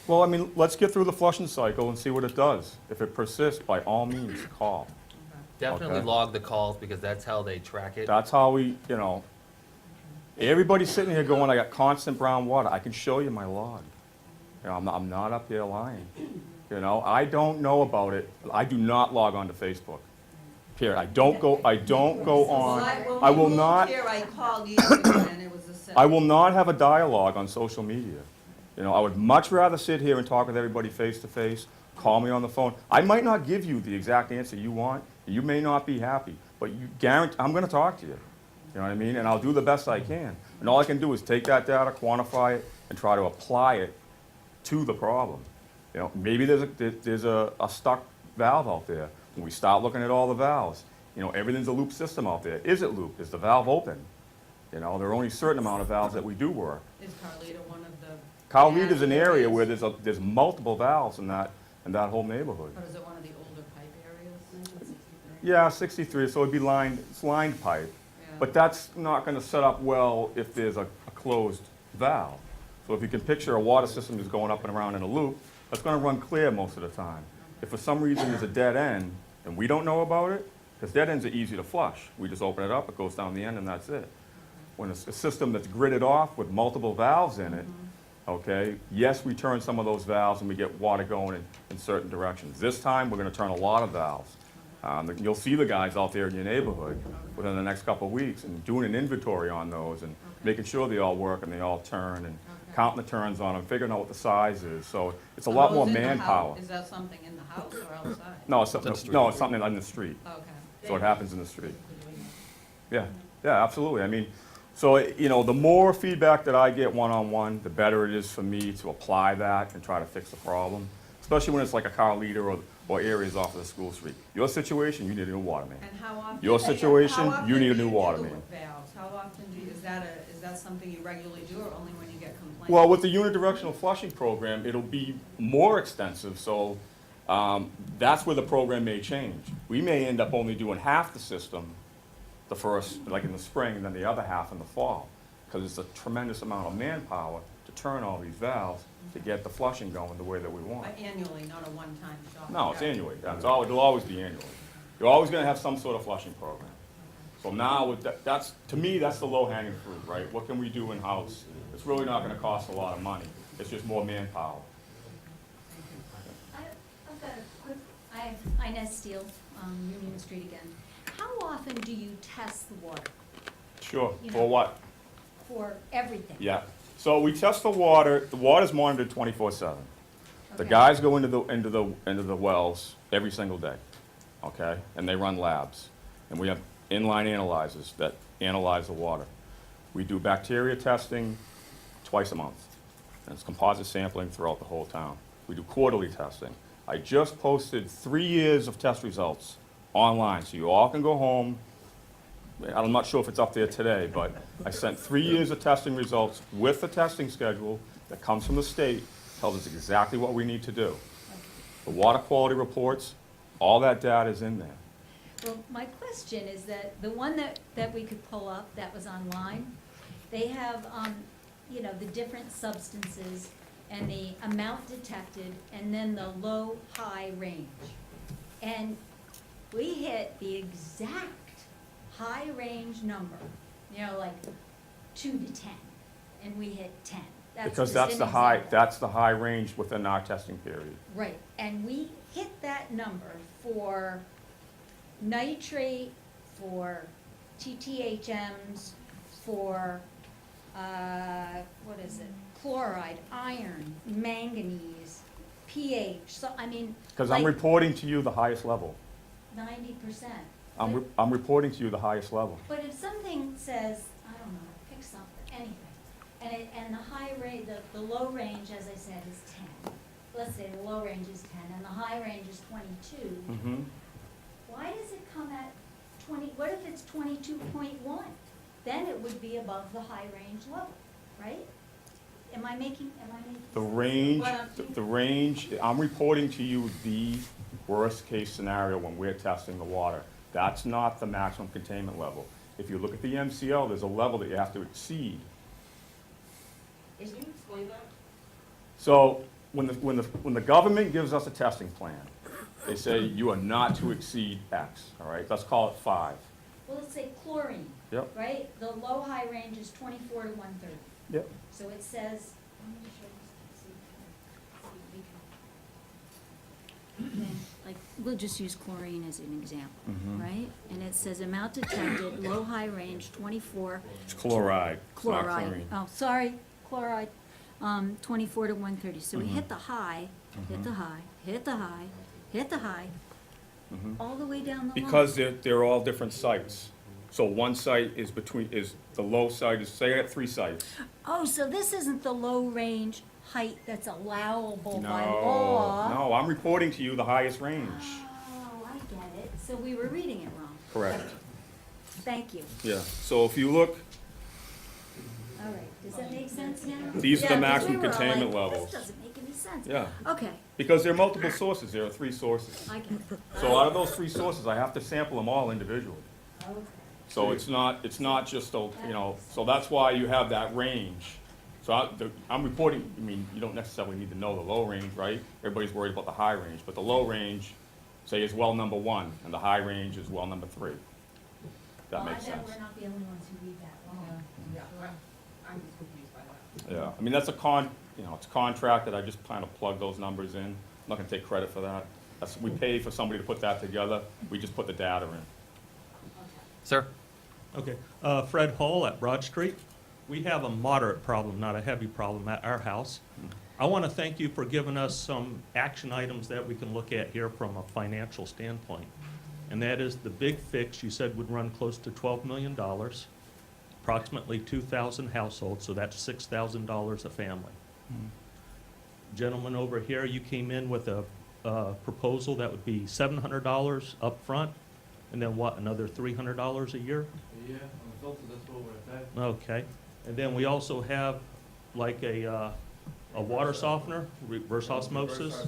Well, let's get through the flushing cycle and see what it does. If it persists, by all means, call. Definitely Okay. log the calls, because that's how they track it. That's how we, everybody's sitting here going, I got constant brown water. I can show you my log. I'm not up here lying. I don't know about it. I do not log on to Facebook. Period. I don't go on. I will not. Here, I called you, and it was the same. I will not have a dialogue on social media. I would much rather sit here and talk with everybody face to face, call me on the phone. I might not give you the exact answer you want. You may not be happy, but I'm gonna talk to you. You know what I mean? And I'll do the best I can. And all I can do is take that data, quantify it, and try to apply it to the problem. Maybe there's a stuck valve out there. When we start looking at all the valves, everything's a loop system out there. Is it looped? Is the valve open? There are only a certain amount of valves that we do work. Is Carlita one of the? Carlita's an area where there's multiple valves in that whole neighborhood. Or is it one of the older pipe areas? Yeah, 63, so it'd be it's lined pipe. But that's not gonna set up well if there's a closed valve. So if you can picture a water system that's going up and around in a loop, that's gonna run clear most of the time. If for some reason there's a dead end, and we don't know about it, because dead ends are easy to flush. We just open it up, it goes down the end, and that's it. When it's a system that's gridded off with multiple valves in it, okay, yes, we turn some of those valves and we get water going in certain directions. This time, we're gonna turn a lot of valves. You'll see the guys out there in your neighborhood within the next couple of weeks and doing an inventory on those and making sure they all work and they all turn and counting the turns on them, figuring out what the size is. So it's a lot more manpower. Is that something in the house or outside? No, it's something on the street. Okay. So it happens in the street. Yeah, absolutely. So, the more feedback that I get one-on-one, the better it is for me to apply that and try to fix the problem, especially when it's like a car leader or areas off of the school street. Your situation, you need a new water main. And how often? Your situation, you need a new water main. Valves, how often is that something you regularly do, or only when you get complaints? Well, with the unidirectional flushing program, it'll be more extensive, so that's where the program may change. We may end up only doing half the system the first, like in the spring, and then the other half in the fall, because it's a tremendous amount of manpower to turn all these valves to get the flushing going the way that we want. Annually, not a one-time shot? No, it's annually. It'll always be annually. You're always gonna have some sort of flushing program. So now, to me, that's the low-hanging fruit, right? What can we do in-house? It's really not gonna cost a lot of money. It's just more manpower. I've got a quick, Inez Steele, Union Street again. How often do you test the water Sure. You For know. what? for everything? Yeah. So we test the water's monitored 24/7. The Okay. guys go into the wells every single day, okay? And they run labs. And we have inline analyzers that analyze the water. We do bacteria testing twice a month. And it's composite sampling throughout the whole town. We do quarterly testing. I just posted 3 years of test results online, so you all can go home. I'm not sure if it's up there today, but I sent 3 years of testing results with the testing schedule that comes from the state, tells us exactly what we need to do. The water quality reports, all that data is in there. Well, my question is that the one that we could pull up that was online, they have, you know, the different substances and the amount detected and then the low, high range. And we hit the exact high range number, you know, like 2 to 10, and we hit 10. Because just that's an the high, example. that's the high range within our testing period. Right, and we hit that number for nitrate, for TTHMs, for, what is it, chloride, iron, manganese, pH, so, I mean, Because I'm like reporting to you the highest level. 90%. I'm reporting to you the highest level. But if something says, I don't know, pick something, anything, and the high rate, the low range, as I said, is 10. Let's say the low range is 10 and the high range is 22. Mm-hmm. Why does it come at 20, what if it's 22.1? Then it would be above the high range level, right? Am I making The sense? range, What I'm- the range, I'm reporting to you the worst-case scenario when we're testing the water. That's not the maximum containment level. If you look at the MCL, there's a level that you have to exceed. Can you explain that? So when the government gives us a testing plan, they say you are not to exceed X, all right? Let's call it 5. Well, let's say chlorine, Yep, right? The low, high range is 24 to 130. yep. So it says, like, we'll just use chlorine as an example, Mhm. right? And it says amount detected, low, high range, 24. It's chloride, it's not Chloride, chlorine. oh, sorry, chloride, 24 to 130. So we hit the high, hit the high, hit the high, hit the high, Mhm. all the way down the line. Because they're all different sites. So one site is the low site is, say I got 3 sites. Oh, so this isn't the low range height that's allowable by No, law? no, I'm reporting to you the highest range. Oh, I get it. So we were reading it wrong. Correct. Thank you. Yeah, so if you look, All right, does that make sense now? These are the Yeah, 'cause maximum we were all containment like, levels. This doesn't make any sense. Yeah. Okay, because there are multiple sources, there are 3 sources. I get it. So out of those 3 sources, I have to sample them all individually. Okay. So it's not just, so that's why you have that range. So I'm reporting, I mean, you don't necessarily need to know the low range, right? Everybody's worried about the high range, but the low range, say, is well number 1, and the high range is well number 3. That makes sense. Well, I bet we're not the only ones who read that wrong. Yeah, I'm confused by that. Yeah, I mean, that's it's a contract that I just kind of plug those numbers in. I'm not gonna take credit for that. We pay for somebody to put that together, we just put the data in. Sir? Okay, Fred Hall at Broad Street. We have a moderate problem, not a heavy problem at our house. I want to thank you for giving us some action items that we can look at here from a financial standpoint. And that is the big fix you said would run close to $12 million, approximately 2,000 households, so that's $6,000 a family. Gentleman over here, you came in with a proposal that would be $700 up front, and then what, another $300 a year? Yeah, on the filter, that's what we're at. Okay, and then we also have like a water softener, reverse osmosis,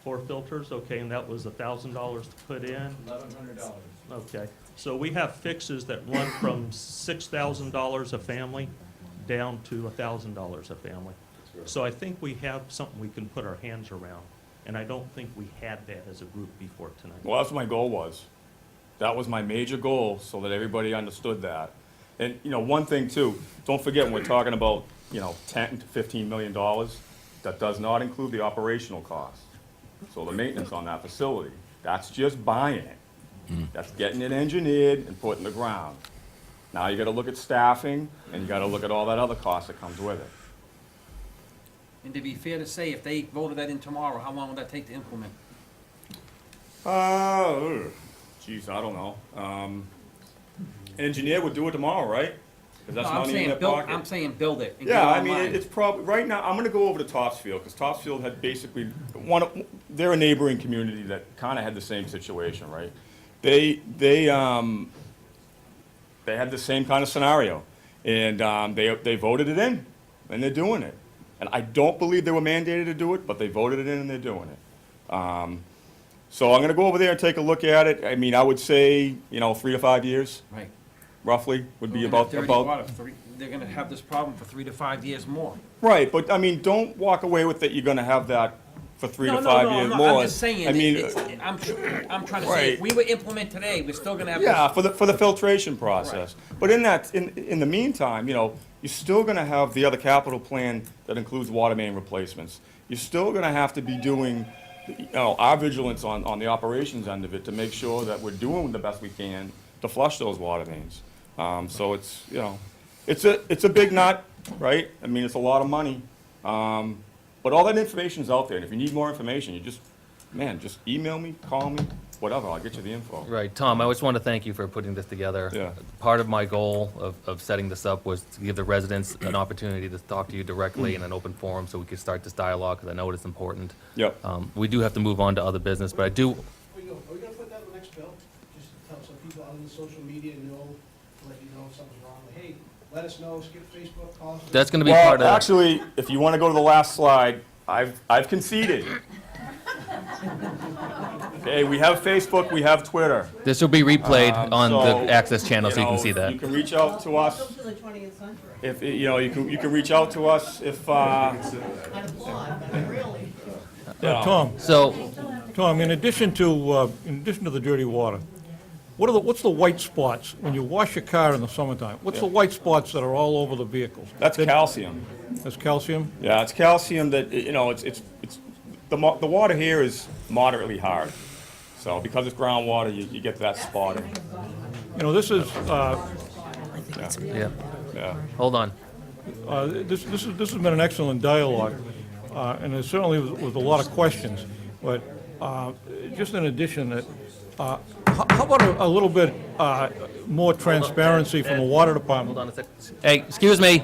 4 filters, okay, and that was $1,000 to put in. $1,100. Okay, so we have fixes that run from $6,000 a family down to $1,000 a family. So I think we have something we can put our hands around, and I don't think we had that as a group before tonight. Well, that's what my goal was. That was my major goal, so that everybody understood that. And, one thing too, don't forget when we're talking about, $10 to $15 million, that does not include the operational cost. So the maintenance on that facility, that's just buying it. That's getting it engineered and put in the ground. Now you gotta look at staffing, and you gotta look at all that other cost that comes with it. And to be fair to say, if they voted that in tomorrow, how long would that take to implement? Geez, I don't know. An engineer would do it tomorrow, right? Because that's No, I'm money in saying their build, pocket. I'm saying build it and get it Yeah, I mean, online. it's probably, right now, I'm gonna go over to Topsfield, because Topsfield had basically, they're a neighboring community that kinda had the same situation, right? They had the same kind of scenario, and, they voted it in, and they're doing it. And I don't believe they were mandated to do it, but they voted it in and they're doing it. So I'm gonna go over there and take a look at it. I mean, I would say, 3 to 5 years, Right. roughly, would be We're gonna have about, dirty water for they're gonna have this problem for 3 to 5 years more. Right, but I mean, don't walk away with that you're gonna have that for 3 to No, 5 no, no, years no, more. I'm just saying, I mean, I'm trying to say, if Right. we were implement today, we're still gonna have yeah, this. for the filtration process. But in the meantime, you're still gonna have the other capital plan that includes water main replacements. You're still gonna have to be doing, our vigilance on the operations end of it to make sure that we're doing the best we can to flush those water mains. So it's, it's a big nut, right? I mean, it's a lot of money. But all that information's out there, and if you need more information, you just email me, call me, whatever, I'll get you the info. Right, Tom, I just want to thank you for putting this together. Yeah. Part of my goal of setting this up was to give the residents an opportunity to talk to you directly in an open forum, so we could start this dialogue, because I know it is important. Yep. We do have to move on to other business, but I do, Are we gonna put that in the next bill? Just to tell some people out in the social media know, let you know if something's wrong, like, hey, let us know, skip Facebook, call us. that's going to be part of. Well, actually, if you want to go to the last slide, I've conceded. Okay, we have Facebook, we have Twitter. This will be replayed on So, the Access channel, so you can see that. You can reach out to us. If, you can reach out to us if, Tom, So, Tom, in addition to the dirty water, what's the white spots when you wash your car in the summertime? What's the white spots that are all over the vehicles? that's calcium. That's calcium? Yeah, it's calcium that, it's, the water here is moderately hard. So because it's groundwater, you get that spotting. This is, yeah, Yeah. hold on. this has been an excellent dialogue, and there certainly was a lot of questions. But just in addition, that how about a little bit more transparency from the water department? Hold on a sec. Hey, excuse me.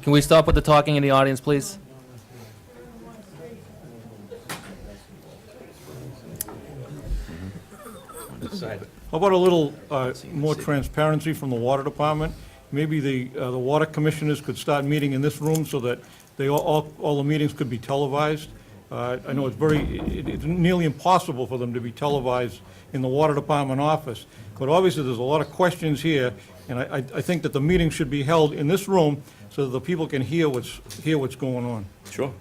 Can we stop with the talking in the audience, please? How about a little more transparency from the water department? Maybe the water commissioners could start meeting in this room so that all the meetings could be televised. I know it's nearly impossible for them to be televised in the water department office, but obviously there's a lot of questions here, and I think that the meeting should be held in this room so that the people can hear what's going on. Sure.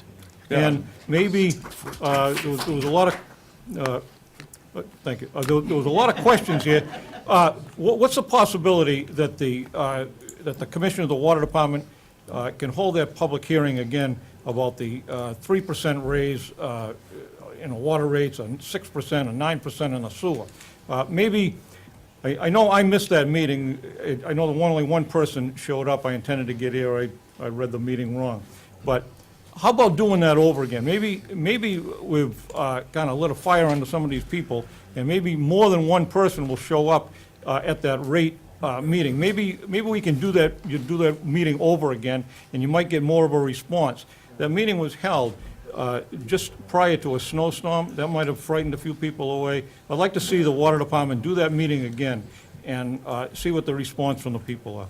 And maybe, there was a lot of, thank you, there was a lot of questions here. What's the possibility that that the commissioner of the water department can hold that public hearing again about the 3% raise in the water rates, and 6% and 9% in the sewer? Maybe, I know I missed that meeting. I know that only one person showed up. I intended to get here. I read the meeting wrong. But how about doing that over again? Maybe we've kind of lit a fire under some of these people, and maybe more than one person will show up at that rate meeting. Maybe we can do that. You do that meeting over again, and you might get more of a response. That meeting was held just prior to a snowstorm. That might have frightened a few people away. I'd like to see the water department do that meeting again and see what the response from the people are.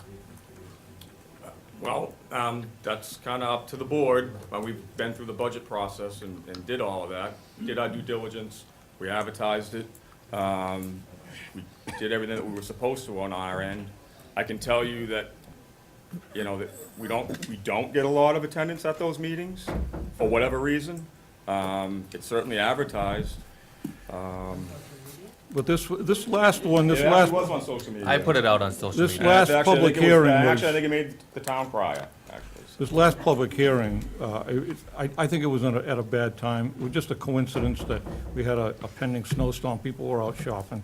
Well, that's kind of up to the board. We've been through the budget process and did all of that. We did our due diligence, we advertised it, we did everything that we were supposed to on our end. I can tell you that, that we don't get a lot of attendance at those meetings, for whatever reason. It's certainly advertised. But this last one, It actually was on social media. I put it out on social This media. last Actually, I public think it was- hearing was... Actually, I think it made the town crier, actually. This last public hearing, I think it was at a bad time. It was just a coincidence that we had a pending snowstorm, people were out shopping.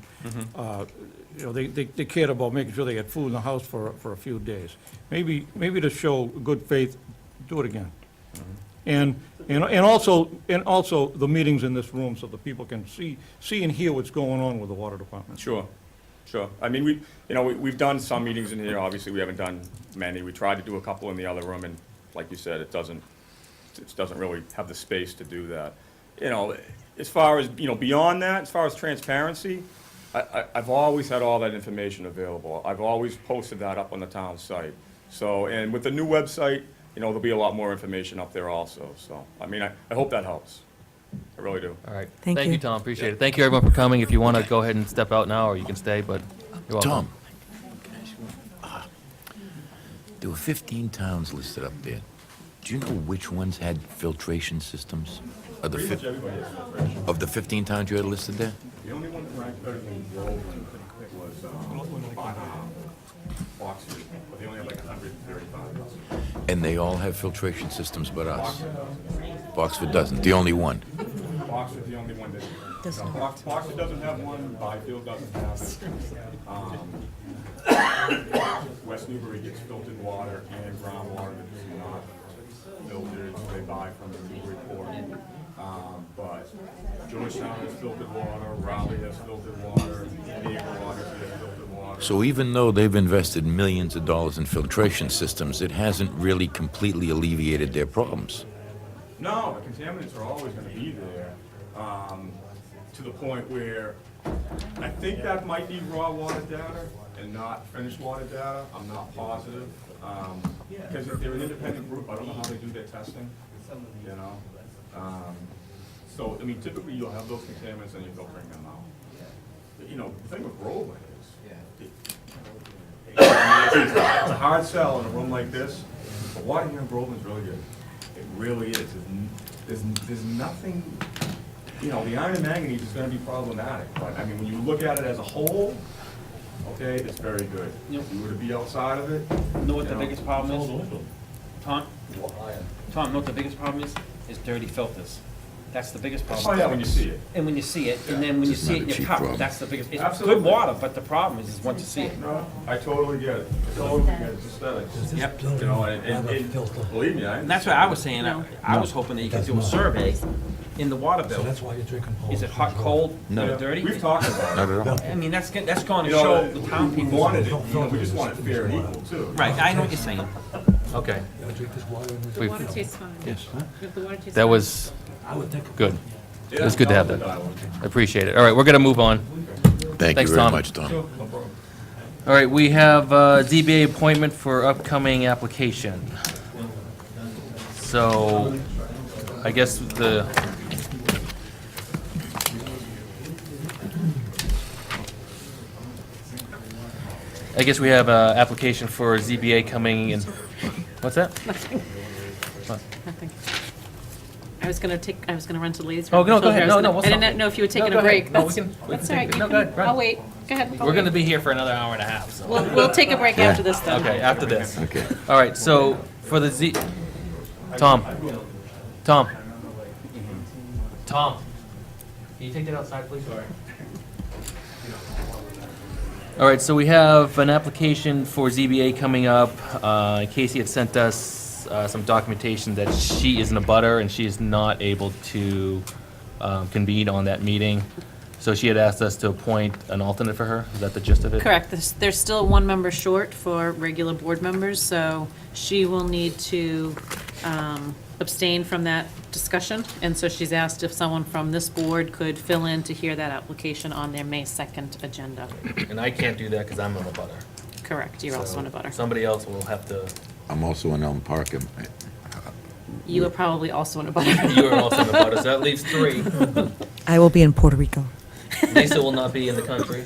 you know, they cared about making sure they had food in the house for a few days. Maybe to show good faith, do it again. And also the meetings in this room so that people can see and hear what's going on with the water department. Sure, sure. I mean, we've done some meetings in here, obviously, we haven't done many. We tried to do a couple in the other room, and like you said, it doesn't really have the space to do that. You know, as far as, you know, beyond that, as far as transparency, I've always had all that information available. I've always posted that up on the town site. So, and with the new website, you know, there'll be a lot more information up there also. So, I mean, I hope that helps. I really do. All right. Thank Thank you, you. Tom. Appreciate it. Thank you, everyone, for coming. If you want to go ahead and step out now, or you can stay, but you're welcome. Tom, can I ask you one? There were 15 towns listed up there. Do you know which ones had filtration systems? Of the Pretty much fif- everybody has filtration. of the 15 towns you had listed there? The only one that ranked better than Groveland was Oxford, but they only have like 135. And they all have filtration systems but us. Boxford doesn't, the only one. Oxford's the only one that, Doesn't Oxford doesn't have one, Byfield doesn't have it. West Newbury gets filtered water and groundwater that is not filtered, so they buy from the Newbury Port. But Georgetown has filtered water, Raleigh has filtered water, Naval Water has filtered water. So even though they've invested millions of dollars in filtration systems, it hasn't really completely alleviated their problems. No, the contaminants are always gonna be there, to the point where I think that might be raw water data and not finished water data. I'm not positive, because if they're an independent group, I don't know how they do their testing, you know? So, I mean, typically you'll have those contaminants and you go bring them out. You know, the thing with Groveland is, it's a hard sell in a room like this, but water here in Groveland's really good. It really is. There's nothing, you know, the iron and manganese is gonna be problematic, but I mean, when you look at it as a whole, okay, it's very good. If you were to be outside of it, You know what the you know, biggest problem is? Tom? Tom, you know what the biggest problem is? Is dirty filters. That's the biggest problem. Oh, yeah, when you see it. And when you see it, and then when you It's see not it in a your cheap cup, problem. that's the biggest, it's Absolutely. good water, but the problem is once you see it. No, I totally get it. I totally get it. It's aesthetics. Yep. You know, and believe me, And that's what I was saying, I was hoping that you could do a survey in the water bill. why you're drinking Is it hot, cold, No. or dirty? We've talked about it. Not at all. I mean, that's gonna You know, show the town we people. wanted it, you know, we just want it fair and equal too. Right, I know what you're saying. Okay. The water tastes fine. Yes. If the water tastes That fine. was good. It was Yeah, good to have that that. was the dialogue. I appreciate it. All right, we're going to move on. Thank Thanks, you very Tom. much, Tom. No problem. All right, we have ZBA appointment for upcoming application. So, I guess we have an application for ZBA coming in. What's that? Nothing. What? Nothing. I was gonna run to the ladies' Oh, room. no, I go told you ahead. I was No, gonna- no, we'll I didn't stop. know if you were taking No, a go ahead. break. No, we That's can that's all right. no, You go ahead, can- run. I'll wait. Go ahead. I'll We're going to wait. be here for another hour and a half, so. We'll take a break after this then. Okay, after this. Okay. All right, so for the Tom, Tom, can you take that outside, please? Sorry. All right, so we have an application for ZBA coming up. Casey had sent us some documentation that she is in a butter and she is not able to convene on that meeting. So she had asked us to appoint an alternate for her. Is that the gist of it? Correct. There's still one member short for regular board members, so she will need to abstain from that discussion. And so she's asked if someone from this board could fill in to hear that application on their May 2nd agenda. And I can't do that because I'm in a butter. Correct. You're also So in a butter. Somebody else will have to. I'm also in Elm Park. You are probably also in a butter. You are also in a butter, so that leaves 3. I will be in Puerto Rico. Lisa will not be in the country.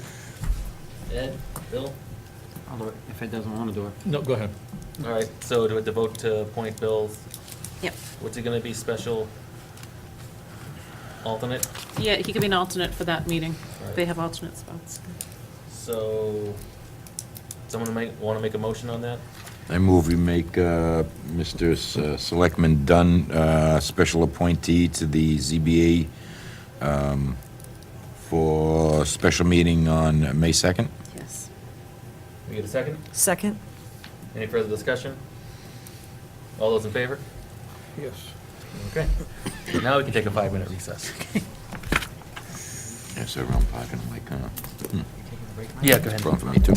Ed, Bill? I'll do it, if it doesn't wanna do it. No, go ahead. All right, so do we have to vote to appoint Bill? Yep. What's it gonna be, special alternate? Yeah, he could be an alternate for that meeting. Right. They have alternate spots. So, someone wanna make a motion on that? I move we make Mr. Selectman Dunn special appointee to the ZBA for special meeting on May 2nd. Yes. We get a second? Second? Any further discussion? All those in favor? Yes. Okay. Now we can take a 5-minute recess. Yeah, so around parking, I'm like, Yeah, go ahead. Problem for me too.